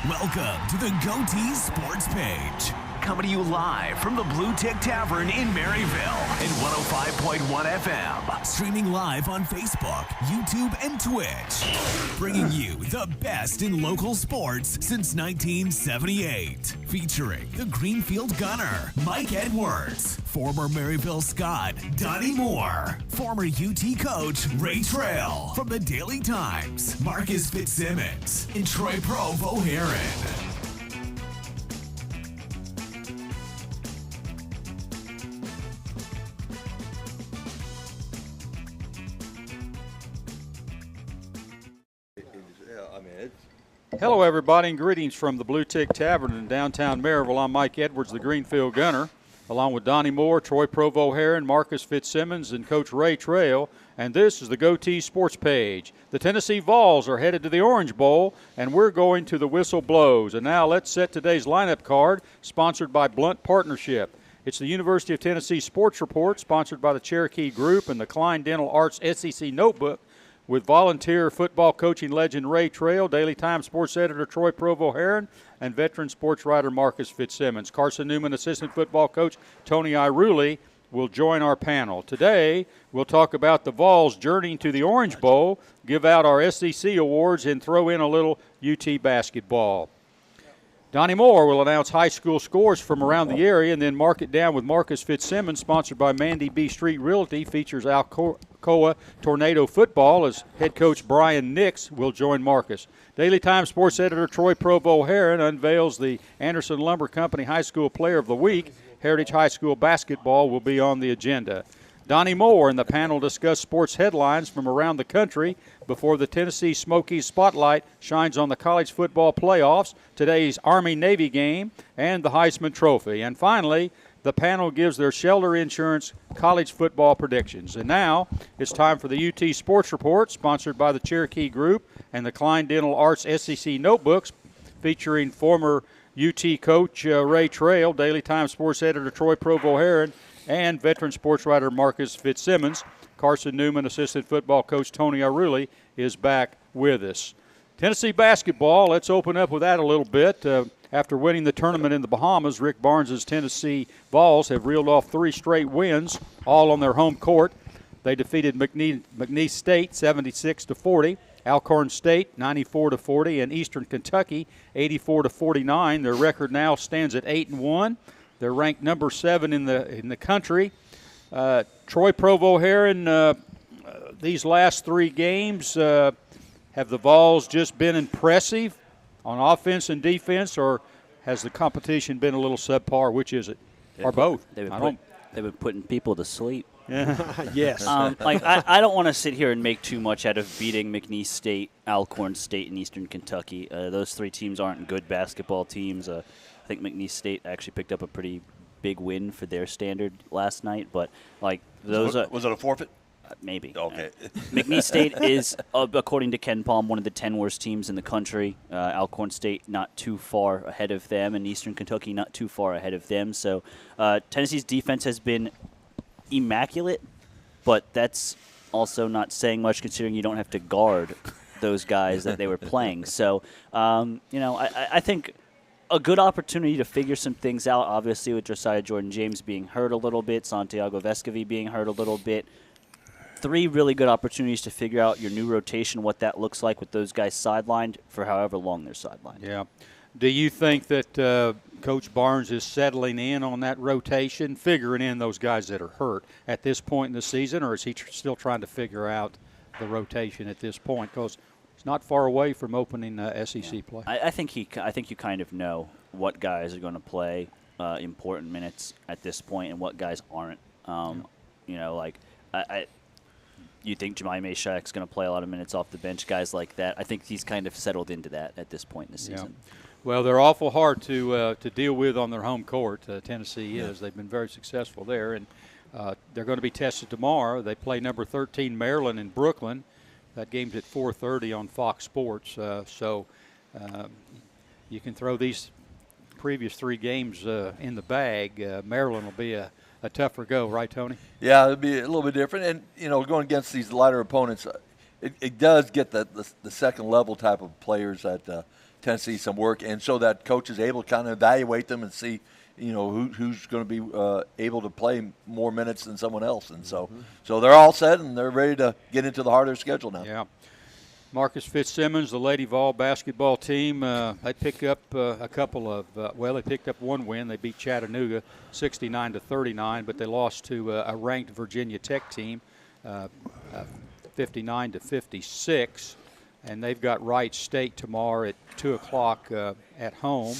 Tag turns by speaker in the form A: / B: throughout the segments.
A: Welcome to the Goatee Sports Page. Coming to you live from the Blue Tick Tavern in Maryville and 105.1 FM. Streaming live on Facebook, YouTube, and Twitch. Bringing you the best in local sports since 1978. Featuring the Greenfield Gunner, Mike Edwards. Former Maryville Scot, Donnie Moore. Former UT coach, Ray Trail. From the Daily Times, Marcus Fitzsimmons. And Troy Provo Heron.
B: Hello, everybody, and greetings from the Blue Tick Tavern in downtown Maryville. I'm Mike Edwards, the Greenfield Gunner, along with Donnie Moore, Troy Provo Heron, Marcus Fitzsimmons, and Coach Ray Trail. And this is the Goatee Sports Page. The Tennessee Vols are headed to the Orange Bowl, and we're going to the Whistle Blows. And now let's set today's lineup card, sponsored by Blunt Partnership. It's the University of Tennessee Sports Report, sponsored by the Cherokee Group and the Klein Dental Arts SEC Notebook, with volunteer football coaching legend Ray Trail, Daily Times sports editor Troy Provo Heron, and veteran sports writer Marcus Fitzsimmons. Carson Newman, assistant football coach Tony Iruli, will join our panel. Today, we'll talk about the Vols journeying to the Orange Bowl, give out our SEC awards, and throw in a little UT basketball. Donnie Moore will announce high school scores from around the area and then mark it down with Marcus Fitzsimmons, sponsored by Mandy B. Street Realty. Features Alcoa Tornado Football as head coach Brian Nix will join Marcus. Daily Times sports editor Troy Provo Heron unveils the Anderson Lumber Company High School Player of the Week. Heritage High School basketball will be on the agenda. Donnie Moore and the panel discuss sports headlines from around the country before the Tennessee Smokies spotlight shines on the college football playoffs, today's Army-Navy game, and the Heisman Trophy. And finally, the panel gives their Shelter Insurance college football predictions. And now it's time for the UT Sports Report, sponsored by the Cherokee Group and the Klein Dental Arts SEC Notebooks, featuring former UT coach Ray Trail, Daily Times sports editor Troy Provo Heron, and veteran sports writer Marcus Fitzsimmons. Carson Newman, assistant football coach Tony Iruli, is back with us. Tennessee basketball, let's open up with that a little bit. After winning the tournament in the Bahamas, Rick Barnes' Tennessee Vols have reeled off 3 straight wins, all on their home court. They defeated McNeese State 76-40, Alcorn State 94-40, and Eastern Kentucky 84-49. Their record now stands at 8-1. They're ranked number 7 in the country. Troy Provo Heron, these last 3 games, have the Vols just been impressive on offense and defense, or has the competition been a little subpar? Which is it? Or both?
C: They've been putting people to sleep.
B: Yeah.
D: Yes.
C: I don't want to sit here and make too much out of beating McNeese State, Alcorn State, and Eastern Kentucky. Those 3 teams aren't good basketball teams. I think McNeese State actually picked up a pretty big win for their standard last night, but those
D: was it a forfeit?
C: Maybe.
D: Okay.
C: McNeese State is, according to Ken Palm, one of the 10 worst teams in the country. Alcorn State not too far ahead of them, and Eastern Kentucky not too far ahead of them. So Tennessee's defense has been immaculate, but that's also not saying much considering you don't have to guard those guys that they were playing. So, I think a good opportunity to figure some things out, obviously, with Josiah Jordan-James being hurt a little bit, Santiago Vescovi being hurt a little bit. 3 really good opportunities to figure out your new rotation, what that looks like with those guys sidelined for however long they're sidelined.
B: Yeah. Do you think that Coach Barnes is settling in on that rotation, figuring in those guys that are hurt at this point in the season, or is he still trying to figure out the rotation at this point? Because it's not far away from opening SEC play.
C: I think you kind of know what guys are going to play important minutes at this point and what guys aren't. You think Jemai Mashak's going to play a lot of minutes off the bench, guys like that. I think he's kind of settled into that at this point in the season.
B: Yeah. Well, they're awful hard to deal with on their home court. Tennessee is. They've been very successful there, and they're going to be tested tomorrow. They play number 13 Maryland in Brooklyn. That game's at 4:30 on Fox Sports. So you can throw these previous 3 games in the bag. Maryland will be a tougher go, right, Tony?
D: Yeah, it'll be a little bit different. And, going against these lighter opponents, it does get the second level type of players that Tennessee some work, and so that coach is able to kind of evaluate them and see, who's going to be able to play more minutes than someone else. And so they're all set, and they're ready to get into the heart of their schedule now.
B: Yeah. Marcus Fitzsimmons, the Lady Vol basketball team, they pick up a couple of they picked up one win. They beat Chattanooga 69-39, but they lost to a ranked Virginia Tech team 59-56, and they've got Wright State tomorrow at 2:00 at home,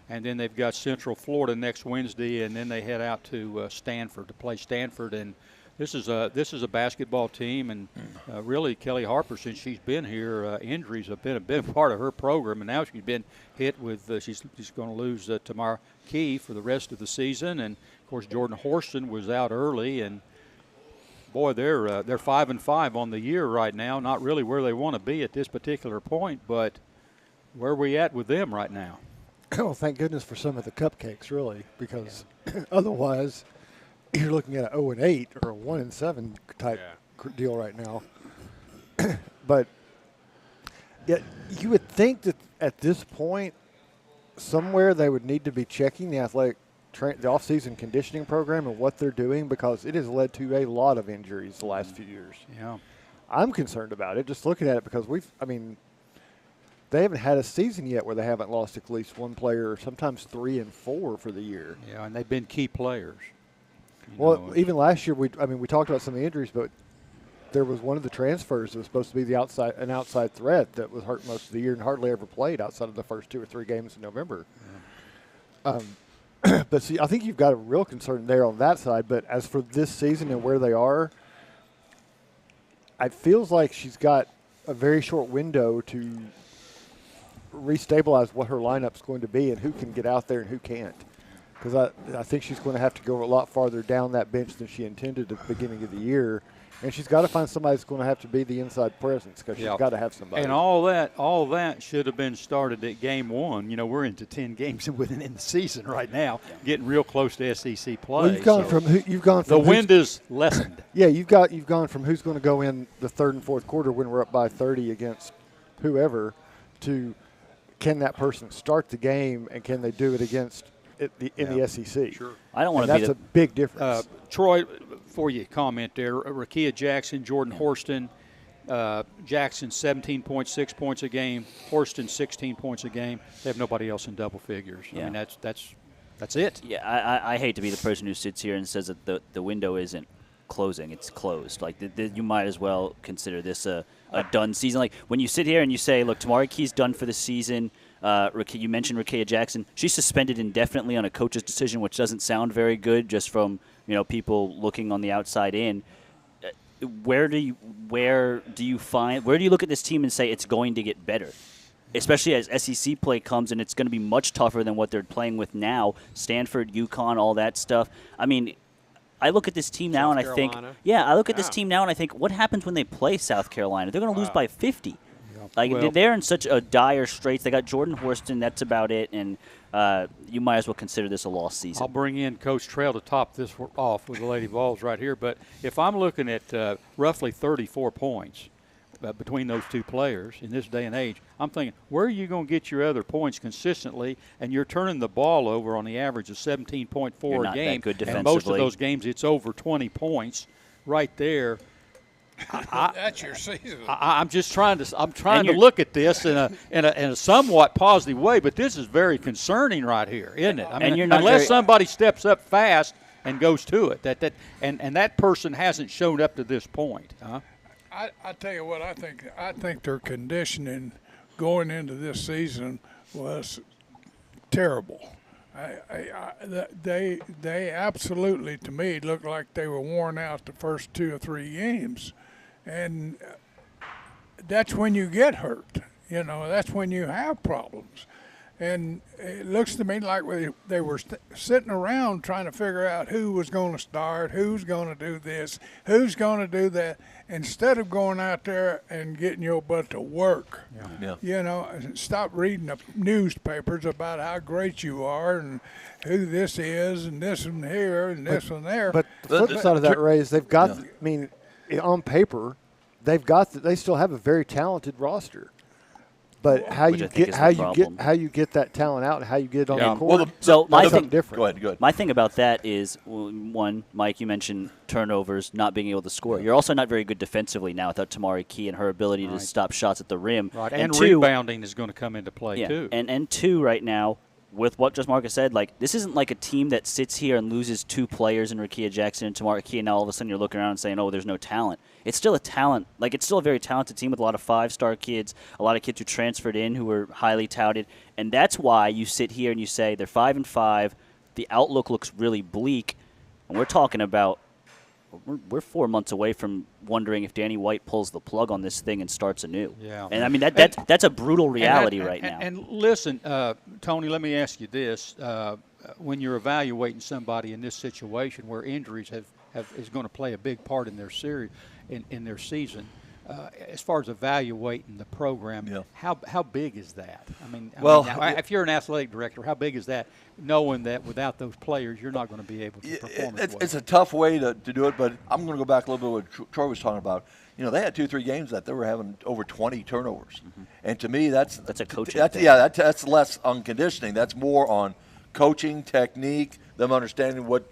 B: and then they've got Central Florida next Wednesday, and then they head out to Stanford to play Stanford. And this is a basketball team, and really Kelly Harper, since she's been here, injuries have been a big part of her program, and now she's been hit with she's going to lose Tamara Key for the rest of the season, and of course Jordan Horston was out early, and boy, they're 5-5 on the year right now. Not really where they want to be at this particular point, but where are we at with them right now?
E: Well, thank goodness for some of the cupcakes, really, because otherwise you're looking at an 0-8 or a 1-7 type deal right now. But yeah, you would think that at this point, somewhere they would need to be checking the the off-season conditioning program and what they're doing, because it has led to a lot of injuries the last few years.
B: Yeah,
E: I'm concerned about it, just looking at it, because they haven't had a season yet where they haven't lost at least one player, or sometimes 3 and 4 for the year.
B: Yeah, and they've been key players.
E: Even last year, we talked about some of the injuries, but there was one of the transfers that was supposed to be an outside threat that was hurt most of the year and hardly ever played outside of the first 2 or 3 games in November. Yeah. But see, I think you've got a real concern there on that side. But as for this season and where they are, it feels like she's got a very short window to restabilize what her lineup's going to be and who can get out there and who can't. Because I think she's going to have to go a lot farther down that bench than she intended at the beginning of the year. And she's got to find somebody that's going to have to be the inside presence, because she's got to have somebody.
B: And all that should have been started at game 1. We're into 10 games within the season right now, getting real close to SEC play.
E: Well, you've gone from
B: the wind is lessened.
E: Yeah, you've gone from who's going to go in the third and fourth quarter when we're up by 30 against whoever, to can that person start the game and can they do it against the SEC?
B: Sure.
C: I don't want to be
E: that's a big difference.
B: Troy, before you comment there, Rakia Jackson, Jordan Horston, Jackson 17.6 points a game, Horston 16 points a game. They have nobody else in double figures.
C: Yeah.
B: I mean, that's it.
C: Yeah, I hate to be the person who sits here and says that the window isn't closing; it's closed. Like you might as well consider this a done season. Like when you sit here and you say, "Look, Tamari Key's done for the season." You mentioned Rakia Jackson. She's suspended indefinitely on a coach's decision, which doesn't sound very good just from people looking on the outside in. Where do you look at this team and say it's going to get better? Especially as SEC play comes, and it's going to be much tougher than what they're playing with now. Stanford, UConn, all that stuff. I mean, I look at this team now and I think, this team now and I think, what happens when they play South Carolina? They're going to lose by 50. They're in such a dire straits. They got Jordan Horston. That's about it. And you might as well consider this a lost season.
B: I'll bring in Coach Trail to top this off with the Lady Vols right here. But if I'm looking at roughly 34 points between those two players in this day and age, I'm thinking, where are you going to get your other points consistently? And you're turning the ball over on the average of 17.4 a game.
C: Good defensively.
B: And most of those games, it's over 20 points right there.
F: That's your season.
B: I'm just trying to look at this in a somewhat positive way, but this is very concerning right here, isn't it? I mean, unless somebody steps up fast and goes to it, and that person hasn't shown up to this point. Huh?
F: I tell you what, I think their conditioning going into this season was terrible. They absolutely, to me, looked like they were worn out the first 2 or 3 games. And that's when you get hurt. That's when you have problems. And it looks to me like they were sitting around trying to figure out who was going to start, who's going to do this, who's going to do that, instead of going out there and getting your butt to work. Yeah. Stop reading the newspapers about how great you are and who this is and this one here and this one there.
E: But the flip side of that, Ray, is they've got, on paper, they still have a very talented roster. But how
C: Which I
E: you
C: think
E: get
C: is
E: how
C: the
E: you
C: problem.
E: get how you get that talent out and how you get it on
B: Yeah.
E: the court.
C: So my
E: that's
C: thing,
E: different.
D: Go ahead.
C: my thing about that is, one, Mike, you mentioned turnovers, not being able to score. You're also not very good defensively now without Tamari Key and her ability to stop shots at the rim.
B: Right, and
C: two,
B: rebounding is going to come into play
C: yeah,
B: too.
C: and two, right now, with what just Marcus said, like, this isn't like a team that sits here and loses 2 players in Rakia Jackson and Tamari Key, and now all of a sudden you're looking around and saying, oh, there's no talent. It's still a talent. Like, it's still a very talented team with a lot of 5-star kids, a lot of kids who transferred in who were highly touted, and that's why you sit here and you say they're 5-5. The outlook looks really bleak, and we're talking about we're 4 months away from wondering if Danny White pulls the plug on this thing and starts anew.
B: Yeah.
C: And I mean that's a brutal reality right now.
B: And listen, Tony, let me ask you this: when you're evaluating somebody in this situation where injuries is going to play a big part in their series, in their season, as far as evaluating the program, how big is that? I mean, if you're an athletic director, how big is that? Knowing that without those players, you're not going to be able to perform as well.
D: It's a tough way to do it, but I'm going to go back a little bit what Troy was talking about. You know, they had 2-3 games that they were having over 20 turnovers, and to me, that's
C: a coaching thing.
D: That's less on conditioning. That's more on coaching, technique, them understanding what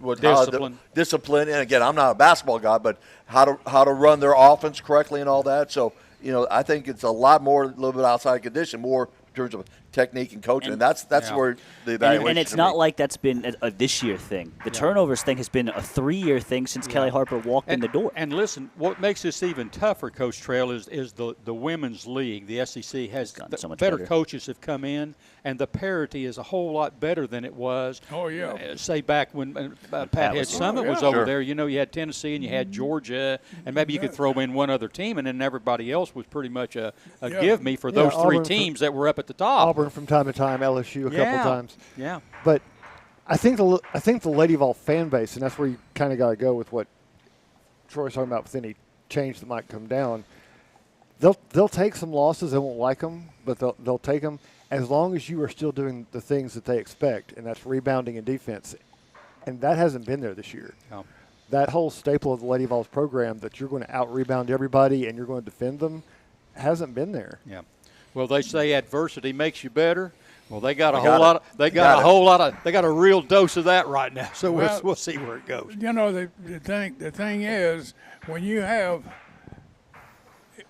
D: discipline. And again, I'm not a basketball guy, but how to run their offense correctly and all that. So, you know, I think it's a lot more, a little bit outside condition, more in terms of technique and coaching, and that's where the evaluation.
C: And it's not like that's been a this year thing. The turnovers thing has been a 3-year thing since Kelly Harper walked in the door.
B: And listen, what makes this even tougher, Coach Trail, is the women's league. The SEC has
C: so much
B: better
C: better.
B: coaches have come in, and the parity is a whole lot better than it was.
F: Oh, yeah.
B: Say back when Pat Head
C: was
B: Summit was over there. You know, you had Tennessee and you had Georgia, and maybe you could throw in one other team, and then everybody else was pretty much a give me for those
E: Auburn
B: 3 teams that were up at the top.
E: Auburn from time to time, LSU a couple times.
B: Yeah.
E: But I think the Lady Vol fan base, and that's where you kind of got to go with what Troy's talking about with any change that might come down. They'll take some losses. They won't like them, but they'll take them as long as you are still doing the things that they expect, and that's rebounding and defense. And that hasn't been there this year.
B: No.
E: That whole staple of the Lady Vols program that you're going to out-rebound everybody and you're going to defend them hasn't been there.
B: Yeah. Well, they say adversity makes you better. Well, they got a real dose of that right now. So we'll see where it goes.
F: You know, the thing is, when you have,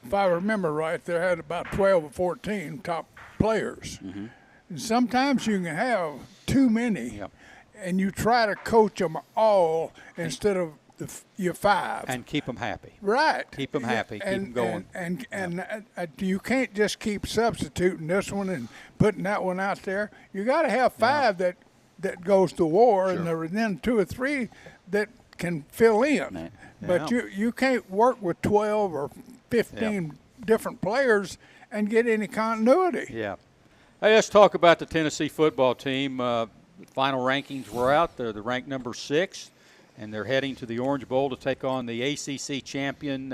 F: if I remember right, they had about 12 or 14 top players.
C: Mm-hmm.
F: And sometimes you can have too many,
B: Yep.
F: and you try to coach them all instead of your 5.
B: And keep them happy.
F: Right.
B: Keep them happy. Keep them going.
F: And you can't just keep substituting this one and putting that one out there. You got to have 5 that goes to war, and then 2 or 3 that can fill in.
C: Right.
F: But you can't work with 12 or 15 different players and get any continuity.
B: Yeah. Hey, let's talk about the Tennessee football team. Final rankings were out. They're ranked number 6. And they're heading to the Orange Bowl to take on the ACC champion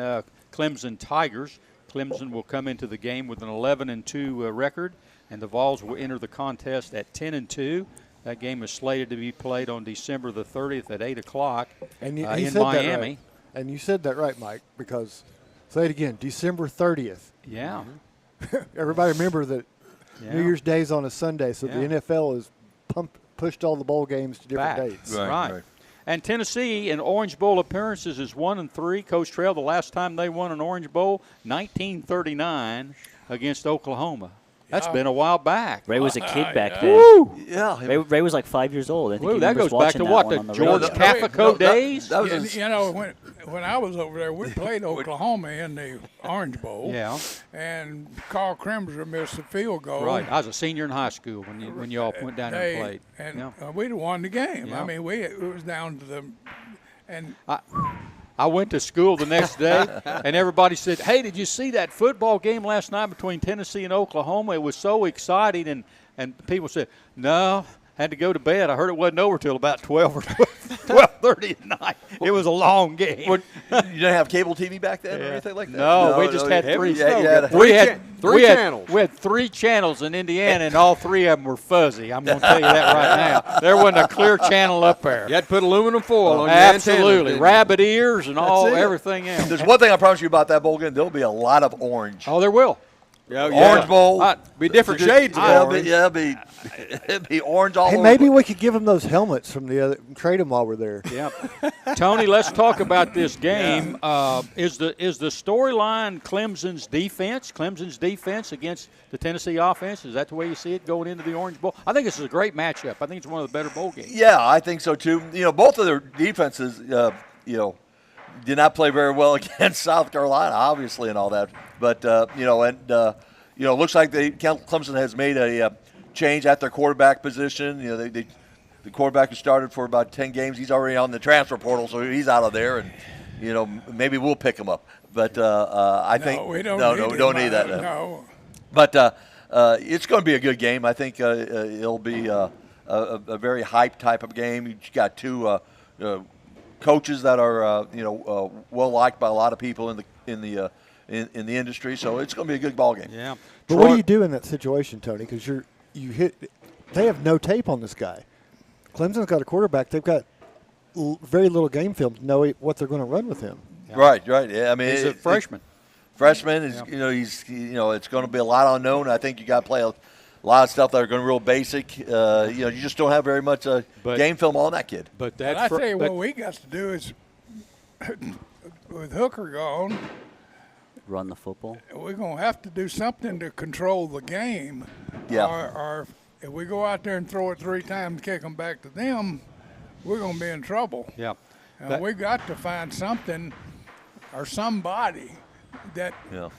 B: Clemson Tigers. Clemson will come into the game with an 11-2 record, and the Vols will enter the contest at 10-2. That game is slated to be played on December the 30th at 8 o'clock in Miami.
E: That right. And you said that right, Mike, because say it again, December 30th.
B: Yeah.
E: Everybody remember that New Year's Day is on a Sunday, so the NFL has pushed all the bowl games to different dates.
B: Right. And Tennessee in Orange Bowl appearances is 1-3. Coach Trail, the last time they won an Orange Bowl, 1939 against Oklahoma. That's been a while back.
C: Ray was a kid back then.
B: Woo!
D: Yeah.
C: Ray was like 5 years old. I think he
B: That goes
C: remembers
B: back to
C: watching
B: what,
C: that
B: the
C: one on
B: George
C: road.
B: Cafico days?
D: That was
F: You know, when I was over there, we played Oklahoma in the Orange Bowl.
B: Yeah.
F: And Carl Kremser missed the field goal.
B: Right. I was a senior in high school when you all went down there and played.
F: And we'd have won the game.
B: Yeah.
F: I mean, it was down to the – and
B: I went to school the next day, and everybody said, hey, did you see that football game last night between Tennessee and Oklahoma? It was so exciting. And people said, no, had to go to bed. I heard it wasn't over till about 12 or 12:30 at night. It was a long game.
D: You didn't have cable TV back then or anything like that?
B: No, we just had 3.
D: You had
B: We had
G: channels.
B: We had 3 channels in Indiana, and all 3 of them were fuzzy. I'm going to tell you that right now. There wasn't a clear channel up there.
G: You had to put aluminum foil on your antennas,
B: Absolutely.
G: didn't you?
B: Rabbit ears and
D: it.
B: everything else.
D: There's one thing I promise you about that bowl game. There'll be a lot of orange.
B: Oh, there will.
D: Orange Bowl.
G: Be different shades of orange.
D: It'd be orange all
E: Hey,
D: over.
E: maybe we could give them those helmets from the other. Trade them while we're there.
B: Yeah. Tony, let's talk about this game. Is the storyline Clemson's defense against the Tennessee offense? Is that the way you see it going into the Orange Bowl? I think this is a great matchup. I think it's one of the better bowl games.
D: Yeah, I think so too. Both of their defenses, did not play very well against South Carolina, obviously, and all that. But looks like Clemson has made a change at their quarterback position. The quarterback who started for about 10 games, he's already on the transfer portal, so he's out of there, and maybe we'll pick him up. But I think
F: we don't
D: need that.
F: No.
D: But it's going to be a good game. I think it'll be a very hype type of game. You've got two coaches that are well liked by a lot of people in the industry, so it's going to be a good ball game.
B: Yeah.
E: But what do you do in that situation, Tony? Because they have no tape on this guy. Clemson's got a quarterback. They've got very little game film to know what they're going to run with him.
D: Yeah. Right. Yeah. I mean,
B: he's a freshman.
D: Freshman is, it's going to be a lot unknown. I think you got to play a lot of stuff that are going to be real basic. You just don't have very much game film on that kid.
B: But
F: I tell you what we got to do is, with Hooker gone,
C: Run the football.
F: We're going to have to do something to control the game.
D: Yeah.
F: Or if we go out there and throw it 3 times, kick them back to them, we're going to be in trouble.
B: Yeah.
F: We've got to find something or somebody that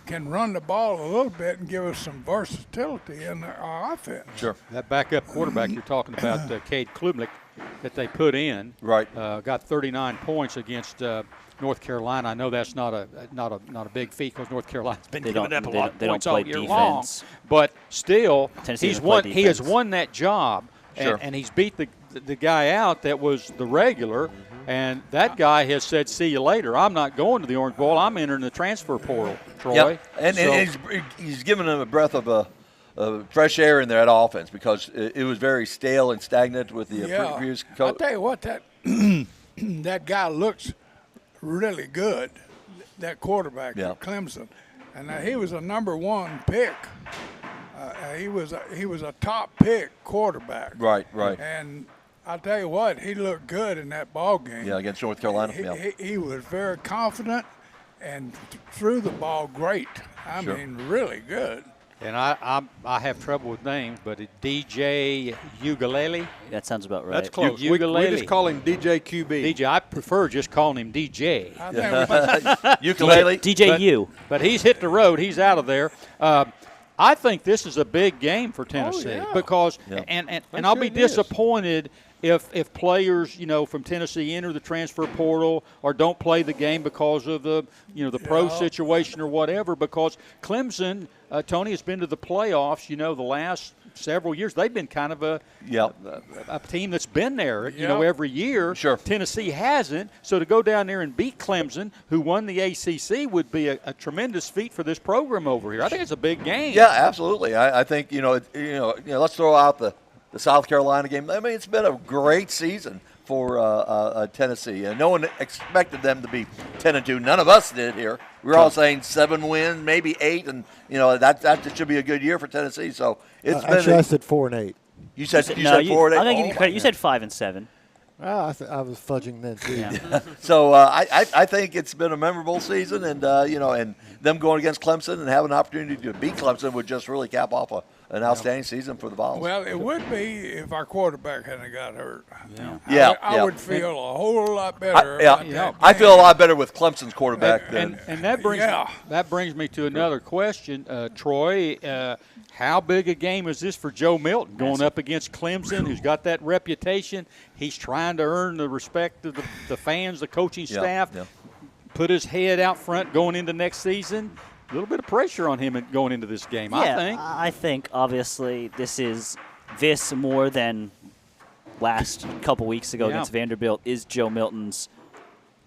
F: can run the ball a little bit and give us some versatility in our offense.
D: Sure.
B: That backup quarterback you're talking about, Cade Klubnik, that they put in, got 39 points against North Carolina. I know that's not a big feat because North Carolina's been giving up a lot of points all year long. But still, he has won that job, and he's beat the guy out that was the regular. And that guy has said, see you later. I'm not going to the Orange Bowl. I'm entering the transfer portal, Troy.
D: Yep. And he's given them a breath of fresh air in there at offense because it was very stale and stagnant with the previous coach.
F: I'll tell you what, that guy looks really good, that quarterback at Clemson. And he was a number 1 pick. He was a top pick quarterback.
D: Right.
F: And I'll tell you what, he looked good in that ball game.
D: Yeah, against North Carolina.
F: He was very confident and threw the ball great. I mean, really good.
B: And I have trouble with names, but DJ Ugalele.
C: That sounds about right.
G: That's close. We just call him DJ QB.
B: DJ, I prefer just calling him DJ.
D: Ukulele.
C: DJ U.
B: But he's hit the road. He's out of there. I think this is a big game for Tennessee because, and I'll be disappointed if players, from Tennessee enter the transfer portal or don't play the game because of the pro situation or whatever, because Clemson, Tony, has been to the playoffs, the last several years. They've been kind of a team that's been there, every year.
D: Sure.
B: Tennessee hasn't. So to go down there and beat Clemson, who won the ACC, would be a tremendous feat for this program over here. I think it's a big game.
D: Yeah, absolutely. I think, let's throw out the South Carolina game. I mean, it's been a great season for Tennessee. And no one expected them to be 10-2. None of us did here. We were all saying 7 wins, maybe 8, and that should be a good year for Tennessee. So it's been.
E: Actually, I said 4-8.
D: You said 4-8.
C: I'm gonna give you credit. You said 5-7.
E: I was fudging then too.
C: Yeah.
D: So I think it's been a memorable season, and and them going against Clemson and having an opportunity to beat Clemson would just really cap off an outstanding season for the Vols.
F: Well, it would be if our quarterback hadn't got hurt.
D: I
F: would feel a whole lot better.
D: I feel a lot better with Clemson's quarterback than.
B: And that brings me to another question, Troy. How big a game is this for Joe Milton going up against Clemson, who's got that reputation? He's trying to earn the respect of the fans, the coaching staff, put his head out front going into next season. A little bit of pressure on him going into this game,
C: I think, obviously, this more than last couple weeks ago against Vanderbilt is Joe Milton's.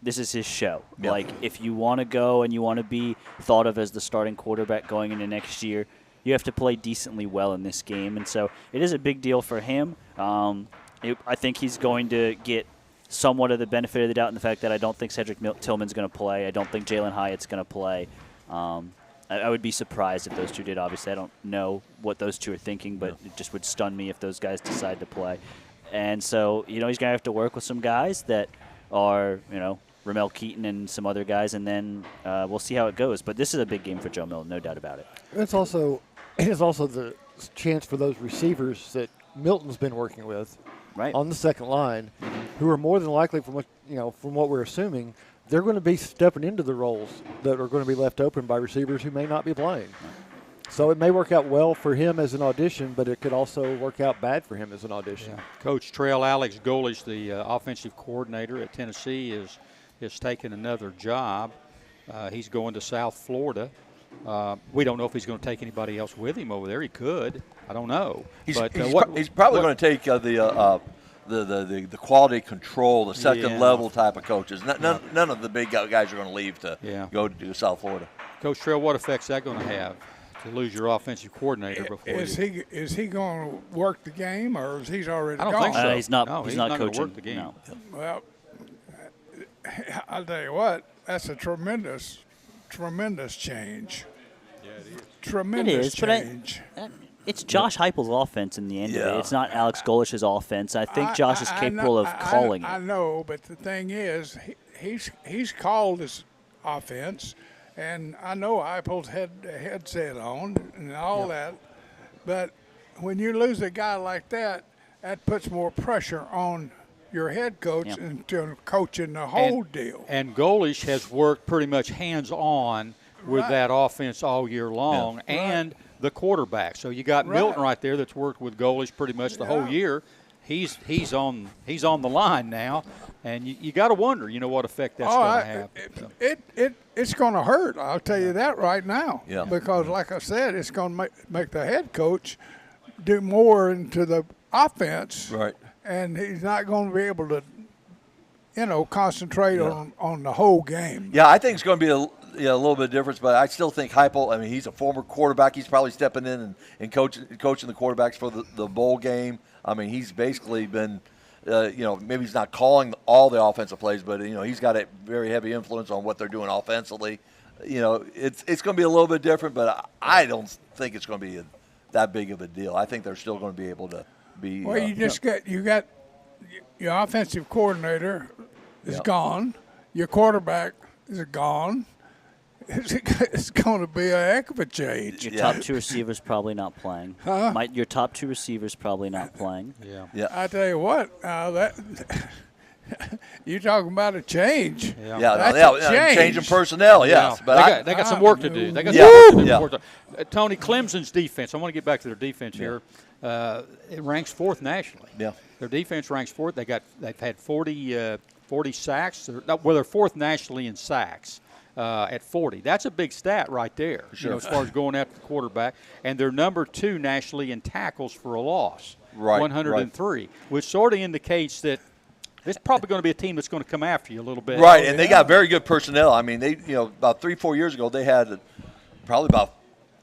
C: This is his show.
D: Yeah.
C: Like, if you want to go and you want to be thought of as the starting quarterback going into next year, you have to play decently well in this game. And so it is a big deal for him. I think he's going to get somewhat of the benefit of the doubt in the fact that I don't think Cedric Tillman's going to play. I don't think Jalen Hyatt's going to play. I I would be surprised if those two did. Obviously, I don't know what those two are thinking, but it just would stun me if those guys decide to play. And so, he's going to have to work with some guys that are, Ramel Keaton and some other guys, and then we'll see how it goes. But this is a big game for Joe Milton, no doubt about it.
E: It's also the chance for those receivers that Milton's been working with on the second line, who are more than likely, from what we're assuming, they're going to be stepping into the roles that are going to be left open by receivers who may not be playing. So it may work out well for him as an audition, but it could also work out bad for him as an audition.
B: Yeah. Coach Trail Alex Golish, the offensive coordinator at Tennessee, has taken another job. He's going to South Florida. We don't know if he's going to take anybody else with him over there. He could. I don't know.
D: He's probably going to take the quality control, the second level type of coaches. None of the big guys are going to leave to go to South Florida.
B: Coach Trail, what effect's that going to have to lose your offensive coordinator before
F: is he going to work the game, or is he already gone?
B: I don't think so.
C: He's not.
B: No,
C: he's not
B: going
C: coaching.
B: to work the game.
C: No.
F: Well, I'll tell you what. That's a tremendous change. Yeah, it is. Tremendous change.
C: But it's Josh Heupel's offense in the end of it. It's not Alex Golish's offense. I think Josh is capable of calling it.
F: I know, but the thing is, he's called his offense, and I know Heupel's had a headset on and all that. But when you lose a guy like that, that puts more pressure on your head coach into coaching the whole deal.
B: And Golish has worked pretty much hands-on with that offense all year long, and the quarterback. So you got Milton right there that's worked with Golish pretty much the whole year. He's on the line now, and you got to wonder, what effect that's going to have.
F: It's going to hurt. I'll tell you that right now.
D: Yeah.
F: Because, like I said, it's going to make the head coach do more into the offense.
D: Right.
F: And he's not going to be able to, concentrate on the whole game.
D: Yeah, I think it's going to be a little bit of difference, but I still think Heupel, he's a former quarterback. He's probably stepping in and coaching the quarterbacks for the bowl game. He's basically been, maybe he's not calling all the offensive plays, but, he's got a very heavy influence on what they're doing offensively. It's going to be a little bit different, but I don't think it's going to be that big of a deal. I think they're still going to be able to be.
F: Well, you got your offensive coordinator is gone. Your quarterback is gone. It's going to be a heck of a change.
C: Your top two receivers probably not playing. Your top two receivers probably not playing.
D: Yeah.
F: I tell you what, you talking about a change?
D: Change in personnel. Yes,
B: but they got some work to do. They got some work to do. Tony, Clemson's defense. I want to get back to their defense here. It ranks fourth nationally.
D: Yeah,
B: their defense ranks fourth. They've had 40 sacks. They're fourth nationally in sacks. At 40. That's a big stat right there, as far as going after the quarterback. And they're number 2 nationally in tackles for a loss, 103, which sort of indicates that this is probably going to be a team that's going to come after you a little bit.
D: Right, and they got very good personnel. They about 3-4 years ago, they had probably about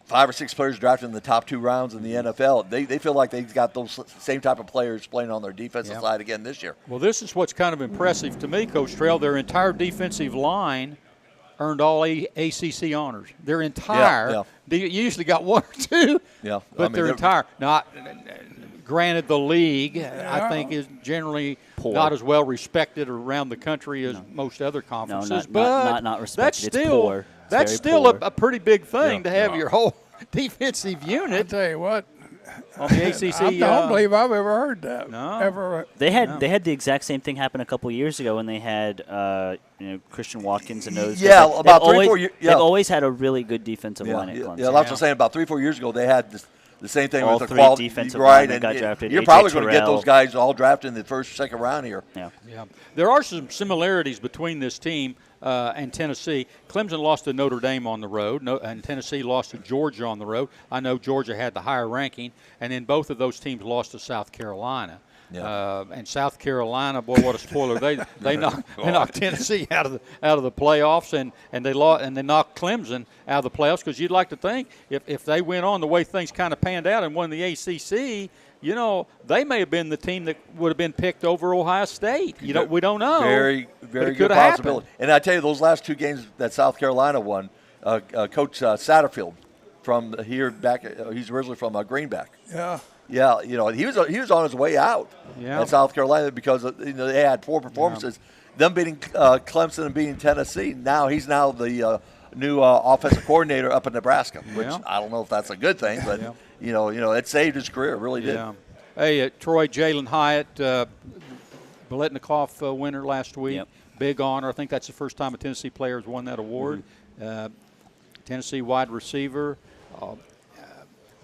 D: 5 or 6 players drafted in the top 2 rounds in the NFL. They feel like they've got those same type of players playing on their defensive side again this year.
B: Well, this is what's kind of impressive to me, Coach Trail. Their entire defensive line earned all ACC honors. Their entire. You usually got 1 or 2.
D: Yeah.
B: But their entire. Granted, the league, I think, is generally not as well respected around the country as most other conferences.
C: Not respected.
B: That's still a pretty big thing to have your whole defensive unit.
F: I tell you what.
B: On the ACC,
F: I don't believe I've ever heard that.
B: No.
F: Ever.
C: They had the exact same thing happen a couple years ago when they had Christian Watkins and those.
D: Yeah, about 3-4 years.
C: They've always had a really good defensive line at Clemson.
D: Yeah, that's what I'm saying. About 3-4 years ago, they had the same thing
C: all
D: with the
C: three
D: quality.
C: Defensive
D: right,
C: and got drafted.
D: You're probably going to get those guys all drafted in the first, second round here.
C: Yeah.
B: There are some similarities between this team and Tennessee. Clemson lost to Notre Dame on the road, and Tennessee lost to Georgia on the road. I know Georgia had the higher ranking, and then both of those teams lost to South Carolina.
D: Yeah.
B: And South Carolina, boy, what a spoiler! They knocked Tennessee out of the playoffs, and they knocked Clemson out of the playoffs. Because you'd like to think if they went on the way things kind of panned out and won the ACC, they may have been the team that would have been picked over Ohio State. We don't know.
D: Very, very good possibility. And I tell you, those last 2 games that South Carolina won, Coach Satterfield from here back. He's originally from Greenback.
F: Yeah.
D: Yeah, he was on his way out at South Carolina because they had 4 performances. Them beating Clemson and beating Tennessee. Now he's the new offensive coordinator up in Nebraska, which I don't know if that's a good thing, but it saved his career. It really did.
B: Yeah. Hey, Troy, Jalen Hyatt, Biletnikoff winner last week.
C: Yep.
B: Big honor. I think that's the first time a Tennessee player has won that award. Tennessee wide receiver. I'm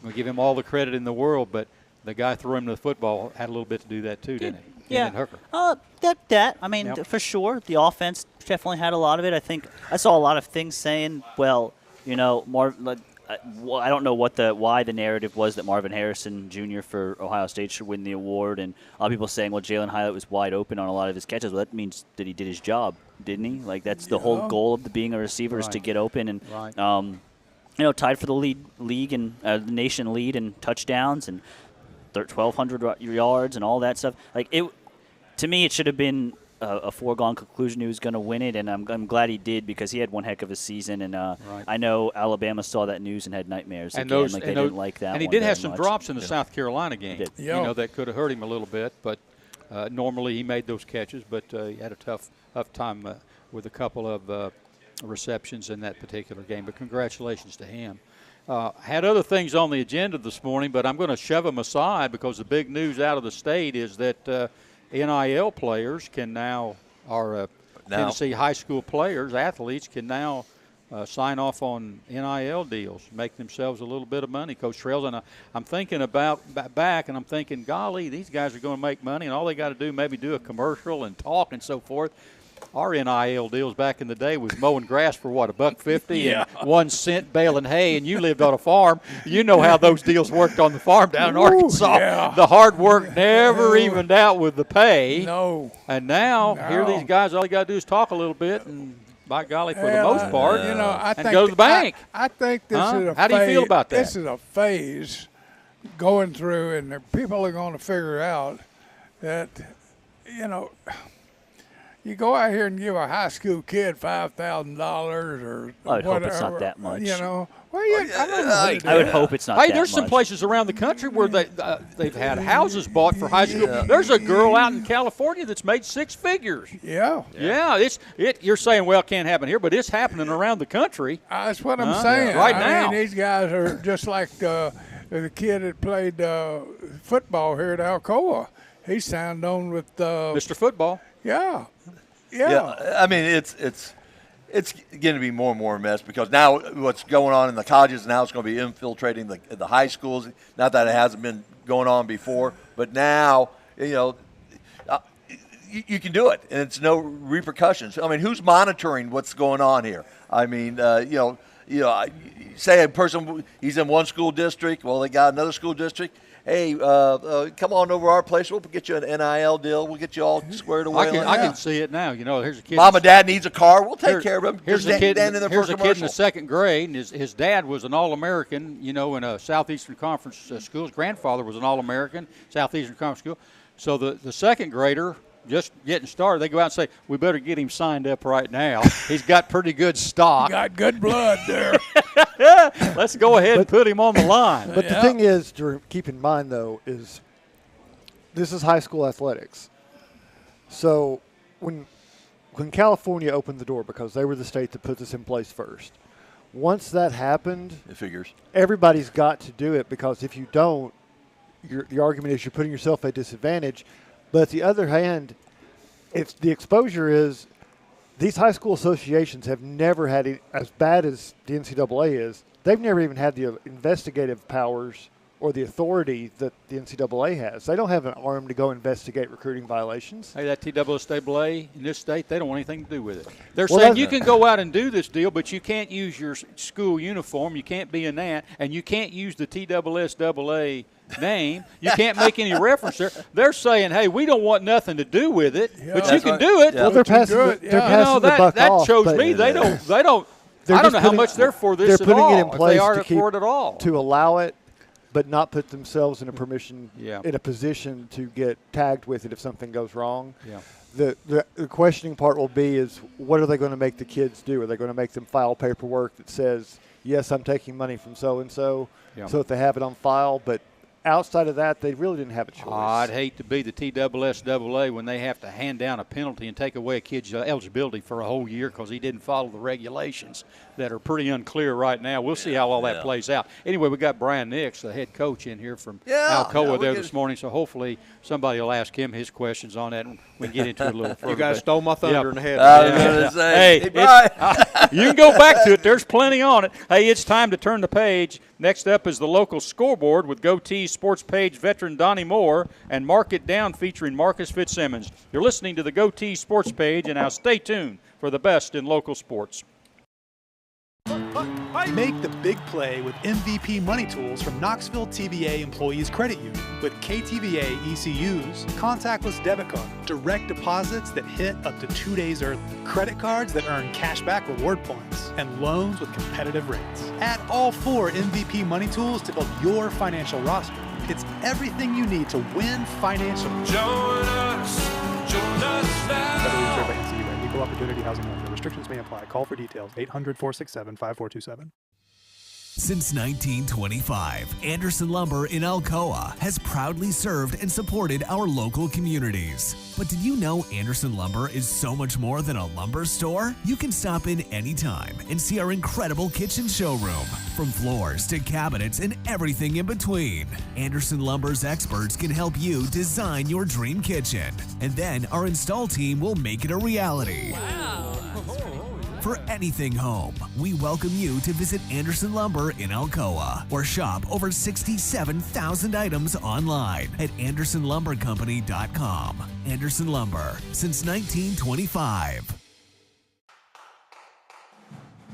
B: going to give him all the credit in the world, but the guy threw him to the football had a little bit to do that too, didn't he?
C: Yeah.
B: Hooker.
C: I mean, for sure, the offense definitely had a lot of it. I think I saw a lot of things saying, well, I don't know why the narrative was that Marvin Harrison Jr. for Ohio State should win the award, and a lot of people saying, well, Jalen Hyatt was wide open on a lot of his catches. Well, that means that he did his job, didn't he? Like that's the whole goal of being a receiver is to get open and tied for the league and the nation lead in touchdowns and 1,200 yards and all that stuff. Like to me, it should have been a foregone conclusion he was going to win it, and I'm glad he did because he had one heck of a season. And I know Alabama saw that news and had nightmares. They didn't like that.
B: And he did have some drops in the South Carolina game. That could have hurt him a little bit, but normally he made those catches. But he had a tough time with a couple of receptions in that particular game. But congratulations to him. Had other things on the agenda this morning, but I'm going to shove them aside because the big news out of the state is that NIL players Tennessee high school players, athletes can now sign off on NIL deals, make themselves a little bit of money. Coach Trails, and I'm thinking about back, and I'm thinking, golly, these guys are going to make money, and all they got to do maybe do a commercial and talk and so forth. Our NIL deals back in the day was mowing grass for $1.50 and 1 cent baling hay, and you lived on a farm. You know how those deals worked on the farm down in Arkansas.
F: Yeah.
B: The hard work never evened out with the pay.
F: No.
B: And now here these guys, all you got to do is talk a little bit, and by golly, for the most part,
F: I think
B: go to the bank.
F: I think this is a phase.
B: How do you feel about that?
F: This is a phase going through, and the people are going to figure out that, you go out here and give a high school kid $5,000 or
C: I would
F: whatever,
C: hope it's not that much.
F: I don't know.
C: I would hope it's not
B: Hey,
C: that
B: there's some
C: much.
B: places around the country where they've had houses bought for high school. There's a girl out in California that's made 6 figures.
F: Yeah.
B: Yeah, you're saying, well, it can't happen here, but it's happening around the country.
F: That's what I'm saying.
B: Right
F: I
B: now.
F: mean, these guys are just like the kid that played football here at Alcoa. He signed on with
B: Mr. Football.
F: Yeah.
D: I mean, it's going to be more and more a mess because now what's going on in the colleges now it's going to be infiltrating the high schools. Not that it hasn't been going on before, but now you can do it and it's no repercussions. I mean, who's monitoring what's going on here? I mean, say a person he's in one school district. Well, they got another school district. Hey, come on over our place. We'll get you an NIL deal. We'll get you all squared away.
B: I can see it now. Here's a kid.
D: Mom and Dad needs a car. We'll take care of him.
B: Here's a kid in the
D: commercial.
B: second grade, and his dad was an All-American, in a Southeastern Conference school. His grandfather was an All-American, Southeastern Conference school. So the second grader, just getting started, they go out and say, we better get him signed up right now. He's got pretty good stock.
F: Got good blood there.
B: Let's go ahead and put him on the line.
E: But the thing is to keep in mind, though, is this is high school athletics. So when California opened the door, because they were the state that put this in place first, once that happened,
D: it figures
E: everybody's got to do it because if you don't, the argument is you're putting yourself at a disadvantage. But at the other hand, if the exposure is these high school associations have never had it as bad as the NCAA is. They've never even had the investigative powers or the authority that the NCAA has. They don't have an arm to go investigate recruiting violations.
B: Hey, that TSSAA in this state, they don't want anything to do with it. They're saying you can go out and do this deal, but you can't use your school uniform. You can't be in that, and you can't use the TSSAA name. You can't make any reference there. They're saying, hey, we don't want nothing to do with it, but you can do it.
E: Yeah. Well, they're passing the buck
B: that
E: off.
B: shows me they don't. I don't know how much they're for this
E: at all. They're putting it in place
B: to
E: allow it, but not put themselves in a position to get tagged with it if something goes wrong.
B: Yeah.
E: The questioning part will be is what are they going to make the kids do? Are they going to make them file paperwork that says, yes, I'm taking money from so-and-so, so that they have it on file? But outside of that, they really didn't have a choice.
B: I'd hate to be the TSSAA when they have to hand down a penalty and take away a kid's eligibility for a whole year because he didn't follow the regulations that are pretty unclear right now. We'll see how all that plays out. Anyway, we got Brian Nix, the head coach, in here from Alcoa there this morning, so hopefully somebody will ask him his questions on that and we can get into it a little further.
G: You guys stole my thunder in the head.
D: I was going to say,
B: you can go back to it. There's plenty on it. Hey, it's time to turn the page. Next up is the local scoreboard with Goatee Sports Page veteran Donnie Moore and Mark It Down featuring Marcus Fitzsimmons. You're listening to the Goatee Sports Page, and now stay tuned for the best in local sports.
H: Make the big play with MVP Money Tools from Knoxville TVA Employees Credit Union. With KTVA ECUs, contactless debit card, direct deposits that hit up to 2 days early, credit cards that earn cashback reward points, and loans with competitive rates. Add all 4 MVP Money Tools to build your financial roster. It's everything you need to win financially.
I: Join us now.
H: Federally insured by NCUA. Equal Opportunity Housing Lender. Restrictions may apply. Call for details. 800-467-5427.
A: Since 1925, Anderson Lumber in Alcoa has proudly served and supported our local communities. But did you know Anderson Lumber is so much more than a lumber store? You can stop in anytime and see our incredible kitchen showroom. From floors to cabinets and everything in between, Anderson Lumber's experts can help you design your dream kitchen. And then our install team will make it a reality.
I: Wow.
A: For anything home, we welcome you to visit Anderson Lumber in Alcoa or shop over 67,000 items online at AndersonLumberCompany.com. Anderson Lumber, since 1925.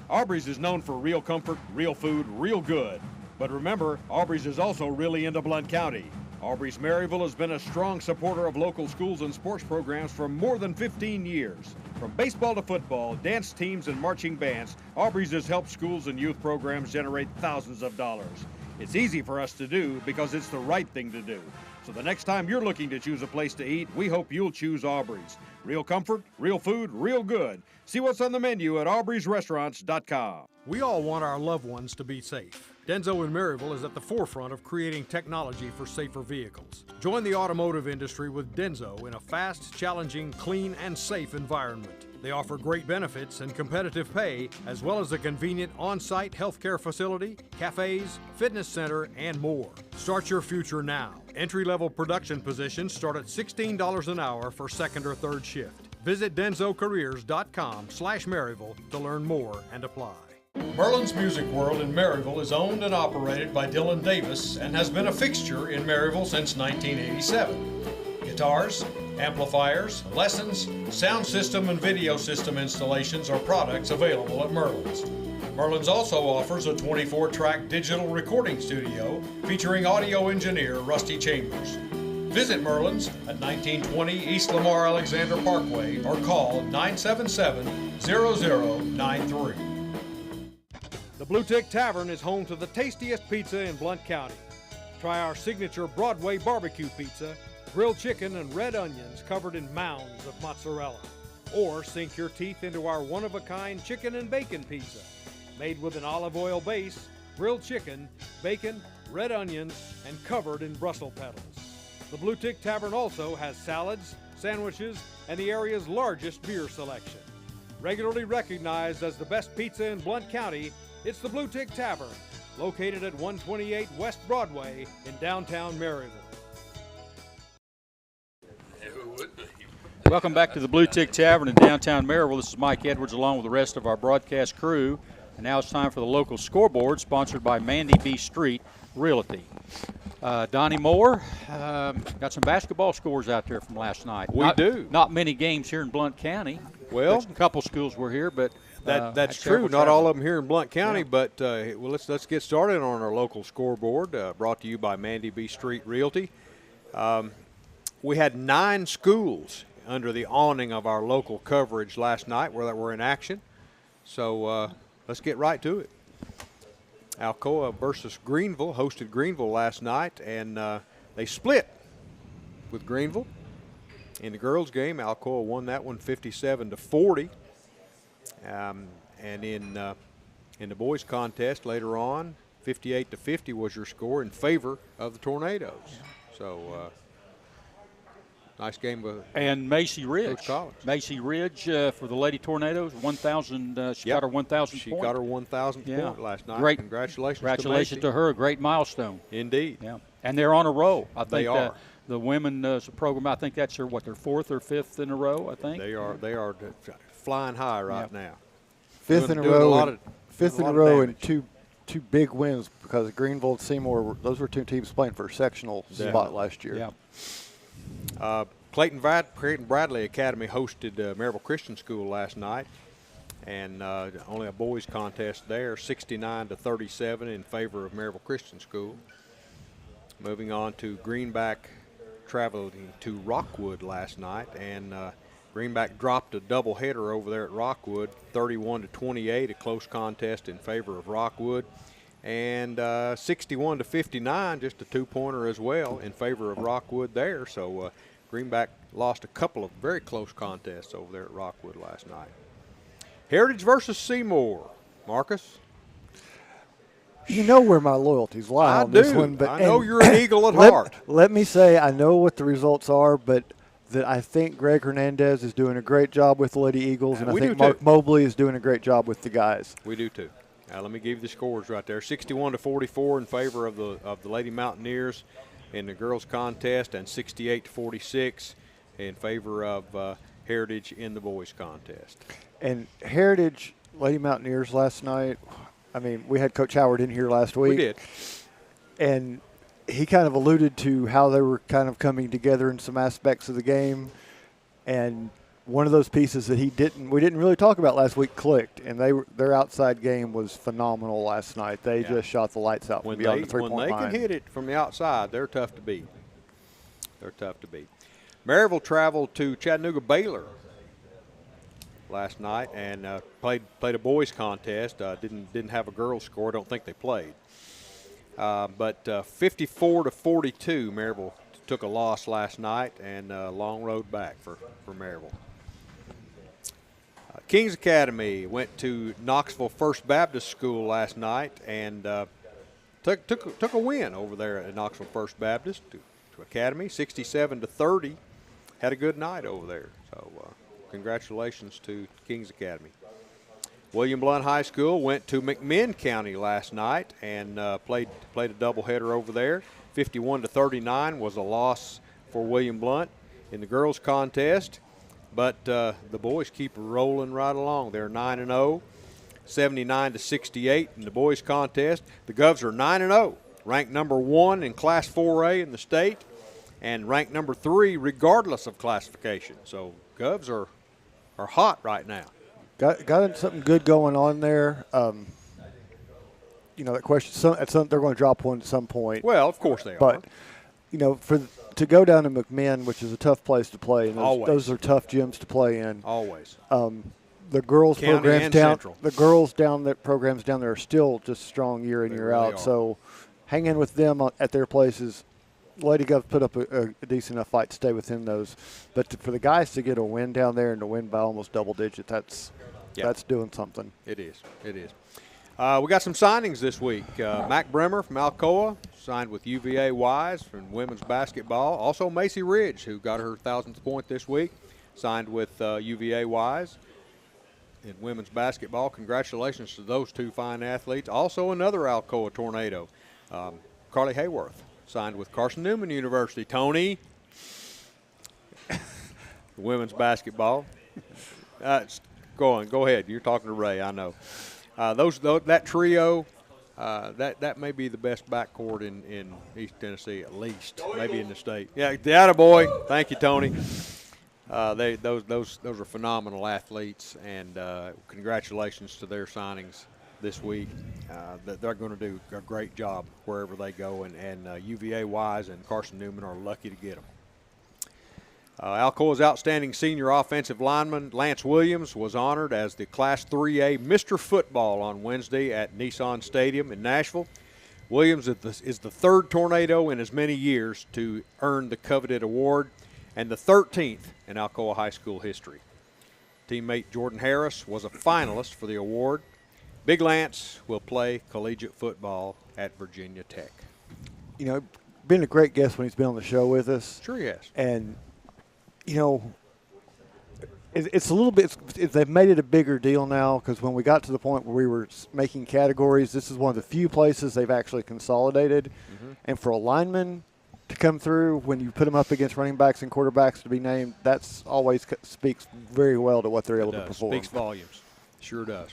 J: Aubrey's is known for real comfort, real food, real good. But remember, Aubrey's is also really into Blount County. Aubrey's Maryville has been a strong supporter of local schools and sports programs for more than 15 years. From baseball to football, dance teams, and marching bands, Aubrey's has helped schools and youth programs generate thousands of dollars. It's easy for us to do because it's the right thing to do. So the next time you're looking to choose a place to eat, we hope you'll choose Aubrey's. Real comfort, real food, real good. See what's on the menu at aubreysrestaurants.com.
G: We all want our loved ones to be safe. Denso in Maryville is at the forefront of creating technology for safer vehicles. Join the automotive industry with Denso in a fast, challenging, clean, and safe environment. They offer great benefits and competitive pay, as well as a convenient on-site healthcare facility, cafes, fitness center, and more. Start your future now. Entry-level production positions start at $16 an hour for second or third shift. Visit densocareers.com/Maryville to learn more and apply. Merlin's Music World in Maryville is owned and operated by Dylan Davis and has been a fixture in Maryville since 1987. Guitars, amplifiers, lessons, sound system, and video system installations are products available at Merlin's. Merlin's also offers a 24-track digital recording studio featuring audio engineer Rusty Chambers. Visit Merlin's at 1920 East Lamar Alexander Parkway or call 977-0093. The Blue Tick Tavern is home to the tastiest pizza in Blount County. Try our signature Broadway barbecue pizza, grilled chicken and red onions covered in mounds of mozzarella. Or sink your teeth into our one-of-a-kind chicken and bacon pizza, made with an olive oil base, grilled chicken, bacon, red onions, and covered in Brussels petals. The Blue Tick Tavern also has salads, sandwiches, and the area's largest beer selection. Regularly recognized as the best pizza in Blount County, it's the Blue Tick Tavern, located at 128 West Broadway in downtown Maryville.
B: Welcome back to the Blue Tick Tavern in downtown Maryville. This is Mike Edwards along with the rest of our broadcast crew. And now it's time for the local scoreboard, sponsored by Mandy B. Street Realty. Donnie Moore, got some basketball scores out there from last night.
G: We do.
B: Not many games here in Blount County.
G: Well,
B: a couple schools were here, but
G: that's true. Not all of them here in Blount County, but well, let's get started on our local scoreboard, brought to you by Mandy B. Street Realty. We had 9 schools under the awning of our local coverage last night where that were in action. So let's get right to it. Alcoa versus Greenville hosted Greenville last night, and they split with Greenville. In the girls' game, Alcoa won that one 57-40. And in the boys' contest later on, 58-50 was your score in favor of the Tornadoes. So nice game with
B: and Macy Ridge.
G: Coach Collins.
B: Macy Ridge for the Lady Tornadoes, 1,000. She got her 1,000 point.
G: She got her 1,000th point last night.
B: Great.
G: Congratulations
B: to her. A great milestone.
G: Indeed.
B: Yeah. And they're on a roll. I think
G: they are.
B: The women's program, I think that's their 4th or 5th in a row, I think.
G: They are flying high right now.
E: Fifth in a row and two big wins because Greenville and Seymour, those were two teams playing for a sectional spot last year.
B: Yeah.
G: Clayton Bradley Academy hosted Maryville Christian School last night, and only a boys contest there, 69-37 in favor of Maryville Christian School. Moving on to Greenback traveling to Rockwood last night, and Greenback dropped a doubleheader over there at Rockwood, 31-28, a close contest in favor of Rockwood, and 61-59, just a 2-pointer as well in favor of Rockwood there. So Greenback lost a couple of very close contests over there at Rockwood last night. Heritage versus Seymour. Marcus?
E: You know where my loyalties lie on this one. But
G: I know you're an Eagle at heart.
E: Let me say I know what the results are, but that I think Greg Hernandez is doing a great job with the Lady Eagles, and I think Mark Mobley is doing a great job with the guys.
G: We do too. Let me give you the scores right there. 61-44 in favor of the Lady Mountaineers in the girls contest, and 68-46 in favor of Heritage in the boys contest.
E: And Heritage Lady Mountaineers last night, I mean, we had Coach Howard in here last week.
G: We did.
E: And he kind of alluded to how they were kind of coming together in some aspects of the game. And one of those pieces that we didn't really talk about last week clicked, and their outside game was phenomenal last night. They just shot the lights out from beyond the three-point line.
G: When they can hit it from the outside, they're tough to beat. Maryville traveled to Chattanooga Baylor last night and played a boys contest. Didn't have a girls score. Don't think they played. But 54-42, Maryville took a loss last night, and long road back for Maryville. Kings Academy went to Knoxville First Baptist School last night and took a win over there at Knoxville First Baptist to Academy, 67-30. Had a good night over there. So congratulations to Kings Academy. William Blount High School went to McMinn County last night and played a doubleheader over there. 51-39 was a loss for William Blount in the girls contest, but the boys keep rolling right along. They're 9-0, 79-68 in the boys contest. The Govs are 9-0, ranked number 1 in Class 4A in the state, and ranked number 3 regardless of classification. So Govs are hot right now.
E: Got something good going on there. That question, they're going to drop one at some point.
G: Well, of course they are.
E: But, to go down to McMinn, which is a tough place to play, and those are tough gyms to play in.
G: Always.
E: The girls
G: programs
E: down there are still just strong year in, year out. So hang in with them at their places. Lady Gov put up a decent enough fight to stay within those. But for the guys to get a win down there and to win by almost double digit, that's doing something.
G: It is. We got some signings this week. Mac Bremer from Alcoa signed with UVA Wise from women's basketball. Also Macy Ridge, who got her 1,000th point this week, signed with UVA Wise in women's basketball. Congratulations to those two fine athletes. Also another Alcoa Tornado, Carly Hayworth, signed with Carson Newman University. Tony, women's basketball. Go ahead. You're talking to Ray, I know. That trio, that may be the best backcourt in East Tennessee, at least, maybe in the state. Yeah, the attaboy. Thank you, Tony. Those are phenomenal athletes, and congratulations to their signings this week. They're going to do a great job wherever they go, and UVA Wise and Carson Newman are lucky to get them. Alcoa's outstanding senior offensive lineman, Lance Williams, was honored as the Class 3A Mr. Football on Wednesday at Nissan Stadium in Nashville. Williams is the third Tornado in as many years to earn the coveted award. and the 13th in Alcoa High School history. Teammate Jordan Harris was a finalist for the award. Big Lance will play collegiate football at Virginia Tech.
E: You know, been a great guest when he's been on the show with us.
G: Sure he has.
E: And, you know, it's a little bit – they've made it a bigger deal now because when we got to the point where we were making categories, this is one of the few places they've actually consolidated. Mm-hmm. And for a lineman to come through when you put them up against running backs and quarterbacks to be named, that's always speaks very well to what they're able to perform.
G: Speaks volumes. Sure does.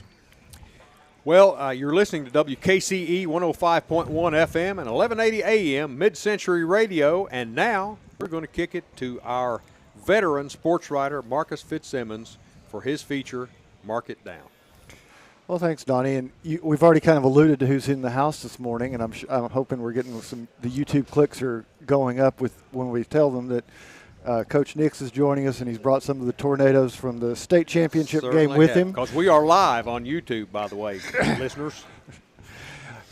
G: Well, you're listening to WKCE 105.1 FM and 1180 AM Mid-Century Radio, and now we're going to kick it to our veteran sports writer Marcus Fitzsimmons for his feature, Mark It Down.
E: Well, thanks, Donnie. And we've already kind of alluded to who's in the house this morning, and I'm hoping we're getting the YouTube clicks are going up with when we tell them that Coach Nix is joining us, and he's brought some of the Tornadoes from the state championship game with him.
G: Because we are live on YouTube, by the way, listeners.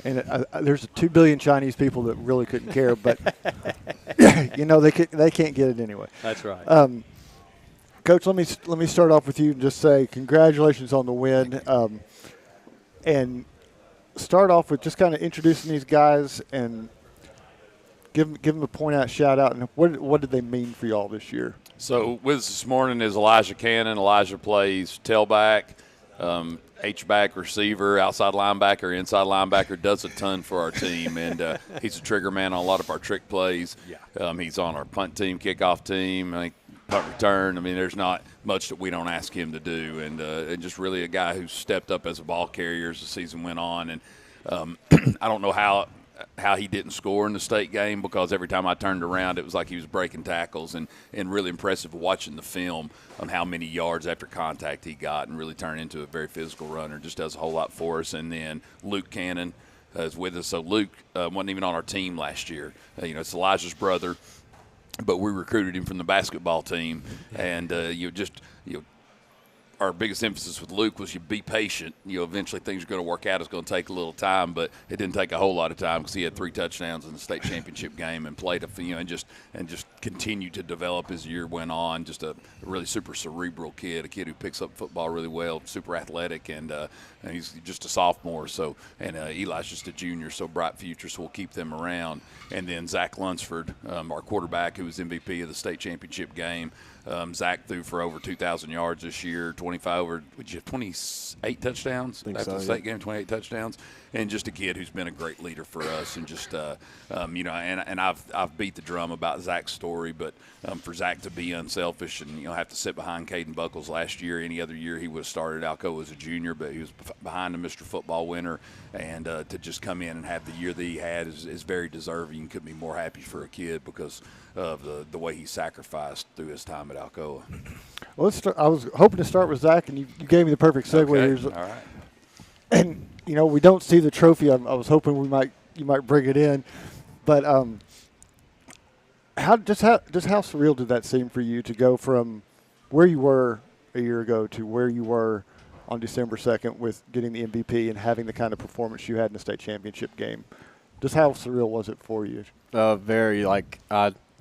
E: And there's 2 billion Chinese people that really couldn't care, but you know they can't get it anyway.
G: That's right.
E: Coach, let me start off with you and just say congratulations on the win, and start off with just kind of introducing these guys and give them a point-out shout-out. And what did they mean for y'all this year?
K: So with us this morning is Elijah Cannon. Elijah plays tailback, H-back, receiver, outside linebacker, inside linebacker, does a ton for our team. And he's a trigger man on a lot of our trick plays. Yeah. He's on our punt team, kickoff team, punt return. I mean, there's not much that we don't ask him to do. And just really a guy who's stepped up as a ball carrier as the season went on. And I don't know how he didn't score in the state game, because every time I turned around it was like he was breaking tackles, and really impressive watching the film on how many yards after contact he got and really turned into a very physical runner. Just does a whole lot for us. And then Luke Cannon is with us. So Luke wasn't even on our team last year. It's Elijah's brother, but we recruited him from the basketball team. And our biggest emphasis with Luke was you be patient. Eventually things are going to work out. It's going to take a little time, but it didn't take a whole lot of time because he had 3 touchdowns in the state championship game and played and just continued to develop as the year went on. Just a really super cerebral kid, a kid who picks up football really well, super athletic, and he's just a sophomore. So Eli's just a junior, so bright future. So we'll keep them around. And then Zach Lunsford, our quarterback, who was MVP of the state championship game. Zach threw for over 2,000 yards this year, 28 touchdowns after the state game, 28 touchdowns, and just a kid who's been a great leader for us. And just, and I've beat the drum about Zach's story, but for Zach to be unselfish and, have to sit behind Caden Buckles last year, any other year he would have started Alcoa as a junior, but he was behind a Mr. Football winner, and to just come in and have the year that he had is very deserving. Couldn't be more happy for a kid because of the way he sacrificed through his time at Alcoa.
E: Well, I was hoping to start with Zach, and you gave me the perfect segue.
K: Okay. All right.
E: And we don't see the trophy. I was hoping you might bring it in, but how surreal did that seem for you to go from where you were a year ago to where you were on December 2nd with getting the MVP and having the kind of performance you had in the state championship game? Just how surreal was it for you?
L: Very. I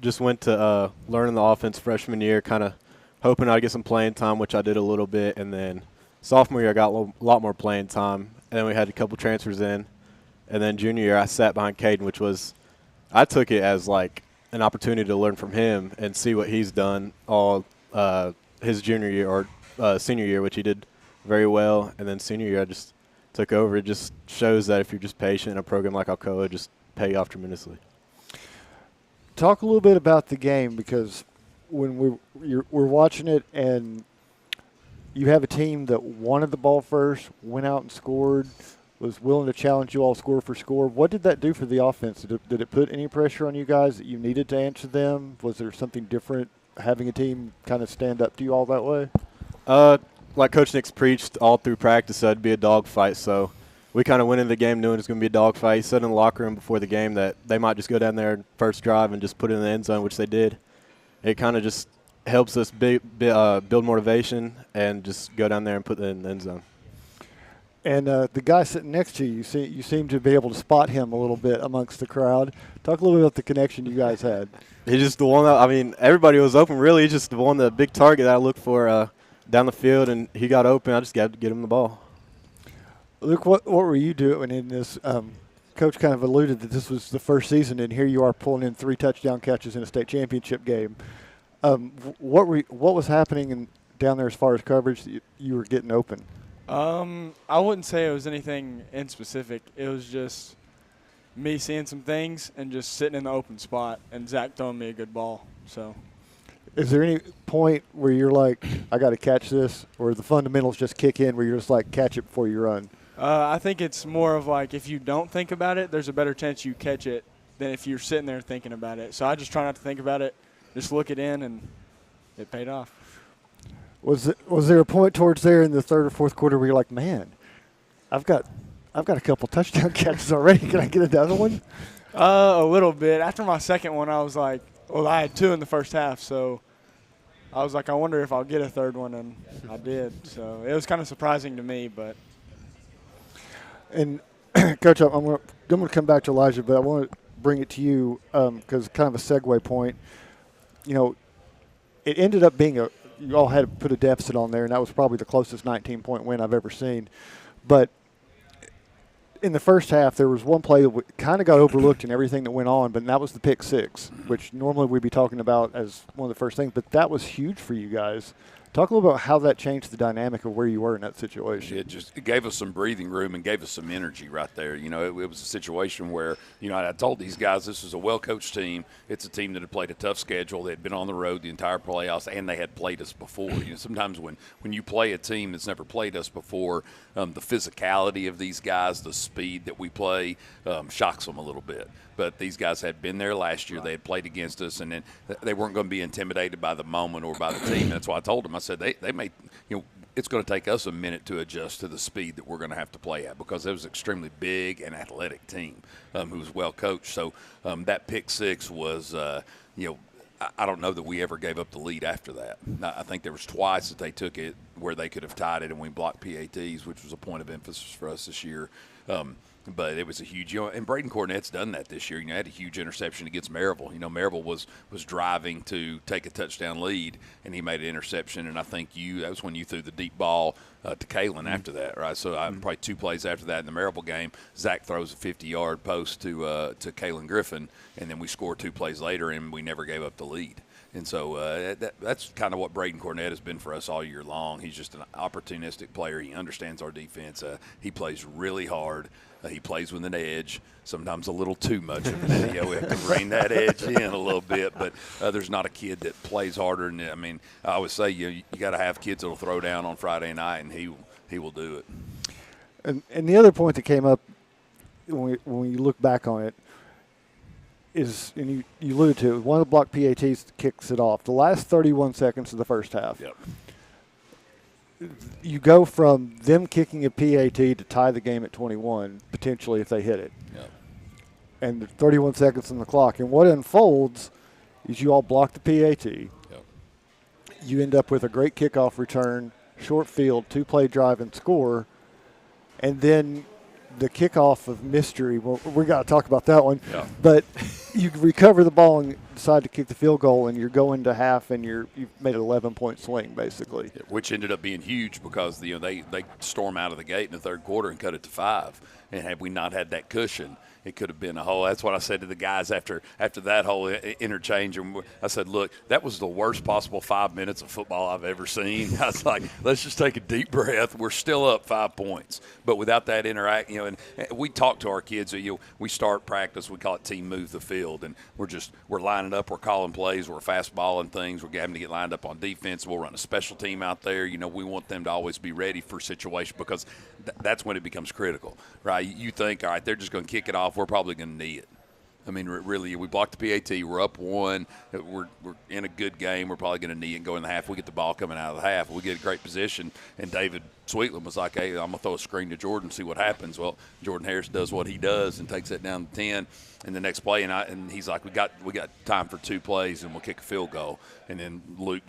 L: just went to learning the offense freshman year, kind of hoping I'd get some playing time, which I did a little bit. And then sophomore year I got a lot more playing time. And then we had a couple transfers in. And then junior year I sat behind Caden, I took it as an opportunity to learn from him and see what he's done all his junior year or senior year, which he did very well. And then senior year I just took over. It just shows that if you're just patient in a program like Alcoa, just pay off tremendously.
E: Talk a little bit about the game, because when we're watching it and you have a team that wanted the ball first, went out and scored, was willing to challenge you all score for score. What did that do for the offense? Did it put any pressure on you guys that you needed to answer them? Was there something different having a team kind of stand up to you all that way?
L: Like Coach Nix preached all through practice, it'd be a dogfight. So we kind of went into the game knowing it was going to be a dogfight. He said in the locker room before the game that they might just go down there first drive and just put it in the end zone, which they did. It kind of just helps us build motivation and just go down there and put it in the end zone.
E: And the guy sitting next to you, you seem to be able to spot him a little bit amongst the crowd. Talk a little bit about the connection you guys had.
L: He's just the one that, I mean, everybody was open, really. He's just the one, the big target that I looked for down the field, and he got open. I just got to get him the ball.
E: Luke, what were you doing in this? Coach kind of alluded that this was the first season, and here you are pulling in 3 touchdown catches in a state championship game. What was happening down there as far as coverage that you were getting open?
M: I wouldn't say it was anything in specific. It was just me seeing some things and just sitting in the open spot and Zach throwing me a good ball. So,
E: is there any point where you're like, I got to catch this, or the fundamentals just kick in where you're just like, catch it before you run?
M: I think it's more of like if you don't think about it, there's a better chance you catch it than if you're sitting there thinking about it. So I just try not to think about it, just look it in, and it paid off.
E: Was there a point towards there in the third or fourth quarter where you're like, man, I've got a couple touchdown catches already. Can I get another one?
M: A little bit. After my second one, I was like, well, I had 2 in the first half, so I was like, I wonder if I'll get a third one, and I did. So it was kind of surprising to me, but.
E: And Coach, I'm going to come back to Elijah, but I want to bring it to you because kind of a segue point. You know, it ended up being you all had to put a deficit on there, and that was probably the closest 19-point win I've ever seen. But in the first half, there was one play that kind of got overlooked in everything that went on, but that was the pick 6, which normally we'd be talking about as one of the first things. But that was huge for you guys. Talk a little about how that changed the dynamic of where you were in that situation.
K: It gave us some breathing room and gave us some energy right there. You know, it was a situation where, you know, I told these guys this was a well-coached team. It's a team that had played a tough schedule. They had been on the road the entire playoffs, and they had played us before. You know, sometimes when you play a team that's never played us before, the physicality of these guys, the speed that we play, shocks them a little bit. But these guys had been there last year. They had played against us, and then they weren't going to be intimidated by the moment or by the team. And that's why I told them. I said they may, you know, it's going to take us a minute to adjust to the speed that we're going to have to play at because it was an extremely big and athletic team who was well coached. So that pick 6 was, you know, I don't know that we ever gave up the lead after that. I think there was twice that they took it where they could have tied it and we blocked PATs, which was a point of emphasis for us this year. But it was a huge, you know, and Braden Cornett's done that this year. You know, had a huge interception against Maryville. You know, Maryville was driving to take a touchdown lead, and he made an interception. And I think that was when you threw the deep ball to Kalen after that, right? So probably 2 plays after that in the Maryville game, Zach throws a 50-yard post to Kalen Griffin, and then we scored 2 plays later, and we never gave up the lead. And so that's kind of what Braden Cornett has been for us all year long. He's just an opportunistic player. He understands our defense. He plays really hard. He plays with an edge, sometimes a little too much of an edge. We have to rein that edge in a little bit. But there's not a kid that plays harder. And I mean, I always say you got to have kids that will throw down on Friday night, and he will do it.
E: And the other point that came up when you look back on it is, and you alluded to it, one of the block PATs kicks it off. The last 31 seconds of the first half.
K: Yep.
E: You go from them kicking a PAT to tie the game at 21, potentially if they hit it.
K: Yep.
E: And 31 seconds on the clock. And what unfolds is you all block the PAT.
K: Yep.
E: You end up with a great kickoff return, short field, 2-play drive and score. And then the kickoff of mystery, well, we got to talk about that one.
K: Yeah.
E: But you recover the ball and decide to kick the field goal, and you're going to half, and you've made an 11-point swing, basically.
K: Which ended up being huge because they storm out of the gate in the third quarter and cut it to 5. And had we not had that cushion, it could have been a whole. That's what I said to the guys after that whole interchange. And I said, look, that was the worst possible 5 minutes of football I've ever seen. I was like, let's just take a deep breath. We're still up 5 points. But without that interact, you know, and we talk to our kids. You know, we start practice. We call it team move the field. And we're lining up. We're calling plays. We're fastballing things. We're having to get lined up on defense. We'll run a special team out there. You know, we want them to always be ready for situation because that's when it becomes critical, right? You think, all right, they're just going to kick it off. We're probably going to knee it. I mean, really, we blocked the PAT. We're up 1. We're in a good game. We're probably going to need it and go in the half. We get the ball coming out of the half. We get a great position. And David Sweetland was like, hey, I'm going to throw a screen to Jordan, see what happens. Well, Jordan Harris does what he does and takes that down to 10. And the next play, and he's like, we got time for 2 plays, and we'll kick a field goal. And then Luke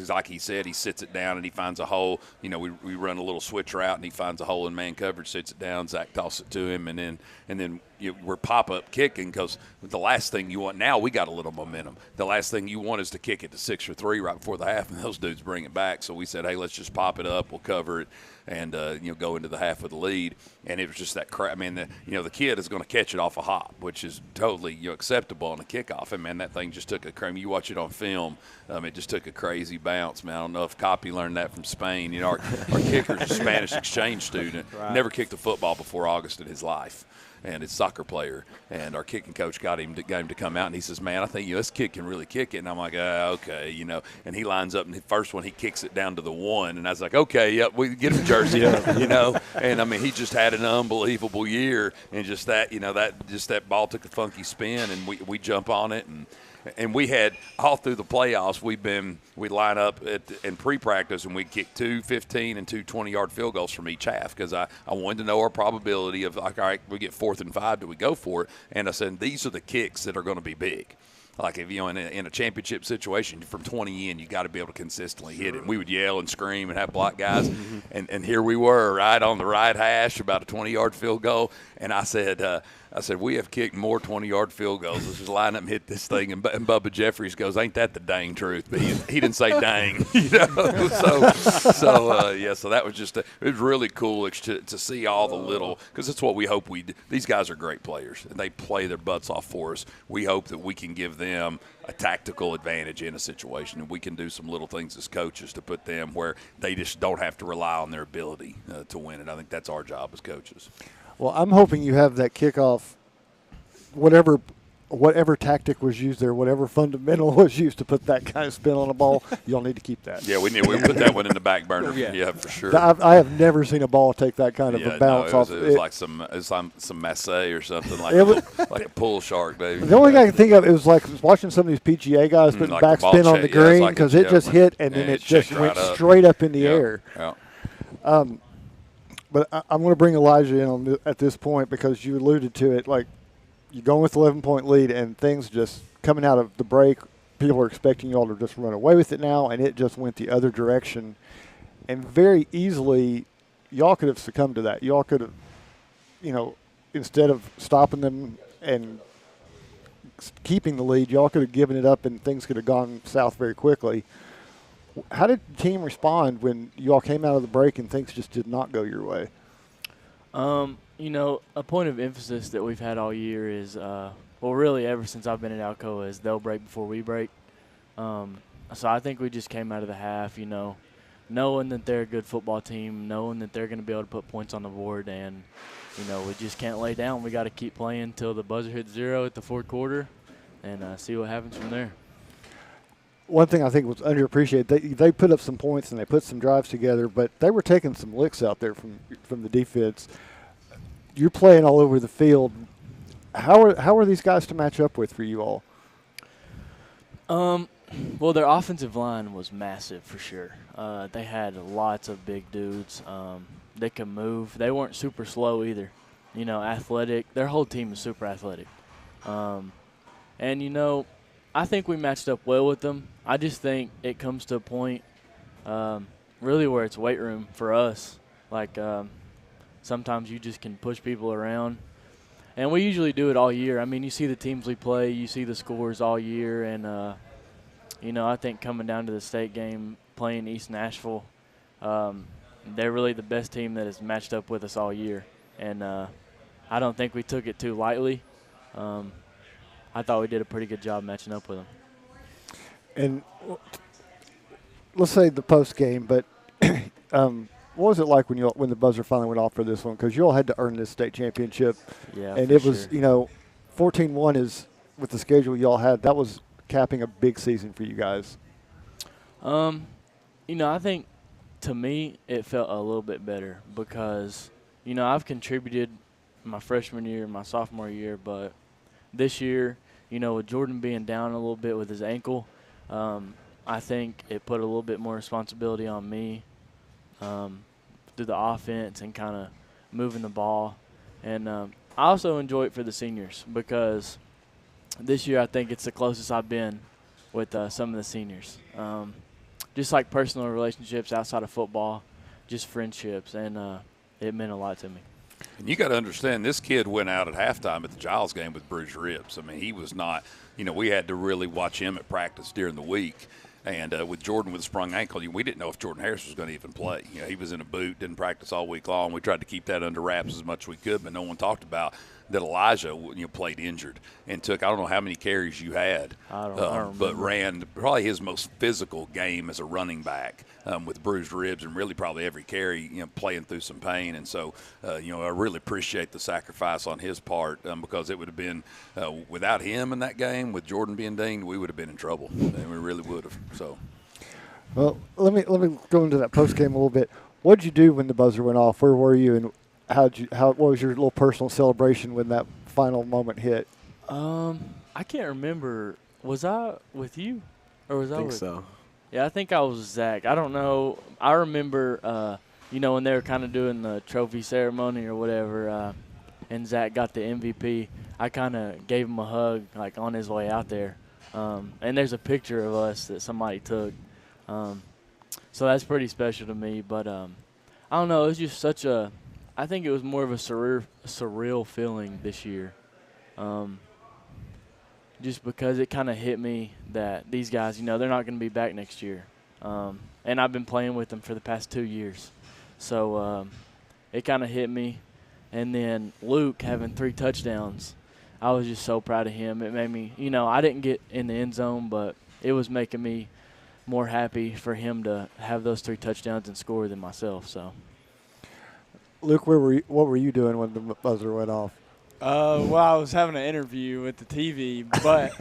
K: like he said, he sits it down and he finds a hole. You know, we run a little switch route and he finds a hole in man coverage, sits it down. Zach tosses it to him, and then we're pop-up kicking because the last thing you want, now we got a little momentum. The last thing you want is to kick it to 6 or 3 right before the half, and those dudes bring it back. So we said, hey, let's just pop it up. We'll cover it and go into the half with the lead. And it was just that crap. I mean, the kid is going to catch it off a hop, which is totally acceptable on a kickoff. And man, that thing just took a crazy. You watch it on film, it just took a crazy bounce. Man, I don't know if Copy learned that from Spain. You know, our kicker's a Spanish exchange student, never kicked a football before August in his life. And it's a soccer player, and our kicking coach got him to come out, and he says, man, I think this kid can really kick it. And I'm like, okay, and he lines up, and the first one he kicks it down to the 1, and I was like, okay, yep, we get him a jersey, and I mean, he just had an unbelievable year, and just that ball took a funky spin, and we jump on it, and we had all through the playoffs, we'd line up in pre-practice and we'd kick 2 15 and 2 20-yard field goals from each half because I wanted to know our probability of, like, all right, we get 4th and 5, do we go for it? And I said, these are the kicks that are going to be big. Like, if in a championship situation from 20 in, you got to be able to consistently hit it. And we would yell and scream and have block guys, and here we were right on the right hash, about a 20-yard field goal. And I said, we have kicked more 20-yard field goals. Let's just line up and hit this thing. And Bubba Jeffries goes, ain't that the dang truth? But he didn't say dang, So that was it was really cool to see all the little, because that's what we hope we do. These guys are great players, and they play their butts off for us. We hope that we can give them a tactical advantage in a situation, and we can do some little things as coaches to put them where they just don't have to rely on their ability to win it. I think that's our job as coaches.
E: Well, I'm hoping you have that kickoff, whatever tactic was used there, whatever fundamental was used to put that kind of spin on a ball, you'll need to keep that.
K: Yeah, we put that one in the back burner. Yeah, for sure.
E: I have never seen a ball take that kind of a bounce off.
K: It was like some masse or something, like a pull shark, baby.
E: The only thing I can think of, it was like watching some of these PGA guys putting
K: like
E: backspin on the green because it just hit and then it just went straight up in the air.
K: Yeah.
E: But I'm going to bring Elijah in at this point because you alluded to it. Like, you're going with 11-point lead and things just coming out of the break. People are expecting you all to just run away with it now, and it just went the other direction. And very easily, y'all could have succumbed to that. Y'all could have, instead of stopping them and keeping the lead, y'all could have given it up and things could have gone south very quickly. How did the team respond when you all came out of the break and things just did not go your way?
N: A point of emphasis that we've had all year is, really ever since I've been at Alcoa, is they'll break before we break. So I think we just came out of the half, knowing that they're a good football team, knowing that they're going to be able to put points on the board, and, we just can't lay down. We got to keep playing until the buzzer hits 0 at the 4th quarter and see what happens from there.
E: One thing I think was underappreciated, they put up some points and they put some drives together, but they were taking some licks out there from the defense. You're playing all over the field. How are these guys to match up with for you all?
N: Well, their offensive line was massive for sure. They had lots of big dudes. They could move. They weren't super slow either. Athletic. Their whole team is super athletic. I think we matched up well with them. I just think it comes to a point really where it's weight room for us. Like sometimes you just can push people around. And we usually do it all year. I mean, you see the teams we play, you see the scores all year. And, I think coming down to the state game, playing East Nashville, they're really the best team that has matched up with us all year. And I don't think we took it too lightly. I thought we did a pretty good job matching up with them.
E: And let's say the post game, but what was it like when the buzzer finally went off for this one? Because you all had to earn this state championship.
N: Yeah,
E: and it was, 14-1 is with the schedule you all had. That was capping a big season for you guys.
N: I think to me it felt a little bit better because, I've contributed my freshman year, my sophomore year, but this year, with Jordan being down a little bit with his ankle, I think it put a little bit more responsibility on me through the offense and kind of moving the ball. And I also enjoy it for the seniors because this year I think it's the closest I've been with some of the seniors. Just like personal relationships outside of football, just friendships, and it meant a lot to me.
K: And you got to understand, this kid went out at halftime at the Giles game with bruised ribs. I mean, he was not, we had to really watch him at practice during the week. And with Jordan with a sprung ankle, we didn't know if Jordan Harris was going to even play. He was in a boot, didn't practice all week long. We tried to keep that under wraps as much as we could, but no one talked about that Elijah played injured and took, I don't know how many carries you had, but ran probably his most physical game as a running back with bruised ribs and really probably every carry, playing through some pain. And so, I really appreciate the sacrifice on his part because it would have been, without him in that game, with Jordan being dinged, we would have been in trouble. And we really would have. So,
E: well, let me go into that post game a little bit. What did you do when the buzzer went off? Where were you, and what was your little personal celebration when that final moment hit?
N: I can't remember. Was I with you, or was I?
L: I think so.
N: Yeah, I think I was with Zach. I don't know. I remember, when they were kind of doing the trophy ceremony or whatever, and Zach got the MVP. I kind of gave him a hug, like on his way out there. And there's a picture of us that somebody took. So that's pretty special to me. But I don't know. It was just I think it was more of a surreal feeling this year. Just because it kind of hit me that these guys, they're not going to be back next year. And I've been playing with them for the past 2 years. So it kind of hit me. And then Luke having 3 touchdowns, I was just so proud of him. It made me, I didn't get in the end zone, but it was making me more happy for him to have those 3 touchdowns and score than myself. So,
E: Luke, what were you doing when the buzzer went off?
M: Well, I was having an interview with the TV, but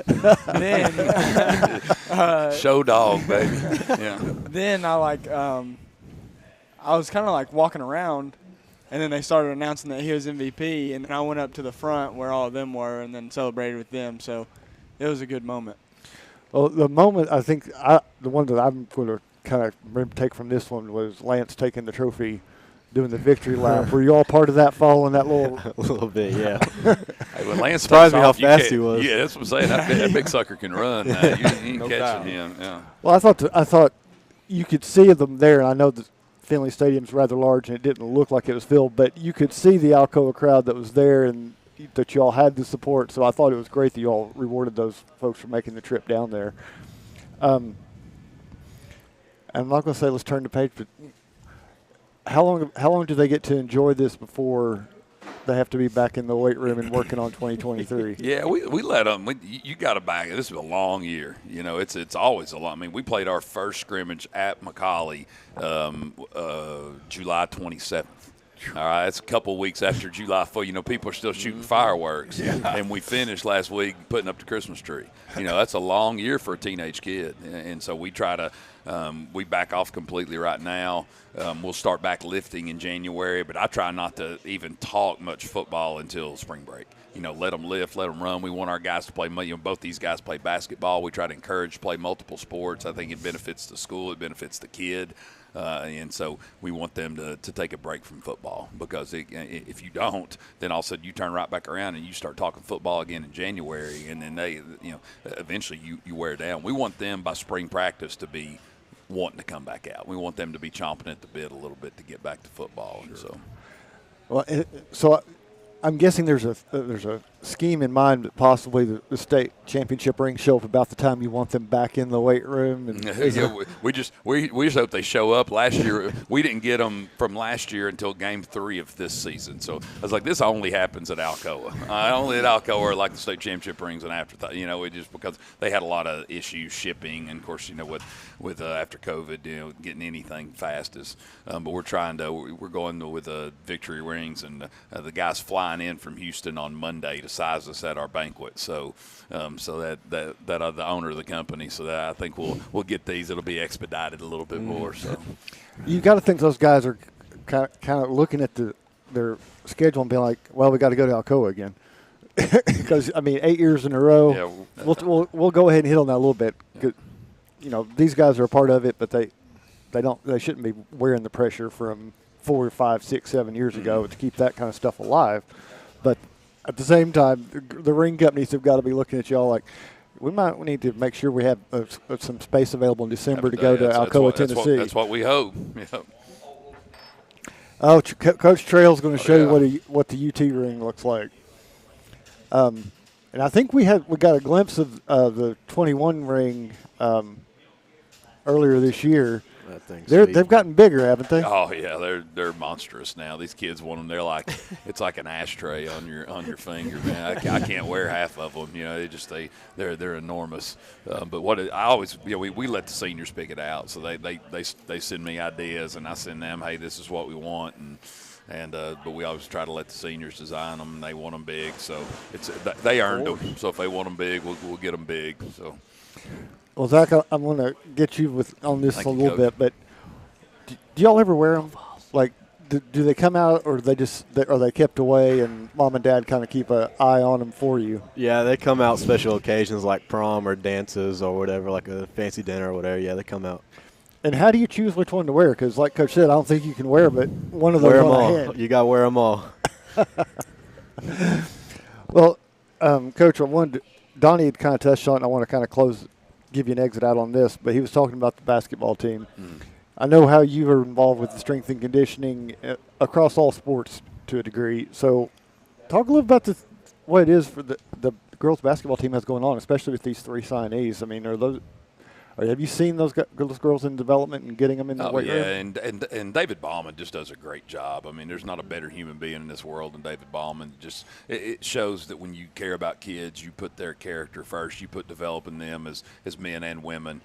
M: then
K: show dog, baby. Yeah.
M: Then I was kind of walking around, and then they started announcing that he was MVP, and then I went up to the front where all of them were, and then celebrated with them. So it was a good moment.
E: Well, the moment I think the one that I'm going to kind of take from this one was Lance taking the trophy, doing the victory lap. Were you all part of that, following that little?
L: A little bit, yeah.
K: Hey, when Lance
L: surprised me how fast he was.
K: Yeah, that's what I'm saying. That big sucker can run. You ain't
L: no
K: catching him. Yeah.
E: Well, I thought you could see them there, and I know the Finley Stadium's rather large, and it didn't look like it was filled, but you could see the Alcoa crowd that was there, and that you all had the support. So I thought it was great that you all rewarded those folks for making the trip down there. I'm not going to say let's turn the page, but how long do they get to enjoy this before they have to be back in the weight room and working on 2023?
K: Yeah, we let them. You got to back it. This is a long year. It's always a long. I mean, we played our first scrimmage at McCallie July 27th. All right, it's a couple of weeks after July 4th. People are still shooting fireworks, and we finished last week putting up the Christmas tree. That's a long year for a teenage kid, and so we try to we back off completely right now. We'll start back lifting in January, but I try not to even talk much football until spring break. Let them lift, let them run. We want our guys to play. Both these guys play basketball. We try to encourage play multiple sports. I think it benefits the school. It benefits the kid. And so we want them to take a break from football because if you don't, then all of a sudden you turn right back around and you start talking football again in January, and then eventually you wear down. We want them by spring practice to be wanting to come back out. We want them to be chomping at the bit a little bit to get back to football. Sure. And
E: so I'm guessing there's a scheme in mind that possibly the state championship rings show up about the time you want them back in the weight room. And
K: we just hope they show up. Last year we didn't get them from last year until game 3 of this season. So I was like, this only happens at Alcoa. Only at Alcoa are like the state championship rings and afterthought. It just because they had a lot of issues shipping, and of course with after COVID, getting anything fast is. But we're going with victory rings, and the guys flying in from Houston on Monday to size us at our banquet. So that the owner of the company. So that I think we'll get these. It'll be expedited a little bit more. So
E: you got to think those guys are kind of looking at their schedule and being like, well, we got to go to Alcoa again. because I mean 8 years in a row.
K: Yeah,
E: We'll go ahead and hit on that a little bit. You know, these guys are a part of it, but they shouldn't be wearing the pressure from 4, 5, 6, 7 years ago to keep that kind of stuff alive. But at the same time, the ring companies have got to be looking at y'all like, we need to make sure we have some space available in December to go to Alcoa, Tennessee.
K: That's what we hope. Yeah.
E: Oh, Coach Trail's going to show you what the UT ring looks like. And I think we got a glimpse of the 21 ring earlier this year. They've gotten bigger, haven't they?
K: Oh yeah, they're monstrous now. These kids want them. It's like an ashtray on your finger, man. I can't wear half of them. You know, they're enormous. But I always, we let the seniors pick it out. So they send me ideas and I send them, hey, this is what we want, but we always try to let the seniors design them. And they want them big, so they earned them. So if they want them big, we'll get them big. So.
E: Well, Zach, I'm going to get you on this a little bit, but do y'all ever wear them? Like, do they come out, or are they kept away, and mom and dad kind of keep an eye on them for you?
L: Yeah, they come out special occasions like prom or dances or whatever, like a fancy dinner or whatever. Yeah, they come out.
E: And how do you choose which one to wear? Because, like Coach said, I don't think you can wear, but one of those
L: wear them
E: on
L: all.
E: the head.
L: You got to wear them all.
E: Well, Coach, Donnie had kind of touched on it. I want to kind of give you an exit out on this, but he was talking about the basketball team. I know how you are involved with the strength and conditioning across all sports to a degree. So talk a little about what it is for the girls basketball team has going on, especially with these 3 signees. I mean, have you seen those girls in development and getting them in the weight room?
K: And David Ballman just does a great job. I mean, there's not a better human being in this world than David Ballman. Just it shows that when you care about kids, you put their character first. You put developing them as men and women.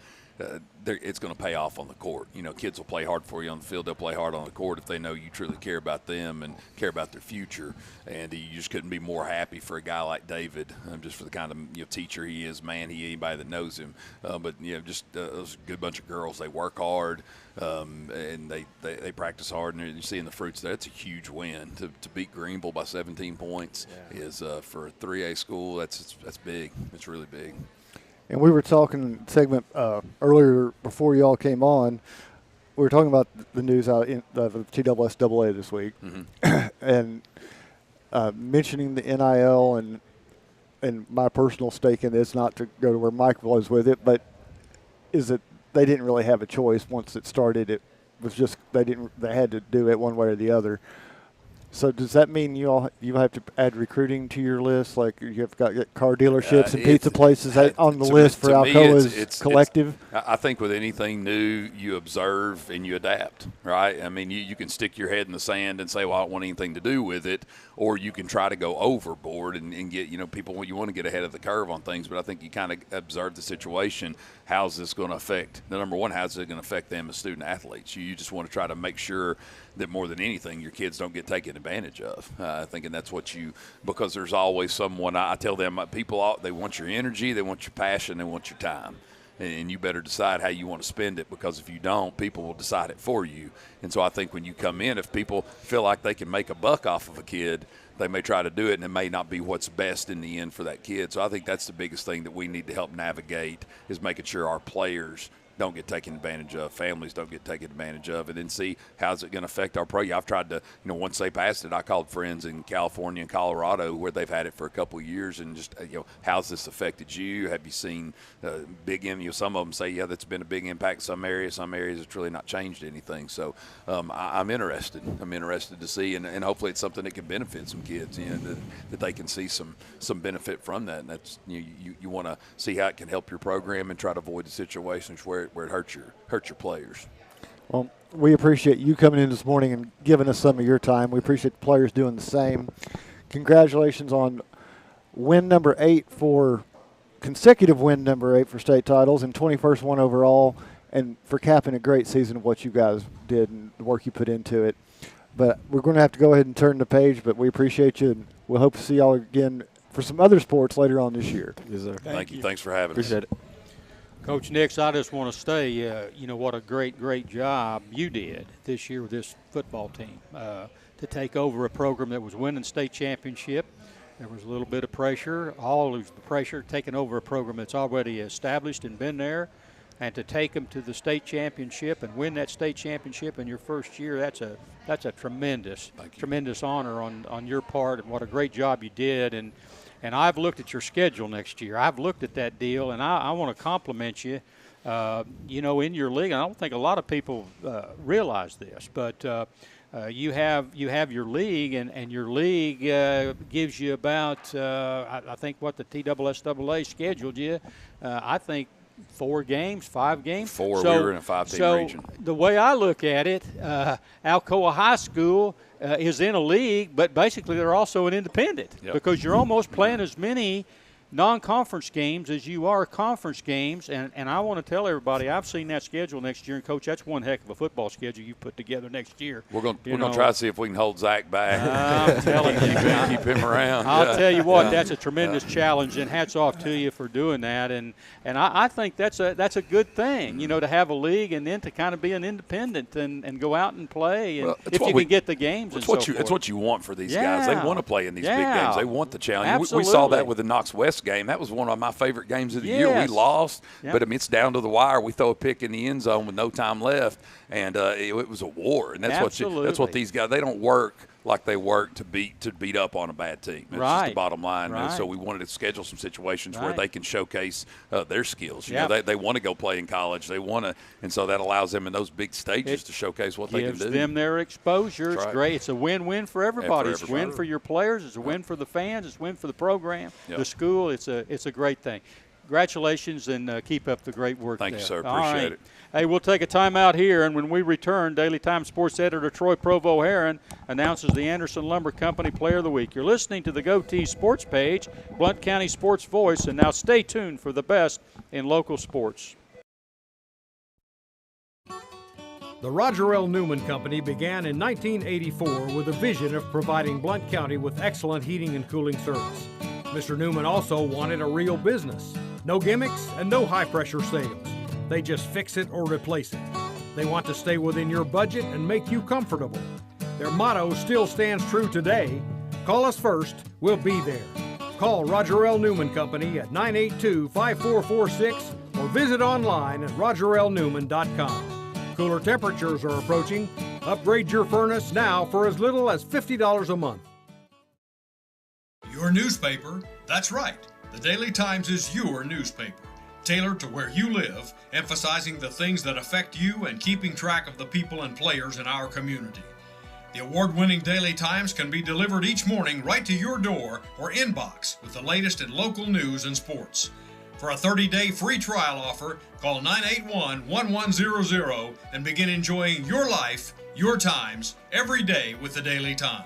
K: It's going to pay off on the court. You know, kids will play hard for you on the field. They'll play hard on the court if they know you truly care about them and care about their future. And you just couldn't be more happy for a guy like David, just for the kind of teacher he is, man. Anybody that knows him. But just those a good bunch of girls. They work hard and they practice hard. And you're seeing the fruits there. It's a huge win to beat Greenville by 17 points. Is for a 3A school. That's big. It's really big.
E: And we were talking segment earlier before you all came on. We were talking about the news out in the TSSAA this week, and mentioning the NIL and my personal stake in this, not to go to where Mike was with it, but is that they didn't really have a choice once it started. It was just they had to do it one way or the other. So does that mean you have to add recruiting to your list? Like you've got car dealerships and pizza places on the list for Alcoa's collective?
K: I think with anything new, you observe and you adapt, right? I mean, you can stick your head in the sand and say, well, I don't want anything to do with it, or you can try to go overboard and get, people, you want to get ahead of the curve on things, but I think you kind of observe the situation. How's this going to affect, number one, how's it going to affect them as student athletes? You just want to try to make sure that more than anything, your kids don't get taken advantage of. Thinking that's what because there's always someone, I tell them, people, they want your energy, they want your passion, they want your time. And you better decide how you want to spend it, because if you don't, people will decide it for you. And so I think when you come in, if people feel like they can make a buck off of a kid, they may try to do it, and it may not be what's best in the end for that kid. So I think that's the biggest thing that we need to help navigate, is making sure our players don't get taken advantage of, families don't get taken advantage of, and then see how's it going to affect our program. I've tried to, once they passed it, I called friends in California and Colorado where they've had it for a couple of years, and just, how's this affected you? Have you seen big impact? Some of them say, yeah, that's been a big impact in some areas. Some areas it's really not changed anything. So I'm interested. I'm interested to see, and hopefully it's something that can benefit some kids, that they can see some benefit from that. And that's, you want to see how it can help your program and try to avoid the situations where it hurts your players.
E: Well, we appreciate you coming in this morning and giving us some of your time. We appreciate the players doing the same. Congratulations on consecutive win number 8 for state titles and 21st one overall, and for capping a great season of what you guys did and the work you put into it. But we're going to have to go ahead and turn the page, but we appreciate you, and we'll hope to see y'all again for some other sports later on this year.
L: Yes, sir.
K: Thank you. Thanks for having us.
L: Appreciate it.
B: Coach Nix, I just want to say, what a great job you did this year with this football team to take over a program that was winning state championship, There was a little bit of pressure, all of the pressure taking over a program that's already established and been there, and to take them to the state championship and win that state championship in your first year, that's a tremendous honor on your part, and what a great job you did. And I've looked at your schedule next year. I've looked at that deal, and I want to compliment you. In your league, I don't think a lot of people realize this, but you have your league, and your league gives you about I think what the TSSAA scheduled you. I think 4 games, 5 games.
K: We were in a 5-team region.
B: The way I look at it, Alcoa High School is in a league, but basically they're also an independent because you're almost playing as many non-conference games as you are conference games, and I want to tell everybody, I've seen that schedule next year, and Coach, that's one heck of a football schedule you put together next year.
K: We're going to try to see if we can hold Zach back.
B: I'm telling you,
K: keep him around.
B: I'll tell you what, that's a tremendous challenge, and hats off to you for doing that. And I think that's a good thing, to have a league and then to kind of be an independent and go out and play, and if you can get the games.
K: It's what you want for these guys. They want to play in these big games. They want the challenge.
B: Absolutely.
K: We saw that with the Knox West game. That was one of my favorite games of the year. We lost, but it's down to the wire. We throw a pick in the end zone with no time left, and it was a war. And that's what these guys. They don't work like they work to beat up on a bad team. That's just the bottom line. And so we wanted to schedule some situations where they can showcase their skills. They want to go play in college. They want to, and so that allows them in those big stages to showcase what they can do.
B: Gives them their exposure. It's great. It's a win-win for everybody. It's a win for your players. It's a win for the fans. It's a win for the program, the school. It's a great thing. Congratulations, and keep up the great work.
K: Thank you, sir. Appreciate it.
B: Hey, we'll take a timeout here, and when we return, Daily Times sports editor Troy Provo-Heron announces the Anderson Lumber Company Player of the Week. You're listening to the GOTee Sports Page, Blount County Sports Voice, and now stay tuned for the best in local sports.
G: The Roger L. Newman Company began in 1984 with a vision of providing Blount County with excellent heating and cooling service. Mr. Newman also wanted a real business. No gimmicks and no high-pressure sales. They just fix it or replace it. They want to stay within your budget and make you comfortable. Their motto still stands true today. Call us first, we'll be there. Call Roger L. Newman Company at 982-5446 or visit online at rogerlnewman.com. Cooler temperatures are approaching. Upgrade your furnace now for as little as $50 a month.
O: Your newspaper? That's right. The Daily Times is your newspaper. Tailored to where you live, emphasizing the things that affect you and keeping track of the people and players in our community. The award-winning Daily Times can be delivered each morning right to your door or inbox with the latest in local news and sports. For a 30-day free trial offer, call 981-1100 and begin enjoying your life, your times, every day with the Daily Times.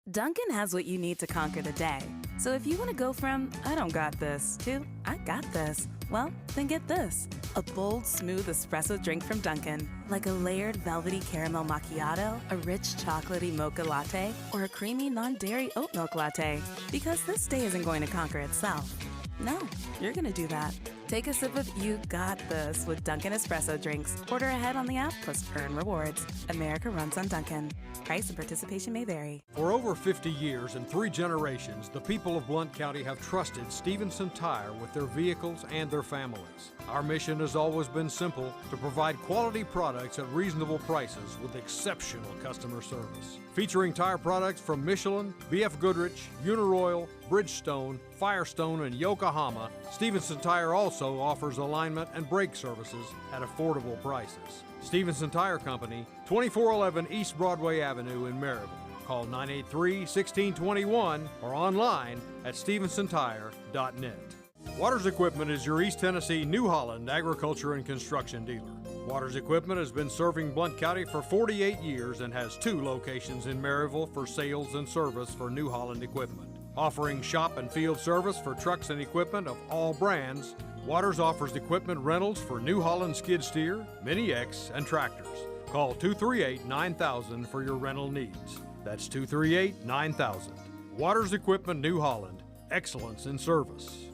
P: Dunkin' has what you need to conquer the day. So if you want to go from, I don't got this, to, I got this, well, then get this. A bold, smooth espresso drink from Dunkin'. Like a layered velvety caramel macchiato, a rich chocolatey mocha latte, or a creamy non-dairy oat milk latte. Because this day isn't going to conquer itself. No, you're going to do that. Take a sip of You Got This with Dunkin' Espresso drinks. Order ahead on the app plus earn rewards. America runs on Dunkin'. Price and participation may vary.
G: For over 50 years and 3 generations, the people of Blount County have trusted Stevenson Tire with their vehicles and their families. Our mission has always been simple: to provide quality products at reasonable prices with exceptional customer service. Featuring tire products from Michelin, BF Goodrich, Uniroyal, Bridgestone, Firestone, and Yokohama, Stevenson Tire also offers alignment and brake services at affordable prices. Stevenson Tire Company, 2411 East Broadway Avenue in Maryville. Call 983-1621 or online at stevensontire.net. Waters Equipment is your East Tennessee New Holland agriculture and construction dealer. Waters Equipment has been serving Blount County for 48 years and has 2 locations in Maryville for sales and service for New Holland equipment. Offering shop and field service for trucks and equipment of all brands, Waters offers equipment rentals for New Holland skid steer, Mini X, and tractors. Call 238-9000 for your rental needs. That's 238-9000. Waters Equipment New Holland. Excellence in service.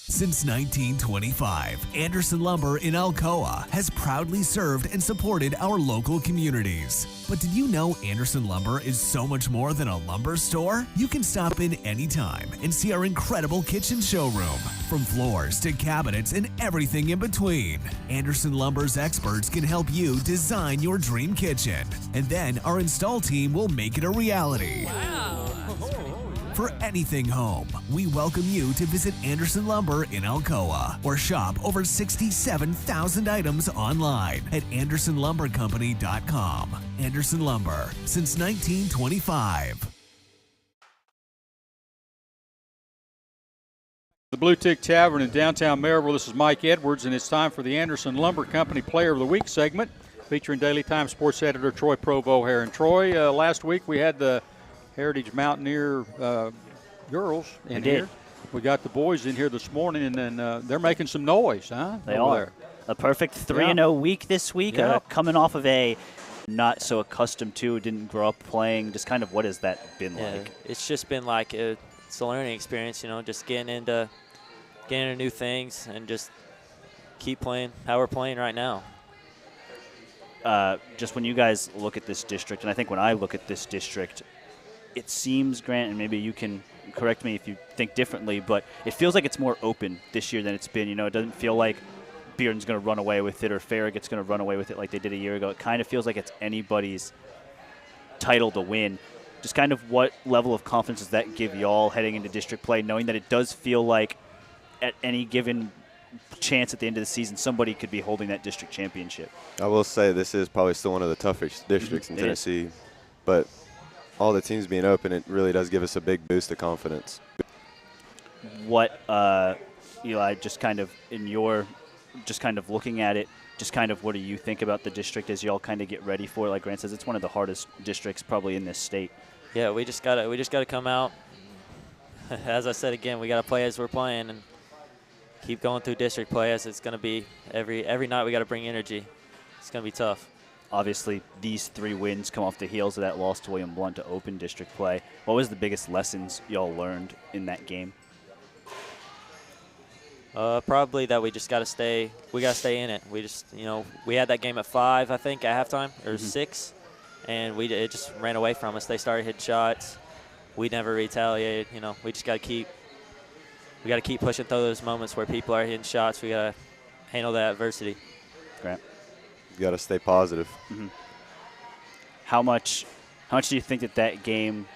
A: Since 1925, Anderson Lumber in Alcoa has proudly served and supported our local communities. But did you know Anderson Lumber is so much more than a lumber store? You can stop in anytime and see our incredible kitchen showroom. From floors to cabinets and everything in between, Anderson Lumber's experts can help you design your dream kitchen. And then our install team will make it a reality. For anything home, we welcome you to visit Anderson Lumber in Alcoa or shop over 67,000 items online at AndersonLumberCompany.com. Anderson Lumber, since 1925.
B: The Blue Tick Tavern in downtown Maryville. This is Mike Edwards, and it's time for the Anderson Lumber Company Player of the Week segment featuring Daily Times sports editor Troy Provo here. And Troy, last week we had the Heritage Mountaineer girls in here. We got the boys in here this morning, and then they're making some noise, huh?
C: They are. There. A perfect 3-0 week this week, coming off of a not so accustomed to, didn't grow up playing. Just kind of what has that been like?
Q: It's just been like it's a learning experience, just getting into new things and just keep playing how we're playing right now.
C: Just when you guys look at this district, and I think when I look at this district, it seems, Grant, and maybe you can correct me if you think differently, but it feels like it's more open this year than it's been. It doesn't feel like Bearden's going to run away with it or Farragut's going to run away with it like they did a year ago. It kind of feels like it's anybody's title to win. Just kind of what level of confidence does that give y'all heading into district play, knowing that it does feel like at any given chance at the end of the season, somebody could be holding that district championship?
L: I will say this is probably still one of the toughest districts in Tennessee, but all the teams being open, it really does give us a big boost of confidence.
C: What, Eli, just kind of looking at it, just kind of what do you think about the district as y'all kind of get ready for it? Like Grant says, it's one of the hardest districts probably in this state.
Q: Yeah, we just gotta come out. As I said again, we gotta play as we're playing and keep going through district play as it's gonna be every night. We gotta bring energy. It's gonna be tough.
C: Obviously, these 3 wins come off the heels of that loss to William Blount to open district play. What was the biggest lessons y'all learned in that game?
Q: Probably that we gotta stay in it. We just, we had that game at 5, I think, at halftime, or 6, and it just ran away from us. They started hitting shots. We never retaliated. We just gotta keep pushing through those moments where people are hitting shots. We gotta handle that adversity.
C: Grant.
L: You got to stay positive.
C: How much do you think that game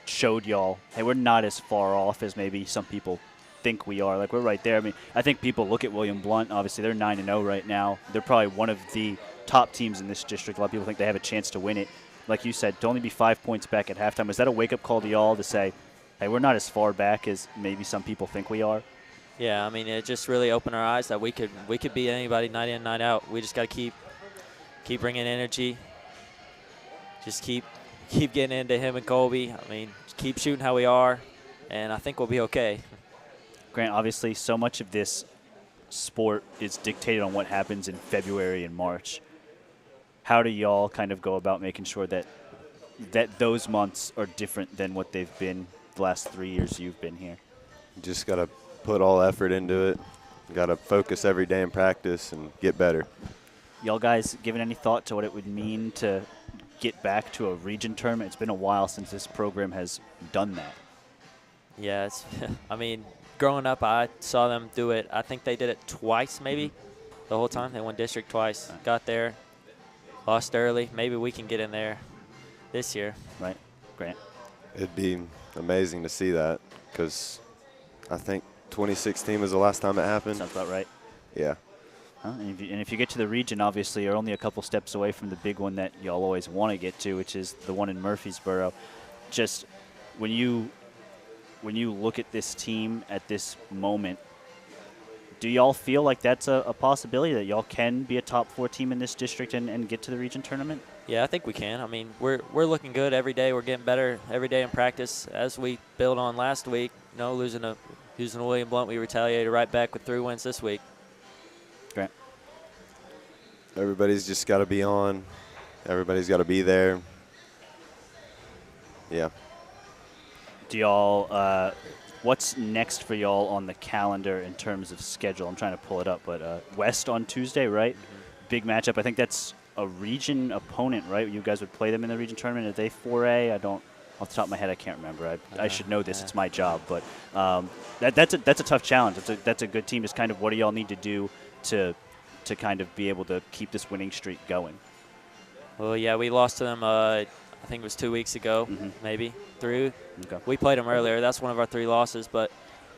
C: showed y'all, hey, we're not as far off as maybe some people think we are? Like, we're right there. I mean, I think people look at William Blount. Obviously, they're 9-0 right now. They're probably one of the top teams in this district. A lot of people think they have a chance to win it. Like you said, to only be 5 points back at halftime, was that a wake-up call to y'all to say, hey, we're not as far back as maybe some people think we are?
Q: Yeah, I mean, it just really opened our eyes that we could beat anybody night in, night out. We just got to keep bringing energy. Just keep getting into him and Colby. I mean, keep shooting how we are, and I think we'll be okay.
C: Grant, obviously, so much of this sport is dictated on what happens in February and March. How do y'all kind of go about making sure that those months are different than what they've been the last 3 years you've been here?
L: Just got to put all effort into it. Got to focus every day in practice and get better.
C: Y'all guys given any thought to what it would mean to get back to a region tournament? It's been a while since this program has done that.
Q: Yeah, I mean, growing up, I saw them do it. I think they did it twice maybe the whole time. They won district twice. Got there, lost early. Maybe we can get in there this year.
C: Right. Grant?
L: It'd be amazing to see that because I think 2016 was the last time it happened.
C: Sounds about right.
L: Yeah.
C: And if you get to the region, obviously, you're only a couple steps away from the big one that y'all always want to get to, which is the one in Murfreesboro. Just when you look at this team at this moment, do y'all feel like that's a possibility that y'all can be a top 4 team in this district and get to the region tournament?
Q: Yeah, I think we can. I mean, we're looking good every day. We're getting better every day in practice. As we built on last week, losing to William Blount, we retaliated right back with 3 wins this week.
C: Grant.
L: Everybody's just got to be on. Everybody's got to be there. Yeah.
C: Do y'all What's next for y'all on the calendar in terms of schedule? I'm trying to pull it up, but West on Tuesday, right? Big matchup. I think that's a region opponent, right? You guys would play them in the region tournament. Are they 4A? I don't, off the top of my head, I can't remember. I should know this. It's my job, but that's a tough challenge. That's a good team. Just kind of what do y'all need to do to kind of be able to keep this winning streak going?
Q: Well, yeah, we lost to them. I think it was 2 weeks ago, maybe 3. Okay. We played them earlier. That's one of our 3 losses, but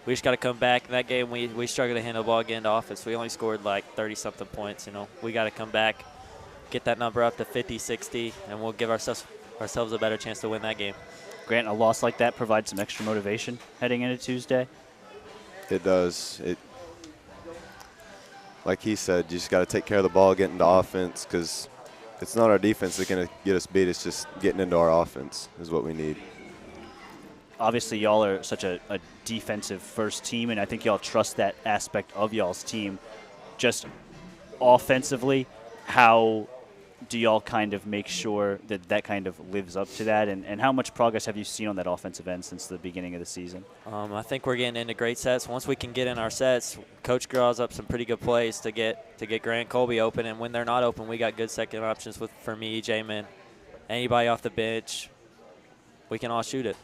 Q: we just got to come back. In that game, we struggled to handle the ball, get into offense. We only scored like 30-something points. We got to come back, get that number up to 50, 60, and we'll give ourselves a better chance to win that game.
C: Grant, a loss like that provides some extra motivation heading into Tuesday?
R: It does. Like he said, you just got to take care of the ball, get into offense, because it's not our defense that's going to get us beat. It's just getting into our offense is what we need.
C: Obviously, y'all are such a defensive first team, and I think y'all trust that aspect of y'all's team. Just offensively, how do y'all kind of make sure that kind of lives up to that, and how much progress have you seen on that offensive end since the beginning of the season?
Q: I think we're getting into great sets. Once we can get in our sets, Coach draws up some pretty good plays to get Grant Colby open, and when they're not open, we got good second options for me, J-Man, anybody off the bench. We can all shoot it.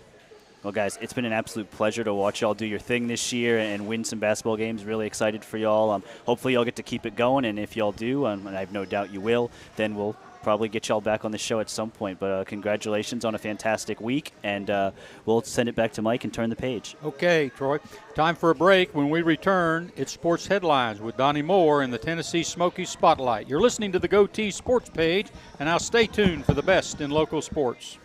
C: Well, guys, it's been an absolute pleasure to watch y'all do your thing this year and win some basketball games. Really excited for y'all. Hopefully y'all get to keep it going, and if y'all do, and I have no doubt you will, then we'll probably get y'all back on the show at some point. But congratulations on a fantastic week, and we'll send it back to Mike and turn the page.
B: Okay, Troy. Time for a break. When we return, it's Sports Headlines with Donnie Moore in the Tennessee Smoky Spotlight. You're listening to the Goatee Sports Page, and now stay tuned for the best in local sports.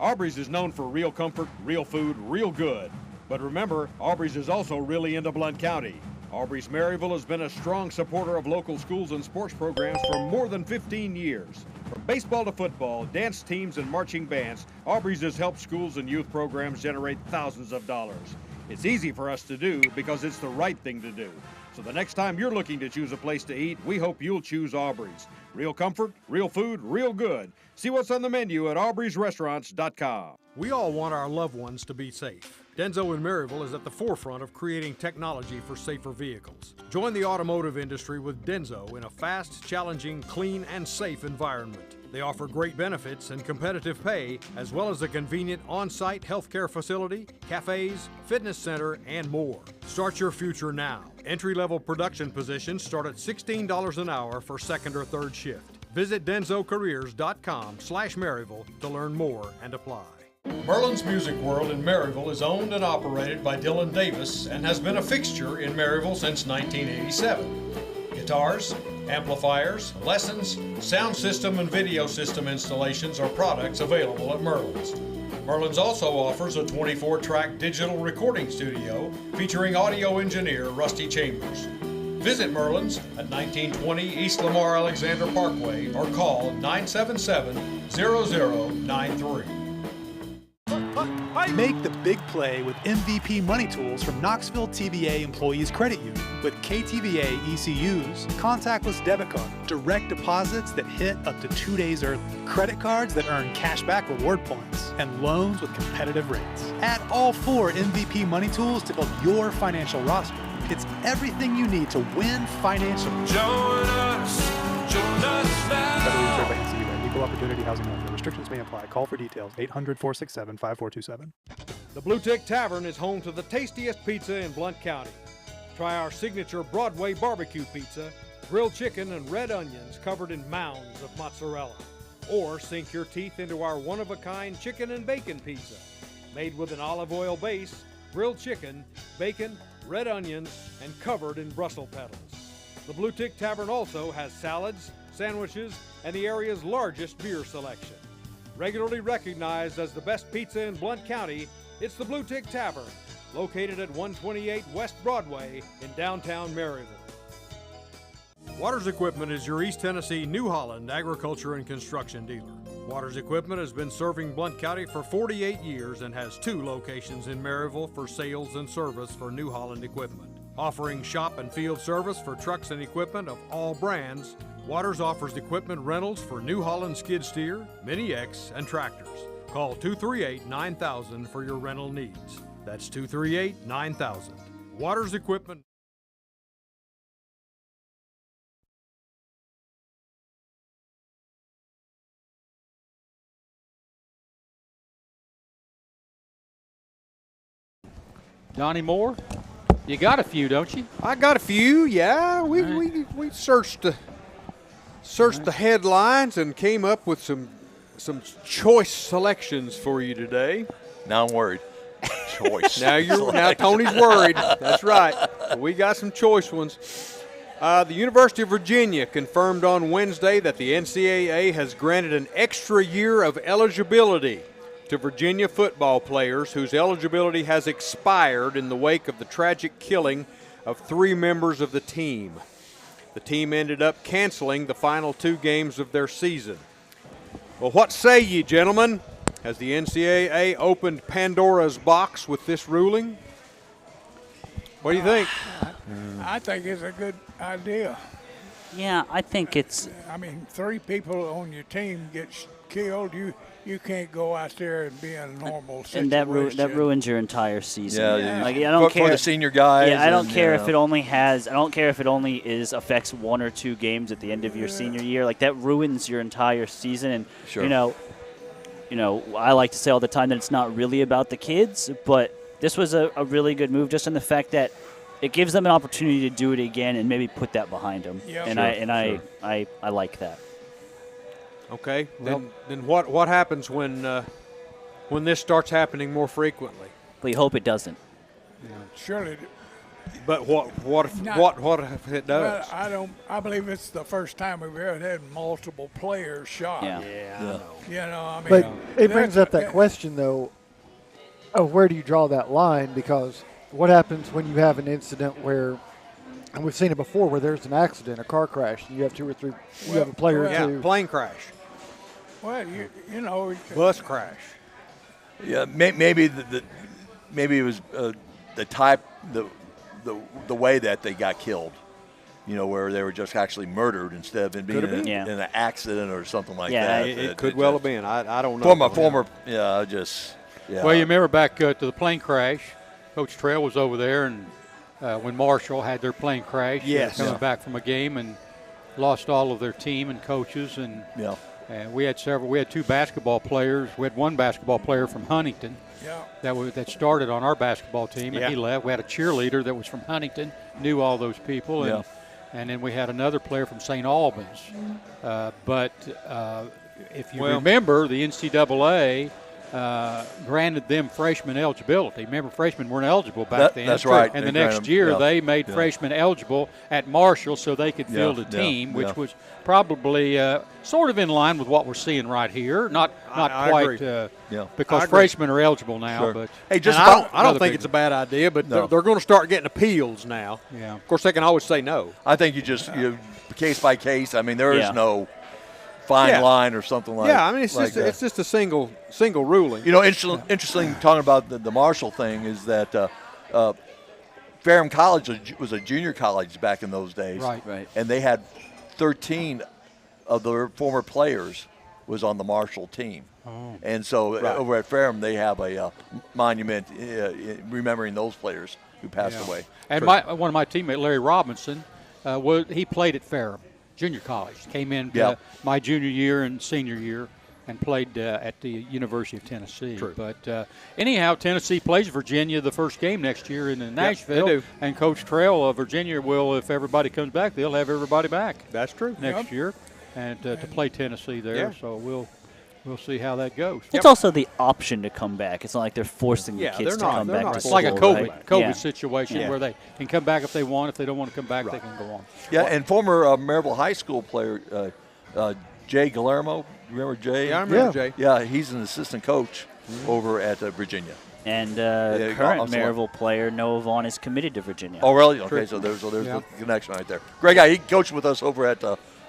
J: Aubrey's is known for real comfort, real food, real good. But remember, Aubrey's is also really into Blount County. Aubrey's Maryville has been a strong supporter of local schools and sports programs for more than 15 years. From baseball to football, dance teams, and marching bands, Aubrey's has helped schools and youth programs generate thousands of dollars. It's easy for us to do because it's the right thing to do. So the next time you're looking to choose a place to eat, we hope you'll choose Aubrey's. Real comfort, real food, real good. See what's on the menu at aubreysrestaurants.com.
G: We all want our loved ones to be safe. Denso in Maryville is at the forefront of creating technology for safer vehicles. Join the automotive industry with Denso in a fast, challenging, clean, and safe environment. They offer great benefits and competitive pay, as well as a convenient on-site healthcare facility, cafes, fitness center, and more. Start your future now. Entry-level production positions start at $16 an hour for second or third shift. Visit densocareers.com/Maryville to learn more and apply.
O: Merlin's Music World in Maryville is owned and operated by Dylan Davis and has been a fixture in Maryville since 1987. Guitars, amplifiers, lessons, sound system, and video system installations are products available at Merlin's. Merlin's also offers a 24-track digital recording studio featuring audio engineer Rusty Chambers. Visit Merlin's at 1920 East Lamar Alexander Parkway or call 977-0093.
H: Make the big play with MVP Money Tools from Knoxville TBA Employees Credit Union. With KTVA ECUs, contactless debit card, direct deposits that hit up to 2 days early, credit cards that earn cashback reward points, and loans with competitive rates. Add all 4 MVP Money Tools to build your financial roster. It's everything you need to win financially.
I: Join us now.
H: Federally insured by NCUA. Equal Opportunity Housing Lender. Restrictions may apply. Call for details. 800-467-5427.
G: The Blue Tick Tavern is home to the tastiest pizza in Blount County. Try our signature Broadway barbecue pizza, grilled chicken and red onions covered in mounds of mozzarella. Or sink your teeth into our one-of-a-kind chicken and bacon pizza, made with an olive oil base, grilled chicken, bacon, red onions, and covered in Brussels petals. The Blue Tick Tavern also has salads, sandwiches, and the area's largest beer selection. Regularly recognized as the best pizza in Blount County, it's the Blue Tick Tavern, located at 128 West Broadway in downtown Maryville. Waters Equipment is your East Tennessee New Holland agriculture and construction dealer. Waters Equipment has been serving Blount County for 48 years and has 2 locations in Maryville for sales and service for New Holland equipment. Offering shop and field service for trucks and equipment of all brands, Waters offers equipment rentals for New Holland skid steer, Mini X, and tractors. Call 238-9000 for your rental needs. That's 238-9000. Waters Equipment.
B: Donnie Moore, you got a few, don't you?
G: I got a few, yeah. We searched the headlines and came up with some choice selections for you today.
D: Now I'm worried. Choice.
G: now Tony's worried. That's right. We got some choice ones. The University of Virginia confirmed on Wednesday that the NCAA has granted an extra year of eligibility to Virginia football players whose eligibility has expired in the wake of the tragic killing of 3 members of the team. The team ended up canceling the final 2 games of their season. Well, what say ye, gentlemen? Has the NCAA opened Pandora's box with this ruling? What do you think?
F: I think it's a good idea.
C: Yeah, I think it's.
F: I mean, 3 people on your team get killed. You can't go out there and be in a normal situation.
C: And that ruins your entire season.
D: Yeah.
C: Like, I don't care
D: for the senior guys.
C: Yeah, I don't care if it only has. I don't care if it only affects 1 or 2 games at the end of your senior year. Like, that ruins your entire season. And
D: Sure.
C: you know, I like to say all the time that it's not really about the kids, but this was a really good move, just in the fact that it gives them an opportunity to do it again and maybe put that behind them.
F: Yeah.
C: And
F: Sure.
C: I like that.
G: Okay. Then what happens when this starts happening more frequently?
C: We hope it doesn't.
F: Surely.
G: But what if it does?
F: Well, I believe it's the first time we've ever had multiple players shot.
C: Yeah.
G: I know.
F: You know, I mean.
E: But it brings up that question, though, of where do you draw that line? Because what happens when you have an incident where, and we've seen it before, where there's an accident, a car crash, and you have 2 or 3, you have a player or 2.
G: Plane crash.
F: Well, you know.
G: Bus crash.
D: Yeah, maybe maybe it was the type, the way that they got killed. You know, where they were just actually murdered instead of being in an accident or something like that.
G: It could well have been. I don't know.
D: Former. Yeah.
B: Well, you remember back to the plane crash, Coach Trail was over there, and when Marshall had their plane crash, coming back from a game and lost all of their team and coaches, and we had 2 basketball players. We had 1 basketball player from Huntington that started on our basketball team, and he left. We had a cheerleader that was from Huntington, knew all those people, and then we had another player from St. Albans. But if you remember, the NCAA granted them freshman eligibility. Remember, freshmen weren't eligible back then.
D: That's right.
B: And the next year, they made freshmen eligible at Marshall so they could field a team, which was probably sort of in line with what we're seeing right here. Not quite, because freshmen are eligible now.
D: Sure.
B: But
G: hey, I don't think it's a bad idea, but they're going to start getting appeals now.
B: Yeah.
G: Of course, they can always say no.
D: I think you case by case. I mean, there is no fine line or something like that.
G: Yeah, I mean, it's just a single ruling.
D: You know, interesting talking about the Marshall thing is that Ferrum College was a junior college back in those days.
B: Right.
D: And they had 13 of their former players was on the Marshall team.
B: Oh.
D: And so over at Ferrum, they have a monument remembering those players who passed away.
B: And one of my teammates, Larry Robinson, he played at Ferrum Junior College. Came in my junior year and senior year and played at the University of Tennessee.
G: True.
B: But anyhow, Tennessee plays Virginia the first game next year in Nashville.
G: they do.
B: And Coach Trail of Virginia will, if everybody comes back, they'll have everybody back.
G: That's true.
B: Next year, and to play Tennessee there.
G: Yeah.
B: So we'll see how that goes.
C: It's also the option to come back. It's not like they're forcing the kids to come back.
B: It's like a COVID
C: right?
B: situation where they can come back if they want. If they don't want to come back, they can go on.
D: Yeah, and former Maryville High School player Jay Guillermo. Remember Jay?
G: Yeah, I remember Jay.
D: Yeah, he's an assistant coach over at Virginia.
C: And current Maryville player Noah Vaughn is committed to Virginia.
D: Oh, really? Okay, so there's the connection right there. Great guy. He coached with us over at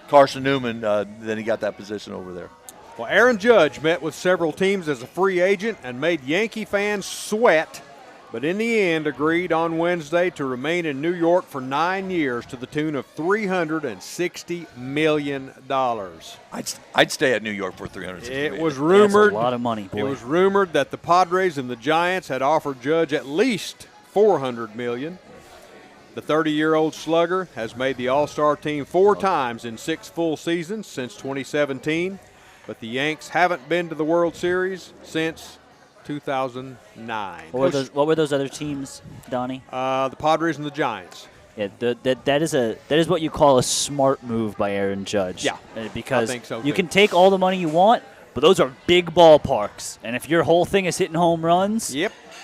D: Carson Newman. Then he got that position over there.
G: Well, Aaron Judge met with several teams as a free agent and made Yankee fans sweat but in the end agreed on Wednesday to remain in New York for 9 years to the tune of $360 million.
D: I'd stay at New York for $360 million.
G: It was rumored.
C: That's a lot of money, boy.
G: It was rumored that the Padres and the Giants had offered Judge at least $400 million. The 30-year-old slugger has made the All-Star team 4 times in 6 full seasons since 2017, but the Yanks haven't been to the World Series since 2009.
C: What were those other teams, Donnie?
G: The Padres and the Giants.
C: Yeah, that is what you call a smart move by Aaron Judge.
G: Yeah,
C: because
G: I think so,
C: you
G: too.
C: can take all the money you want, but those are big ballparks, and if your whole thing is hitting home runs,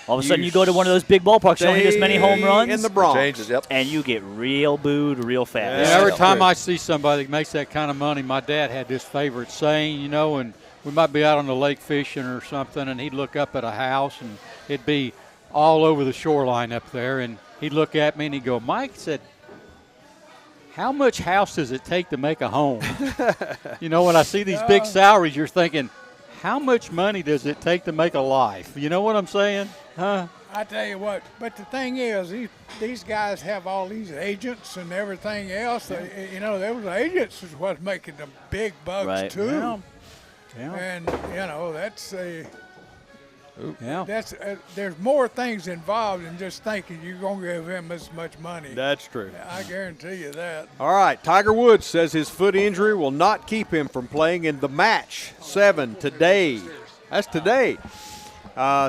C: all of a sudden you go to one of those big ballparks, you don't hit as many home runs
G: in the Bronx,
D: changes,
C: and you get real booed real fast.
B: Yeah, every time I see somebody that makes that kind of money, my dad had this favorite saying, and we might be out on the lake fishing or something, and he'd look up at a house, and it'd be all over the shoreline up there, and he'd look at me and he'd go, Mike said, how much house does it take to make a home? When I see these big salaries, you're thinking, how much money does it take to make a life? You know what I'm saying? Huh?
F: I tell you what, but the thing is, these guys have all these agents and everything else. Those agents is what's making the big bucks too.
B: Yeah.
F: And that's there's more things involved than just thinking you're gonna give him this much money.
G: That's true.
F: I guarantee you that.
G: All right, Tiger Woods says his foot injury will not keep him from playing in the match 7 today. That's today.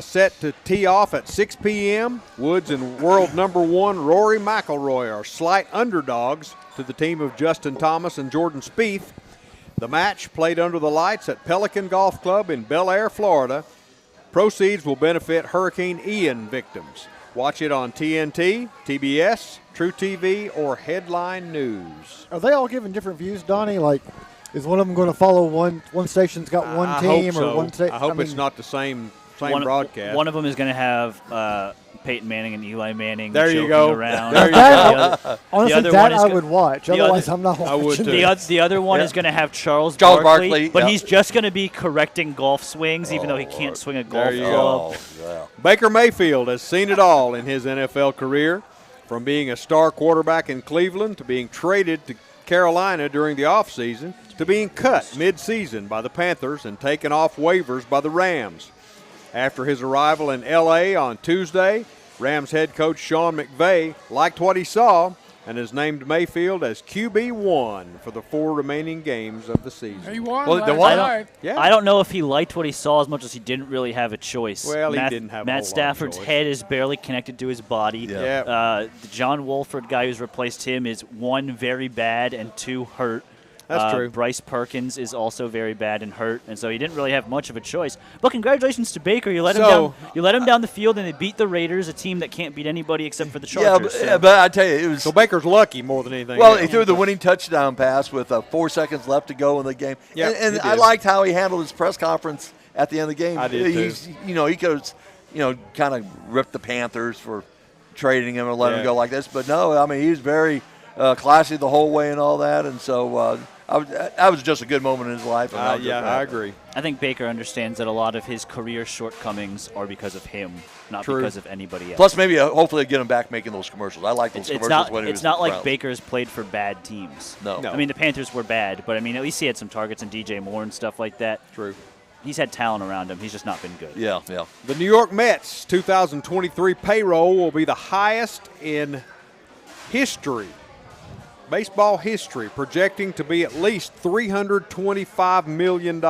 G: Set to tee off at 6 p.m. Woods and world number 1 Rory McIlroy are slight underdogs to the team of Justin Thomas and Jordan Spieth. The match, played under the lights at Pelican Golf Club in Bel Air, Florida. Proceeds will benefit Hurricane Ian victims. Watch it on TNT, TBS, True TV, or Headline News.
E: Are they all giving different views, Donnie? Like, is one of them going to follow one station's got one
G: I
E: team
G: hope so.
E: or one station?
G: I hope it's not the same broadcast.
C: One of them is going to have Peyton Manning and Eli Manning
G: there you
C: joking
G: go.
C: around.
G: There you
E: go. Honestly, that I would watch. Otherwise, I'm not watching.
G: I would too.
C: The other one is going to have Charles
D: Barkley,
C: but he's just going to be correcting golf swings, even though he can't swing a golf club.
G: Baker Mayfield has seen it all in his NFL career, from being a star quarterback in Cleveland to being traded to Carolina during the offseason to being cut mid-season by the Panthers and taken off waivers by the Rams. After his arrival in L.A. on Tuesday, Rams head coach Sean McVay liked what he saw and has named Mayfield as QB1 for the 4 remaining games of the season.
F: He won last night.
C: I don't know if he liked what he saw as much as he didn't really have a choice.
G: Well, he didn't have a
C: Matt
G: whole lot of
C: Stafford's
G: choice.
C: head is barely connected to his body.
G: Yeah.
C: The John Wolford guy who's replaced him is 1, very bad, and 2, hurt.
G: That's true.
C: Bryce Perkins is also very bad and hurt, and so he didn't really have much of a choice. But congratulations to Baker. You let him down. You let him down the field, and they beat the Raiders, a team that can't beat anybody except for the Chargers.
D: But I tell you, it was.
G: So Baker's lucky more than anything.
D: Well,
G: else.
D: he threw the winning touchdown pass with 4 seconds left to go in the game.
G: Yeah,
D: and
G: he
D: I
G: did.
D: liked how he handled his press conference at the end of the game.
G: I did too.
D: He could have, kind of ripped the Panthers for trading him and letting him go like this. But no, I mean, he was very classy the whole way and all that. And so that was just a good moment in his life. And
G: I agree.
C: I think Baker understands that a lot of his career shortcomings are because of him, not because of anybody else.
D: Plus, maybe hopefully get him back making those commercials. I like those commercials when he was
C: It's not like
D: Browns.
C: Baker's played for bad teams.
D: No.
C: I mean, the Panthers were bad, but I mean, at least he had some targets and DJ Moore and stuff like that.
G: True.
C: He's had talent around him. He's just not been good.
D: Yeah.
G: The New York Mets 2023 payroll will be the highest in history. Baseball history, projecting to be at least $325 million.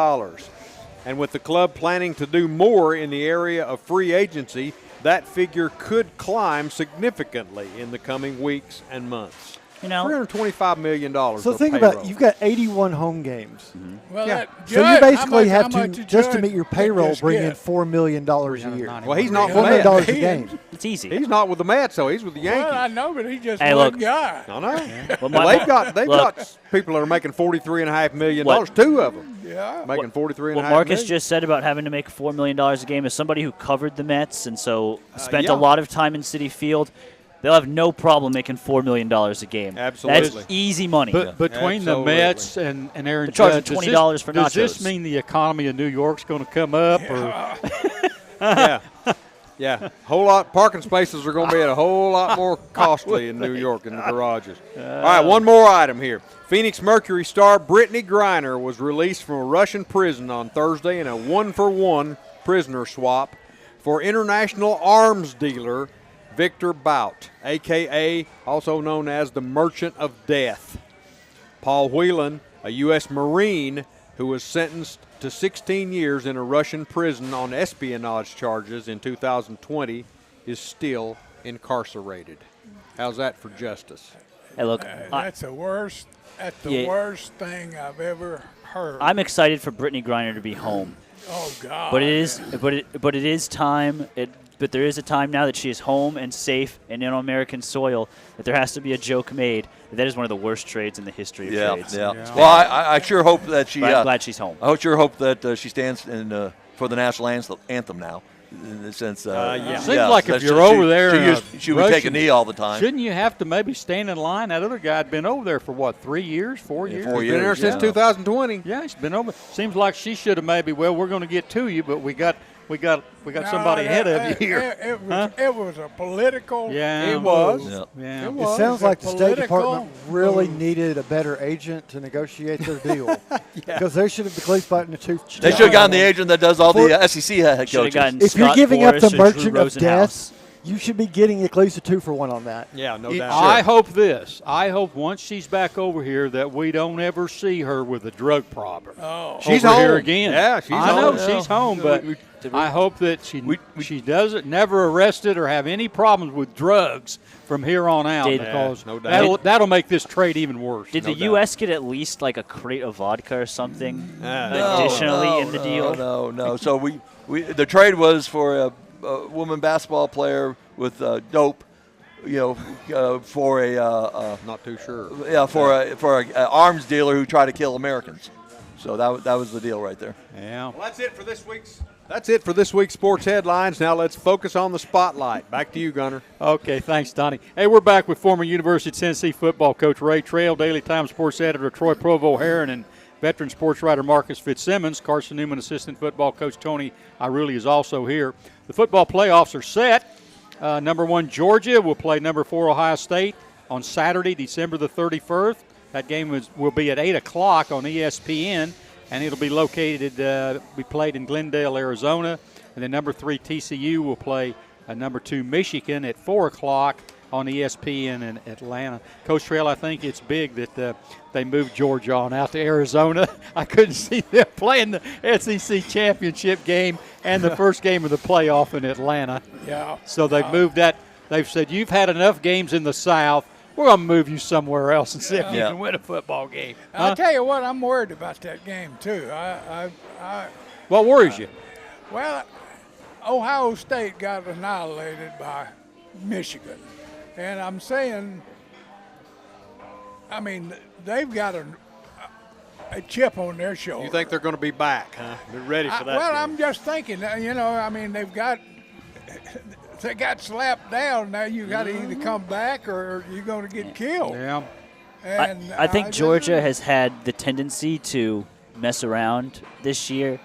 G: And with the club planning to do more in the area of free agency, that figure could climb significantly in the coming weeks and months. $325 million.
E: So think about it. You've got 81 home games.
F: Well,
E: Yeah.
F: that
E: So you
F: Judd-
E: basically
F: how
E: have
F: much
E: to,
F: did
E: just to
F: Judd
E: meet your payroll,
F: just
E: bring in
F: get?
E: $4 million a year.
G: Well, he's not
E: $4 million a game.
C: It's easy.
G: He's not with the Mets, though. He's with the Yankees.
F: Well, I know, but he's just
C: Hey,
F: one
C: look.
F: guy.
G: I know.
C: Well,
G: They've got people that are making $43.5 million.
C: What?
G: 2 of them.
F: Yeah.
G: Making $43.5
C: What Marcus
G: million.
C: just said about having to make $4 million a game is somebody who covered the Mets and so spent
G: yeah.
C: a lot of time in Citi Field. They'll have no problem making $4 million a game.
G: Absolutely.
C: That's easy money.
B: But between the Mets and Aaron
C: They're charging
B: Judge,
C: $20 for
B: does this
C: nachos.
B: mean the economy of New York's going to come up? Or
G: Yeah. Yeah, whole lot. Parking spaces are going to be a whole lot more costly in New York in the garages. All right, one more item here. Phoenix Mercury star Brittany Griner was released from a Russian prison on Thursday in a 1-for-1 prisoner swap for international arms dealer Victor Bout, a.k.a. also known as the Merchant of Death. Paul Whelan, a U.S. Marine who was sentenced to 16 years in a Russian prison on espionage charges in 2020, is still incarcerated. How's that for justice?
C: Hey, look,
F: that's the worst. That's the worst thing I've ever heard.
C: I'm excited for Brittany Griner to be home.
F: Oh God!
C: But it is time. But there is a time now that she is home and safe and in American soil that there has to be a joke made. That is one of the worst trades in the history of trades.
D: Yeah. Well, I sure hope that she.
C: But I'm glad she's home.
D: I sure hope that she stands in for the national anthem now. In the sense,
B: Seems like if you're over there,
D: she would take a knee all the time.
B: Shouldn't you have to maybe stand in line? That other guy had been over there for what, 3 years, 4 years?
D: 4 years.
G: Been there since 2020.
B: Yeah, he's been over. Seems like she should have maybe. Well, we're going to get to you, but we got somebody ahead of you here.
F: It was a political.
B: Yeah,
G: it was.
B: Yeah.
E: It sounds like the State Department really needed a better agent to negotiate their deal. Because they should have at least gotten the two.
D: They should have gotten the agent that does all the SEC head coaches.
E: If you're giving up the Merchant of Death, you should be getting at least a 2-for-1 on that.
G: Yeah, no doubt.
B: I hope this. I hope once she's back over here that we don't ever see her with a drug problem.
F: Oh,
G: she's
B: over
G: home
B: here again.
G: Yeah, she's home.
B: I know she's home, but I hope that she doesn't never arrested or have any problems with drugs from here on out, because that'll make this trade even worse.
C: Did the U.S. get at least like a crate of vodka or something additionally in the deal?
D: No. So the trade was for a woman basketball player with dope, for a
G: not too sure.
D: Yeah, for a arms dealer who tried to kill Americans. So that was the deal right there.
B: Yeah.
G: Well, that's it for this week's sports headlines. Now let's focus on the spotlight. Back to you, Gunner.
B: Okay, thanks, Donnie. Hey, we're back with former University of Tennessee football coach Ray Trail, Daily Times sports editor Troy Provo-Heron, and veteran sports writer Marcus Fitzsimmons. Carson Newman assistant football coach Tony Iruli is also here. The football playoffs are set. Number 1 Georgia will play number 4 Ohio State on Saturday, December the 31st. That game will be at 8 o'clock on ESPN, and it'll be played in Glendale, Arizona. And then number 3 TCU will play number 2 Michigan at 4 o'clock on ESPN in Atlanta. Coach Trail, I think it's big that they moved Georgia on out to Arizona. I couldn't see them playing the SEC championship game and the first game of the playoff in Atlanta.
F: Yeah.
B: So they've moved that. They've said, you've had enough games in the South. We're going to move you somewhere else and see if you can win a football game.
F: I'll tell you what, I'm worried about that game, too.
B: What worries you?
F: Well, Ohio State got annihilated by Michigan. And I'm saying, they've got a chip on their shoulder.
G: You think they're going to be back, huh? They're ready for that.
F: Well, I'm just thinking, they got slapped down. Now you got to either come back or you're going to get killed.
B: Yeah.
F: And
C: I think Georgia has had the tendency to mess around this year,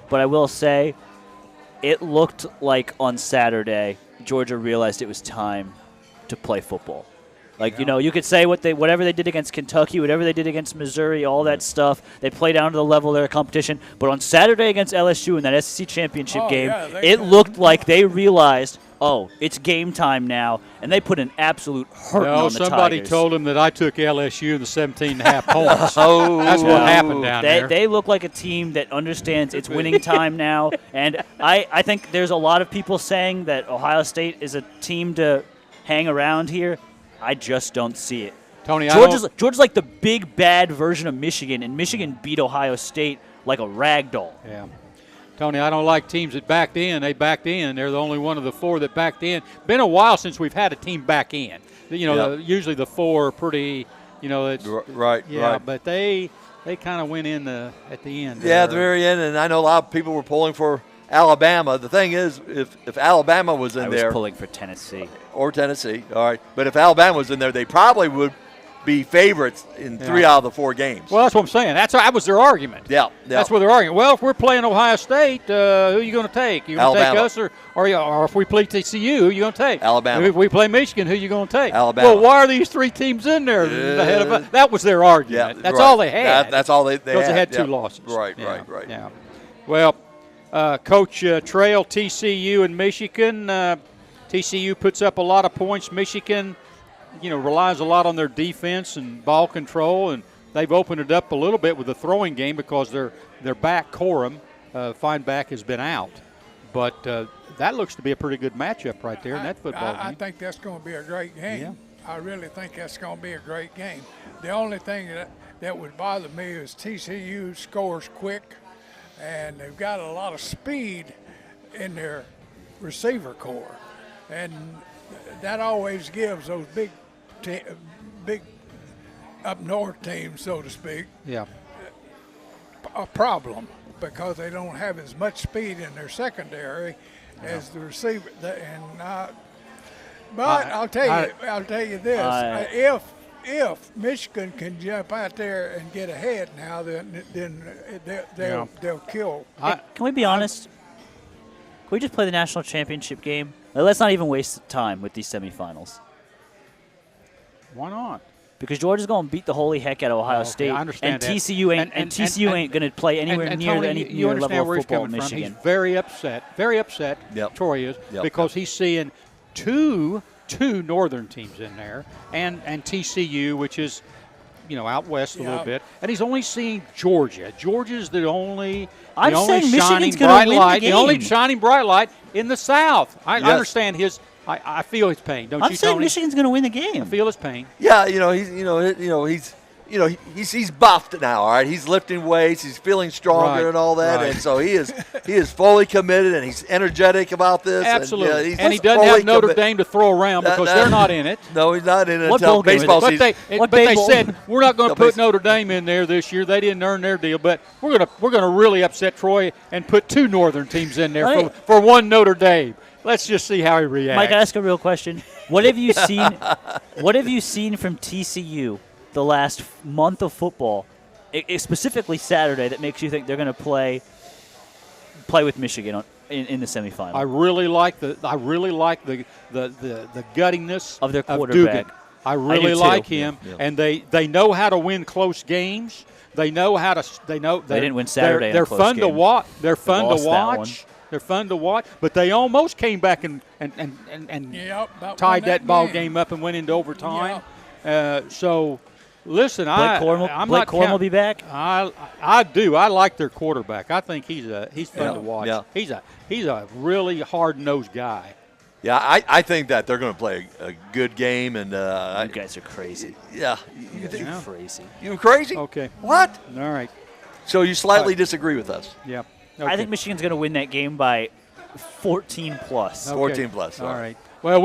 C: but I will say it looked like on Saturday Georgia realized it was time to play football. You could say whatever they did against Kentucky, whatever they did against Missouri, all that stuff, they play down to the level of their competition. But on Saturday against LSU in that SEC championship game, it looked like they realized, it's game time now, and they put an absolute hurt on the
B: somebody
C: Tigers.
B: told them that I took LSU in the 17.5 points. That's what happened down there.
C: They look like a team that understands it's winning time now, and I think there's a lot of people saying that Ohio State is a team to hang around here. I just don't see it.
B: Tony,
C: Georgia's like the big bad version of Michigan, and Michigan beat Ohio State like a rag doll.
B: Yeah. Tony, I don't like teams that backed in. They backed in. They're the only one of the 4 that backed in. Been a while since we've had a team back in. Usually the 4 are pretty, it's
D: right.
B: Yeah,
D: right.
B: But they kind of went in at the end.
D: Yeah, at the very end, and I know a lot of people were pulling for Alabama. The thing is, if Alabama was in there.
C: I was pulling for Tennessee.
D: Or Tennessee, all right. But if Alabama was in there, they probably would be favorites in 3 out of the 4 games.
B: Well, that's what I'm saying. That was their argument.
D: Yeah.
B: That's what they're arguing. Well, if we're playing Ohio State, who are you going to take? You going to take us, or if we play TCU, who are you going to take?
D: Alabama.
B: If we play Michigan, who are you going to take?
D: Alabama.
B: Well, why are these 3 teams in there ahead of us? That was their argument. That's all they had.
D: That's all they had.
B: Because they had 2 losses.
D: Right.
B: Yeah. Well, Coach Trail, TCU and Michigan. TCU puts up a lot of points. Michigan, relies a lot on their defense and ball control, and they've opened it up a little bit with the throwing game because their back, Corum, Feinbach, has been out. But that looks to be a pretty good matchup right there in that football game.
F: I think that's going to be a great game.
B: Yeah.
F: I really think that's going to be a great game. The only thing that would bother me is TCU scores quick, and they've got a lot of speed in their receiver core. And that always gives those big up north teams, so to speak, a problem because they don't have as much speed in their secondary as the receiver. But I'll tell you this: if Michigan can jump out there and get ahead now, then they'll kill.
C: Hey, can we be honest? Can we just play the national championship game? Let's not even waste time with these semifinals.
B: Why not?
C: Because Georgia's going to beat the holy heck out of Ohio State.
B: I understand
C: and
B: that.
C: TCU ain't TCU ain't going to play anywhere near
B: Tony,
C: any
B: you
C: level of
B: where he's
C: football in
B: coming from.
C: Michigan.
B: He's very upset. Troy is because he's seeing two northern teams in there, and TCU, which is out west a little bit, and he's only seeing Georgia. Georgia's the only shining bright light, the only shining bright light in the South. I understand his. I feel his pain. Don't you, Tony?
C: I'm saying Michigan's going to win the game.
B: I feel his pain.
D: Yeah, he's buffed now. All right, he's lifting weights. He's feeling stronger and all that, and so he is fully committed and he's energetic about this.
B: Absolutely, and he doesn't have Notre Dame to throw around because they're not in it.
D: No, he's not in it until baseball season.
B: But they said we're not going to put Notre Dame in there this year. They didn't earn their deal, but we're gonna really upset Troy and put 2 northern teams in there for 1 Notre Dame. Let's just see how he reacts.
C: Mike, I ask a real question. What have you seen? What have you seen from TCU the last month of football, specifically Saturday, that makes you think they're going to play with Michigan in the semifinal?
B: I really like the guttingness
C: of their quarterback.
B: Dugan. I really like him, and they know how to win close games. They know how to. They didn't
C: win Saturday.
B: They're fun to watch. They're fun to watch. They're fun to watch, but they almost came back and tied that ball game up and went into overtime. So, listen,
C: Blake Corum will be back.
B: I do. I like their quarterback. I think he's fun to watch.
D: Yeah.
B: He's a really hard-nosed guy.
D: Yeah, I think that they're going to play a good game, and
C: you guys are crazy.
D: Yeah,
C: you guys are crazy.
D: You crazy?
B: Okay.
D: What?
B: All right.
D: So you slightly disagree with us?
B: Yeah.
C: Okay. I think Michigan's going to win that game by 14 plus.
B: Okay.
D: 14 plus.
B: All right. Well,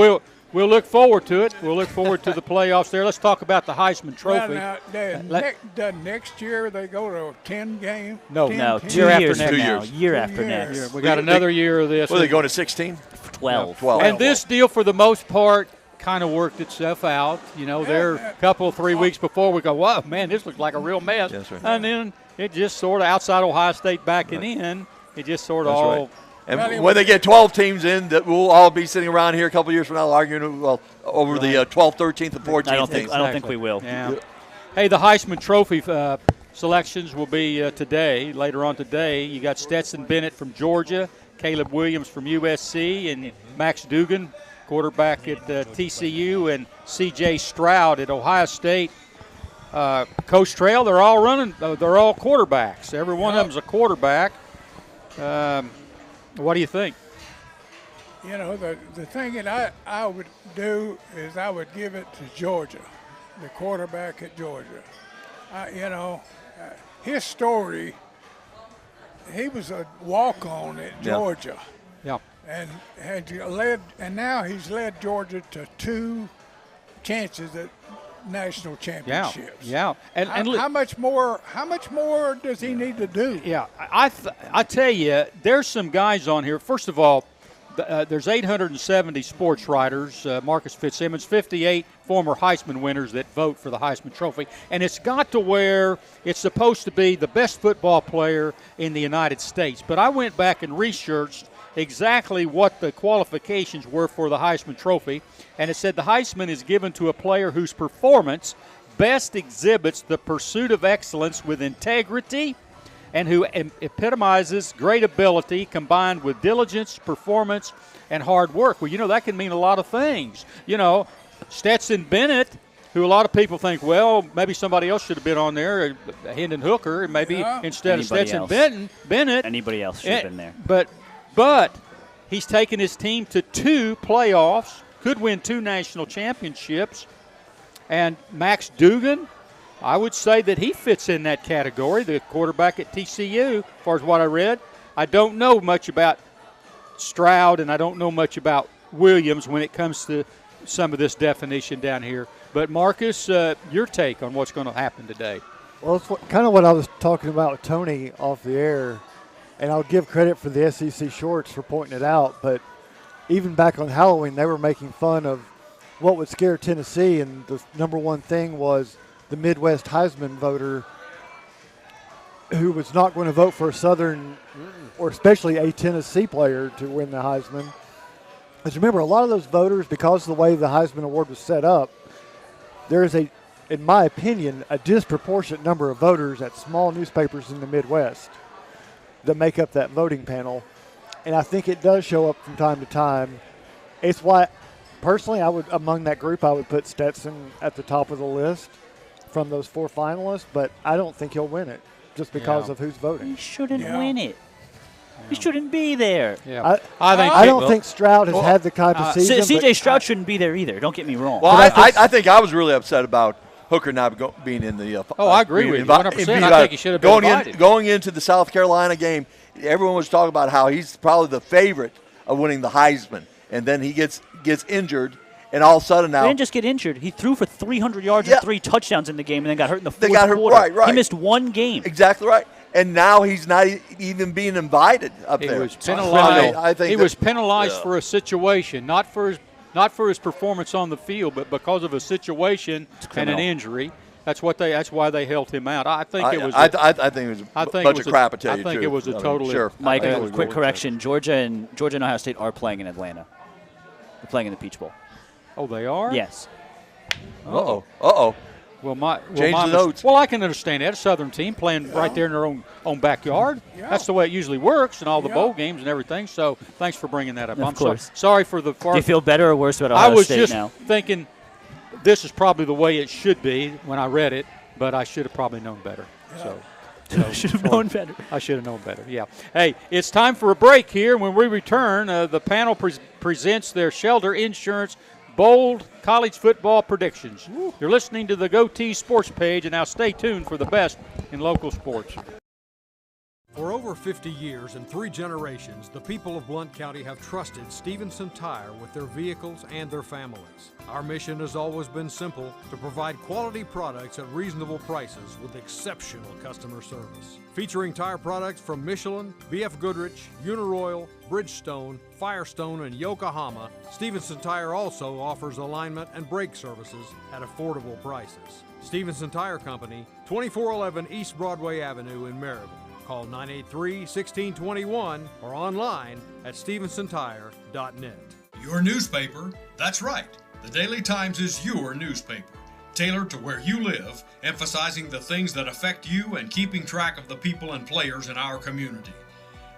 B: we'll look forward to it. We'll look forward to the playoffs there. Let's talk about the Heisman Trophy.
F: Well, next year they go to a 10 game?
B: No,
C: 2 years from now. Year after next.
B: We got another year of this.
D: Well, they going to 16?
C: 12.
B: And this deal, for the most part, kind of worked itself out. There a couple, 3 weeks before we go, wow, man, this looks like a real mess.
D: That's right.
B: And then it just sort of, outside Ohio State backing in, it just sort of all.
D: Right. And when they get 12 teams in, that we'll all be sitting around here a couple of years from now arguing over the 12th, 13th, and 14th teams.
C: I don't think we will.
B: Yeah. Hey, the Heisman Trophy selections will be today. Later on today, you got Stetson Bennett from Georgia, Caleb Williams from USC, and Max Dugan, quarterback at TCU, and C.J. Stroud at Ohio State. Coach Trail, they're all quarterbacks. Every one of them's a quarterback. What do you think?
F: The thing that I would do is I would give it to Georgia, the quarterback at Georgia. His story, he was a walk-on at Georgia.
B: Yeah.
F: And now he's led Georgia to 2 chances at national championships.
B: Yeah. And
F: how much more does he need to do?
B: Yeah. I tell you, there's some guys on here. First of all, there's 870 sports writers, Marcus Fitzsimmons, 58 former Heisman winners that vote for the Heisman Trophy. And it's got to where it's supposed to be the best football player in the United States. But I went back and researched exactly what the qualifications were for the Heisman Trophy. And it said the Heisman is given to a player whose performance best exhibits the pursuit of excellence with integrity and who epitomizes great ability combined with diligence, performance, and hard work. Well, that can mean a lot of things. Stetson Bennett, who a lot of people think, well, maybe somebody else should have been on there, Hendon Hooker, and maybe instead
C: Anybody
B: of
C: else.
B: Stetson Bennett.
C: Anybody else should have been there.
B: But he's taken his team to 2 playoffs, could win 2 national championships, and Max Duggan, I would say that he fits in that category, the quarterback at TCU, as far as what I read. I don't know much about Stroud, and I don't know much about Williams when it comes to some of this definition down here. But, Marcus, your take on what's going to happen today.
E: Well, it's kind of what I was talking about with Tony off the air, and I'll give credit for the SEC Shorts for pointing it out, but even back on Halloween, they were making fun of what would scare Tennessee, and the number one thing was the Midwest Heisman voter who was not going to vote for a Southern or especially a Tennessee player to win the Heisman. Because remember, a lot of those voters, because of the way the Heisman Award was set up, there is in my opinion, a disproportionate number of voters at small newspapers in the Midwest that make up that voting panel. And I think it does show up from time to time. It's why, personally, among that group, I would put Stetson at the top of the list from those 4 finalists, but I don't think he'll win it just because of who's voting.
C: He shouldn't win it. He shouldn't be there.
B: Yeah.
E: I don't think Stroud has had the type of season.
C: C.J. Stroud shouldn't be there either. Don't get me wrong.
D: Well, I think I was really upset about Hooker not being in the.
B: I agree with you 100%. I think he should have been invited.
D: Going into the South Carolina game, everyone was talking about how he's probably the favorite of winning the Heisman, and then he gets injured. And all of a sudden now.
C: He didn't just get injured. He threw for 300 yards and 3 touchdowns in the game and then got hurt in the fourth quarter.
D: Right.
C: He missed 1 game.
D: Exactly right. And now he's not even being invited up there.
B: He was penalized. He was penalized for a situation, not for his performance on the field, but because of a situation and an injury. That's why they held him out. I think it was.
D: I think it was a bunch of crap. I
B: think it was a totally.
D: Sure.
C: Mike, quick correction: Georgia and Ohio State are playing in Atlanta. They're playing in the Peach Bowl.
B: Oh, they are?
C: Yes.
D: Uh-oh.
B: Well,
D: change the notes.
B: Well, I can understand that. A Southern team playing right there in their own backyard. Yeah. That's the way it usually works in all the bowl games and everything. So thanks for bringing that up.
C: Of course.
B: Sorry for the far.
C: Do you feel better or worse about Ohio State now?
B: I was just thinking this is probably the way it should be when I read it, but I should have probably known better.
C: Yeah. So should have known better.
B: I should have known better, yeah. Hey, it's time for a break here. When we return, the panel presents their Shelter Insurance Bold College Football Predictions. You're listening to the Goatee Sports Page, and now stay tuned for the best in local sports.
G: For over 50 years and 3 generations, the people of Blount County have trusted Stevenson Tire with their vehicles and their families. Our mission has always been simple: to provide quality products at reasonable prices with exceptional customer service. Featuring tire products from Michelin, BF Goodrich, Uniroyal, Bridgestone, Firestone, and Yokohama, Stevenson Tire also offers alignment and brake services at affordable prices. Stevenson Tire Company, 2411 East Broadway Avenue in Maryville. Call 983-1621 or online at StevensonTire.net.
O: Your newspaper, that's right. The Daily Times is your newspaper, tailored to where you live, emphasizing the things that affect you and keeping track of the people and players in our community.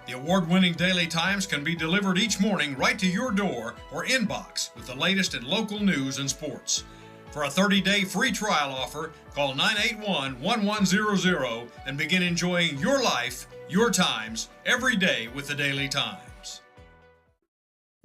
O: The award-winning Daily Times can be delivered each morning right to your door or inbox with the latest in local news and sports. For a 30-day free trial offer, call 981-1100 and begin enjoying your life, your times, every day with the Daily Times.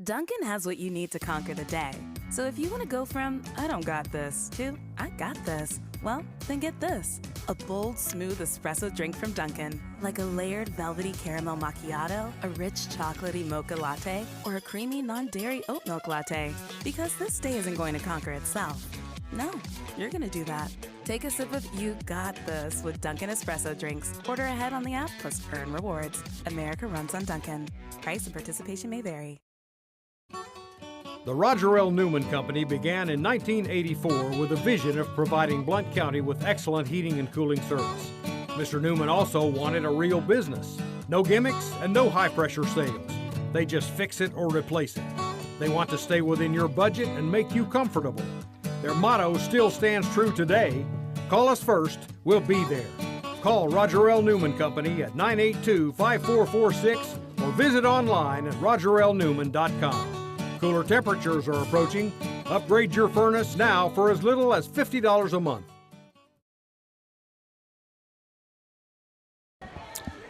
P: Dunkin' has what you need to conquer the day. So if you want to go from, I don't got this, to, I got this, well, then get this. A bold, smooth espresso drink from Dunkin'. Like a layered velvety caramel macchiato, a rich chocolatey mocha latte, or a creamy non-dairy oat milk latte. Because this day isn't going to conquer itself. No, you're going to do that. Take a sip of You Got This with Dunkin' Espresso drinks. Order ahead on the app plus earn rewards. America runs on Dunkin'. Price and participation may vary.
G: The Roger L. Newman Company began in 1984 with a vision of providing Blount County with excellent heating and cooling service. Mr. Newman also wanted a real business. No gimmicks and no high-pressure sales. They just fix it or replace it. They want to stay within your budget and make you comfortable. Their motto still stands true today. Call us first, we'll be there. Call Roger L. Newman Company at 982-5446 or visit online at rogerlnewman.com. Cooler temperatures are approaching. Upgrade your furnace now for as little as $50 a month.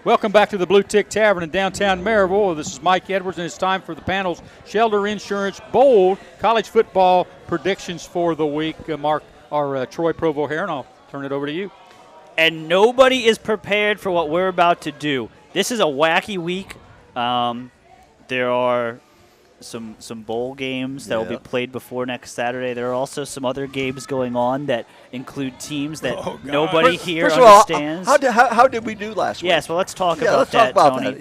B: Welcome back to the Blue Tick Tavern in downtown Maryville. This is Mike Edwards, and it's time for the panel's Shelter Insurance Bold college football predictions for the week. Mark, our Troy Provo here, and I'll turn it over to you.
C: And nobody is prepared for what we're about to do. This is a wacky week. There are some bowl games that will be played before next Saturday. There are also some other games going on that include teams that nobody here understands.
D: How did we do last week?
C: Yes, well, let's talk about that, Tony.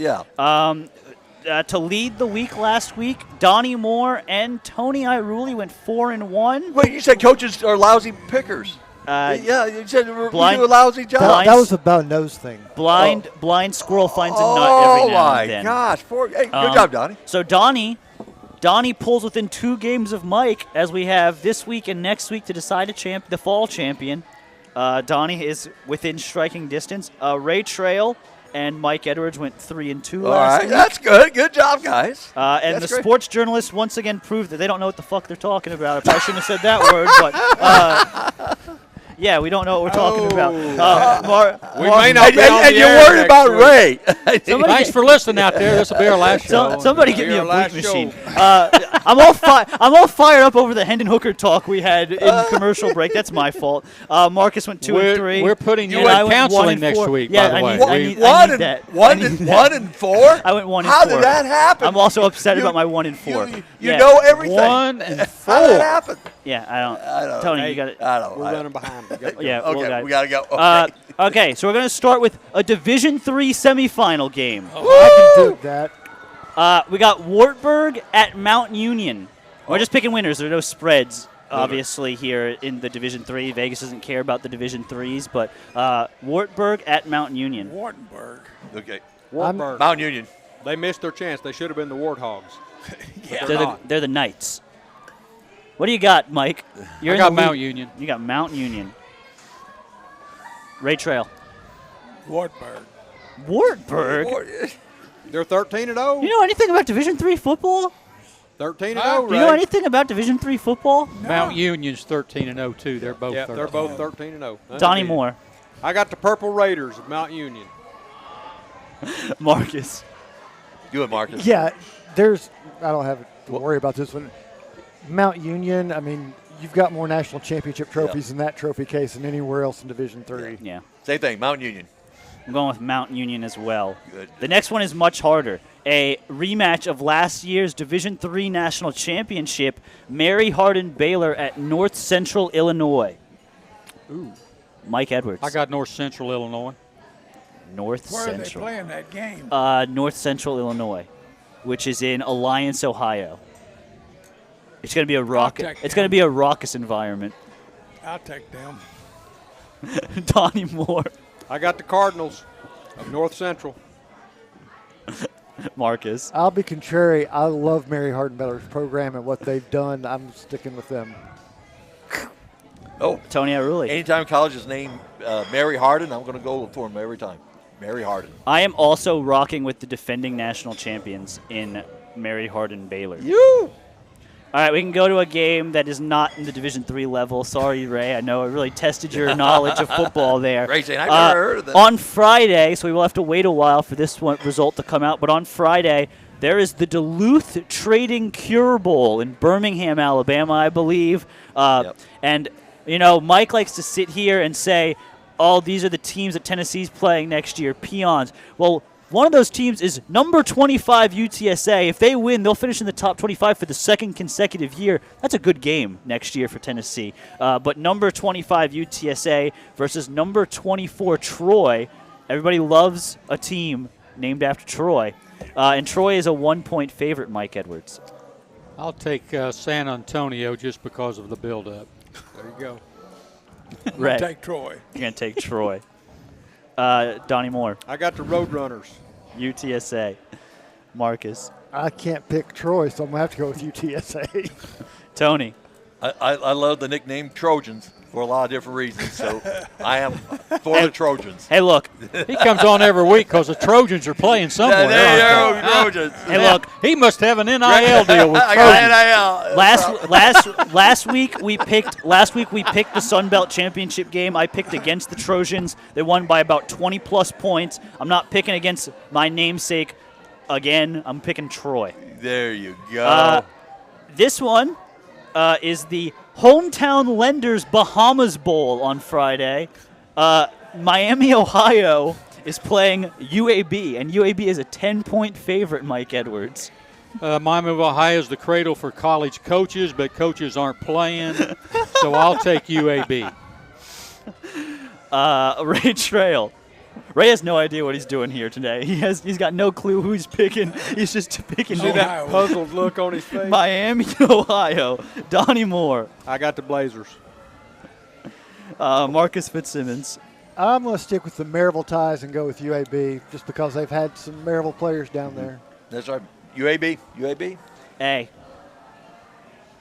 D: That,
C: to lead the week last week, Donnie Moore and Tony Iruli went 4-1.
D: Wait, you said coaches are lousy pickers. You said we do a lousy job.
E: That was about a nose thing.
C: Blind squirrel finds a nut every now and then.
D: Oh, my gosh. Hey, good job, Donnie.
C: So Donnie pulls within 2 games of Mike, as we have this week and next week to decide the fall champion. Donnie is within striking distance. Ray Trail and Mike Edwards went 3-2 last week.
D: That's good. Good job, guys.
C: And the sports journalists once again proved that they don't know what the fuck they're talking about. I probably shouldn't have said that word, but yeah, we don't know what we're talking about.
D: We may not be on the air. You're worried about Ray.
B: Thanks for listening out there. This will be our last show.
C: Somebody give me a bleep machine. I'm all fired up over the Hendon Hooker talk we had in commercial break. That's my fault. Marcus went 2-3.
B: We're putting you in counseling next week.
C: Yeah,
B: by the way.
C: I need that.
D: 1-4.
C: I went 1-4.
D: How did that happen?
C: I'm also upset about my 1-4.
D: You know everything.
B: 1-4.
D: How did that happen?
C: Yeah, I don't. Tony, you got it.
D: We're
G: running behind.
C: Yeah,
D: okay, we got to go.
C: Okay, so we're going to start with a Division III semifinal game.
E: I can do that.
C: We got Wartburg at Mount Union. We're just picking winners. There are no spreads, obviously, here in the Division III. Vegas doesn't care about the Division IIIs, but Wartburg at Mount Union.
F: Wartburg.
D: Okay.
G: Wartburg.
D: Mount Union.
G: They missed their chance. They should have been the Warthogs.
C: They're the Knights. What do you got, Mike?
B: I got Mount Union.
C: You got Mount Union. Ray Trail.
F: Wartburg.
C: Wartburg?
G: They're 13-0.
C: You know anything about Division III football?
G: 13-0.
C: Do you know anything about Division III football?
B: No. Mount Union's 13-0 too. They're both.
G: Yeah, they're both 13-0.
C: Donnie Moore.
G: I got the Purple Raiders of Mount Union.
C: Marcus.
D: Do it, Marcus.
E: Yeah, I don't have to worry about this one. Mount Union, I mean, you've got more national championship trophies in that trophy case than anywhere else in Division III.
C: Yeah.
D: Same thing, Mount Union.
C: I'm going with Mount Union as well.
D: Good.
C: The next one is much harder. A rematch of last year's Division III National Championship, Mary Hardin Baylor at North Central Illinois.
B: Ooh.
C: Mike Edwards.
B: I got North Central Illinois.
C: North
F: Where
C: Central.
F: are they playing that game?
C: North Central Illinois, which is in Alliance, Ohio. It's going to be a raucous environment.
F: I'll take them.
C: Donnie Moore.
G: I got the Cardinals of North Central.
C: Marcus.
E: I'll be contrary. I love Mary Hardin Baylor's program and what they've done. I'm sticking with them.
D: Oh,
C: Tony Iruli.
D: Anytime college is named Mary Hardin, I'm going to go for him every time. Mary Hardin.
C: I am also rocking with the defending national champions in Mary Hardin Baylor.
D: You.
C: All right, we can go to a game that is not in the Division III level. Sorry, Ray. I know I really tested your knowledge of football there.
D: Ray saying, I've never heard of that.
C: On Friday, so we will have to wait a while for this result to come out, but on Friday, there is the Duluth Trading Cure Bowl in Birmingham, Alabama, I believe. And, you know, Mike likes to sit here and say, oh, these are the teams that Tennessee's playing next year, peons. Well, one of those teams is number 25 UTSA. If they win, they'll finish in the top 25 for the second consecutive year. That's a good game next year for Tennessee. But number 25 UTSA versus number 24 Troy. Everybody loves a team named after Troy. And Troy is a 1-point favorite, Mike Edwards.
B: I'll take San Antonio just because of the build-up.
G: There you go.
C: Ray.
F: Take Troy.
C: You're going to take Troy. Donnie Moore.
G: I got the Roadrunners.
C: UTSA. Marcus.
E: I can't pick Troy, so I'm going to have to go with UTSA.
C: Tony.
D: I love the nickname Trojans for a lot of different reasons, so I am for the Trojans.
C: Hey, look.
B: He comes on every week because the Trojans are playing somewhere.
D: There you go, Trojans.
C: Hey, look.
B: He must have an NIL deal with
D: I
B: Trojans.
D: got NIL.
C: Last week we picked the Sun Belt Championship game. I picked against the Trojans. They won by about 20-plus points. I'm not picking against my namesake again. I'm picking Troy.
D: There you go.
C: This one is the Hometown Lenders Bahamas Bowl on Friday. Miami, Ohio is playing UAB, and UAB is a 10-point favorite, Mike Edwards.
B: Miami of Ohio is the cradle for college coaches, but coaches aren't playing, so I'll take UAB.
C: Ray Trail. Ray has no idea what he's doing here today. He's got no clue who he's picking. He's just picking.
G: See that puzzled look on his face?
C: Miami, Ohio. Donnie Moore.
G: I got the Blazers.
C: Marcus Fitzsimmons.
E: I'm going to stick with the Maryville Ties and go with UAB just because they've had some Maryville players down there.
D: That's right. UAB.
C: Hey,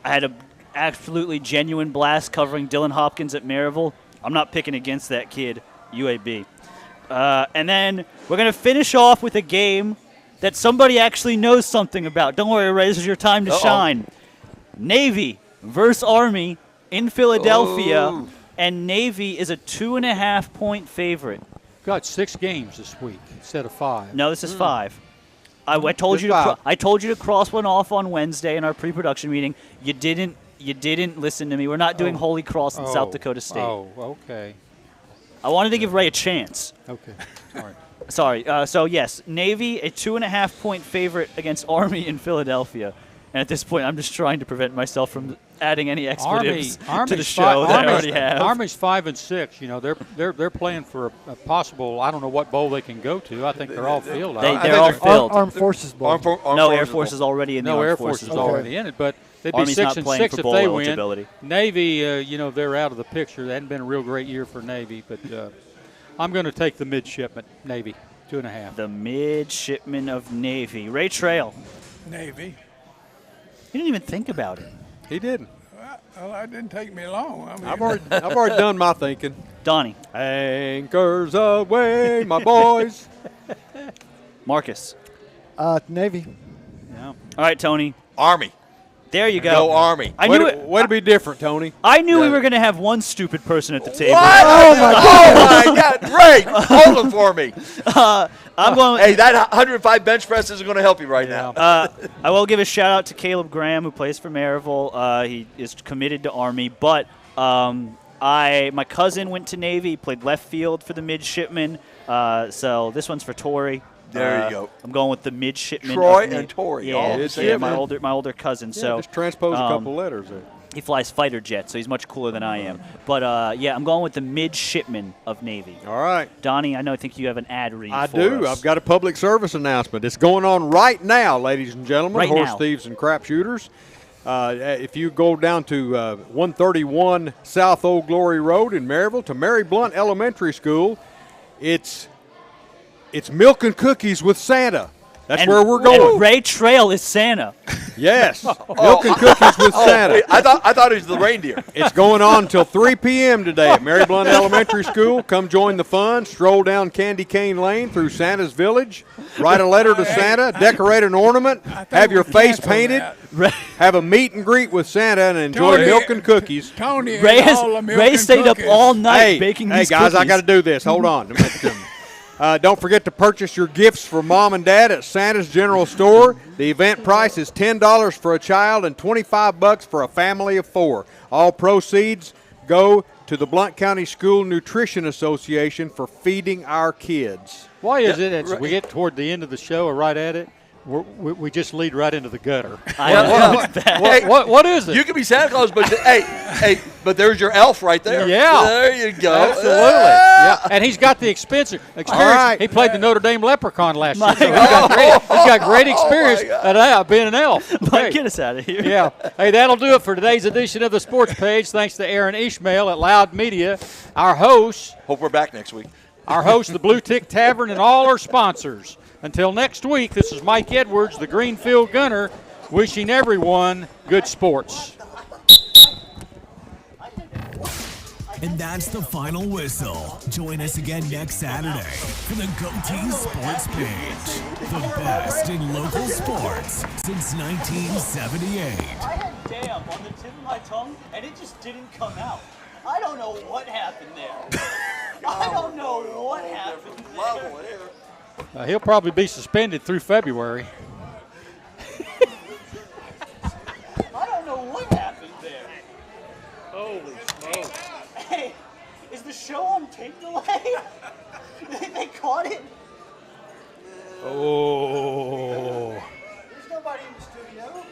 C: I had an absolutely genuine blast covering Dylan Hopkins at Maryville. I'm not picking against that kid, UAB. And then we're going to finish off with a game that somebody actually knows something about. Don't worry, Ray, this is your time to shine. Navy versus Army in Philadelphia, and Navy is a 2.5-point favorite.
B: Got 6 games this week instead of 5.
C: No, this is 5. I told you to cross one off on Wednesday in our pre-production meeting. You didn't listen to me. We're not doing Holy Cross in South Dakota State.
B: Oh, okay.
C: I wanted to give Ray a chance.
B: Okay.
C: Sorry. So, yes, Navy, a 2.5-point favorite against Army in Philadelphia. And at this point, I'm just trying to prevent myself from adding any expletives to the show that I already have.
B: Army's 5-6. You know, they're playing for a possible. I don't know what bowl they can go to. I think they're all filled.
C: They're all filled.
E: Armed Forces Bowl.
C: No, Air Force is already in the
B: Air
C: Armed
B: Force is
C: Forces
B: already in it, but they'd be
C: Army's
B: 6-6 if
C: bowl
B: they
C: eligibility.
B: win. Navy, they're out of the picture. That hadn't been a real great year for Navy, but I'm going to take the midshipman Navy 2.5.
C: The midshipman of Navy, Ray Trail.
F: Navy.
C: He didn't even think about it.
G: He didn't.
F: Well, that didn't take me long. I mean,
G: I've already done my thinking.
C: Donnie.
G: Anchors away, my boys.
C: Marcus.
E: Navy.
C: Yeah. All right, Tony.
D: Army.
C: There you go.
D: Go Army.
C: I knew it.
G: Way to be different, Tony.
C: I knew we were going to have one stupid person at the table.
D: What? Oh my God! Ray, hold them for me.
C: I'm going.
D: Hey, that 105 bench press isn't going to help you right now.
C: I will give a shout out to Caleb Graham, who plays for Maryville. He is committed to Army, but my cousin went to Navy. He played left field for the midshipmen. So this one's for Tori.
D: There you go.
C: I'm going with the midshipman.
D: Troy and Tori.
C: Yeah, my older cousin. So
G: just transpose a couple letters there.
C: He flies fighter jets, so he's much cooler than I am. But I'm going with the midshipman of Navy.
G: All right,
C: Donnie, I think you have an ad read.
G: I
C: for
G: do.
C: us.
G: I've got a public service announcement. It's going on right now, ladies and gentlemen,
C: right
G: horse
C: now.
G: thieves and crap shooters. If you go down to 131 South Old Glory Road in Maryville to Mary Blunt Elementary School, it's milk and cookies with Santa. That's where we're going.
C: And Ray Trail is Santa.
G: Yes, milk and cookies with Santa.
D: I thought it was the reindeer.
G: It's going on until 3 p.m. today at Mary Blunt Elementary School. Come join the fun. Stroll down Candy Cane Lane through Santa's Village. Write a letter to Santa. Decorate an ornament. Have your face painted. Have a meet and greet with Santa and enjoy milk and cookies.
F: Tony,
C: Ray stayed up all night baking these
G: Hey, guys,
C: cookies.
G: I got to do this. Hold on. Don't forget to purchase your gifts for Mom and Dad at Santa's General Store. The event price is $10 for a child and $25 for a family of 4. All proceeds go to the Blount County School Nutrition Association for feeding our kids.
B: Why is it as we get toward the end of the show or right at it, we just lead right into the gutter.
D: What
B: is it?
D: You can be Santa Claus, but but there's your elf right there.
B: Yeah,
D: there you go.
B: Absolutely. Yeah, and he's got the experience.
E: right.
B: He played the Notre Dame Leprechaun last year. So he's got great experience at being an elf.
C: Mike, get us out of here.
B: Yeah. Hey, that'll do it for today's edition of the Sports Page. Thanks to Aaron Ishmael at Loud Media, our hosts.
D: Hope we're back next week.
B: Our host, the Blue Tick Tavern, and all our sponsors. Until next week, this is Mike Edwards, the Greenfield Gunner, wishing everyone good sports.
A: And that's the final whistle. Join us again next Saturday for the Goatee Sports Page. The best in local sports since 1978.
C: I had damn on the tip of my tongue, and it just didn't come out. I don't know what happened there. I don't know what happened there.
B: He'll probably be suspended through February.
C: I don't know what happened there.
B: Holy smokes.
C: Hey, is the show on tape delay? They caught it?
B: Oh.
C: There's nobody in the studio.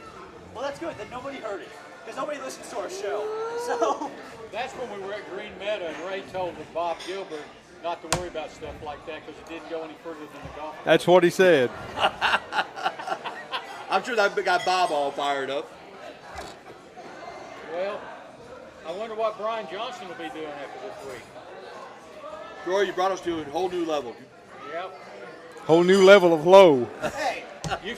C: Well, that's good that nobody heard it, because nobody listens to our show. So
B: That's when we were at Green Meadow, and Ray told Bob Gilbert not to worry about stuff like that because it didn't go any further than the golf.
G: That's what he said.
D: I'm sure that got Bob all fired up.
B: Well, I wonder what Brian Johnson will be doing after this week.
D: Troy, you brought us to a whole new level.
B: Yep.
G: Whole new level of low.
B: Hey, you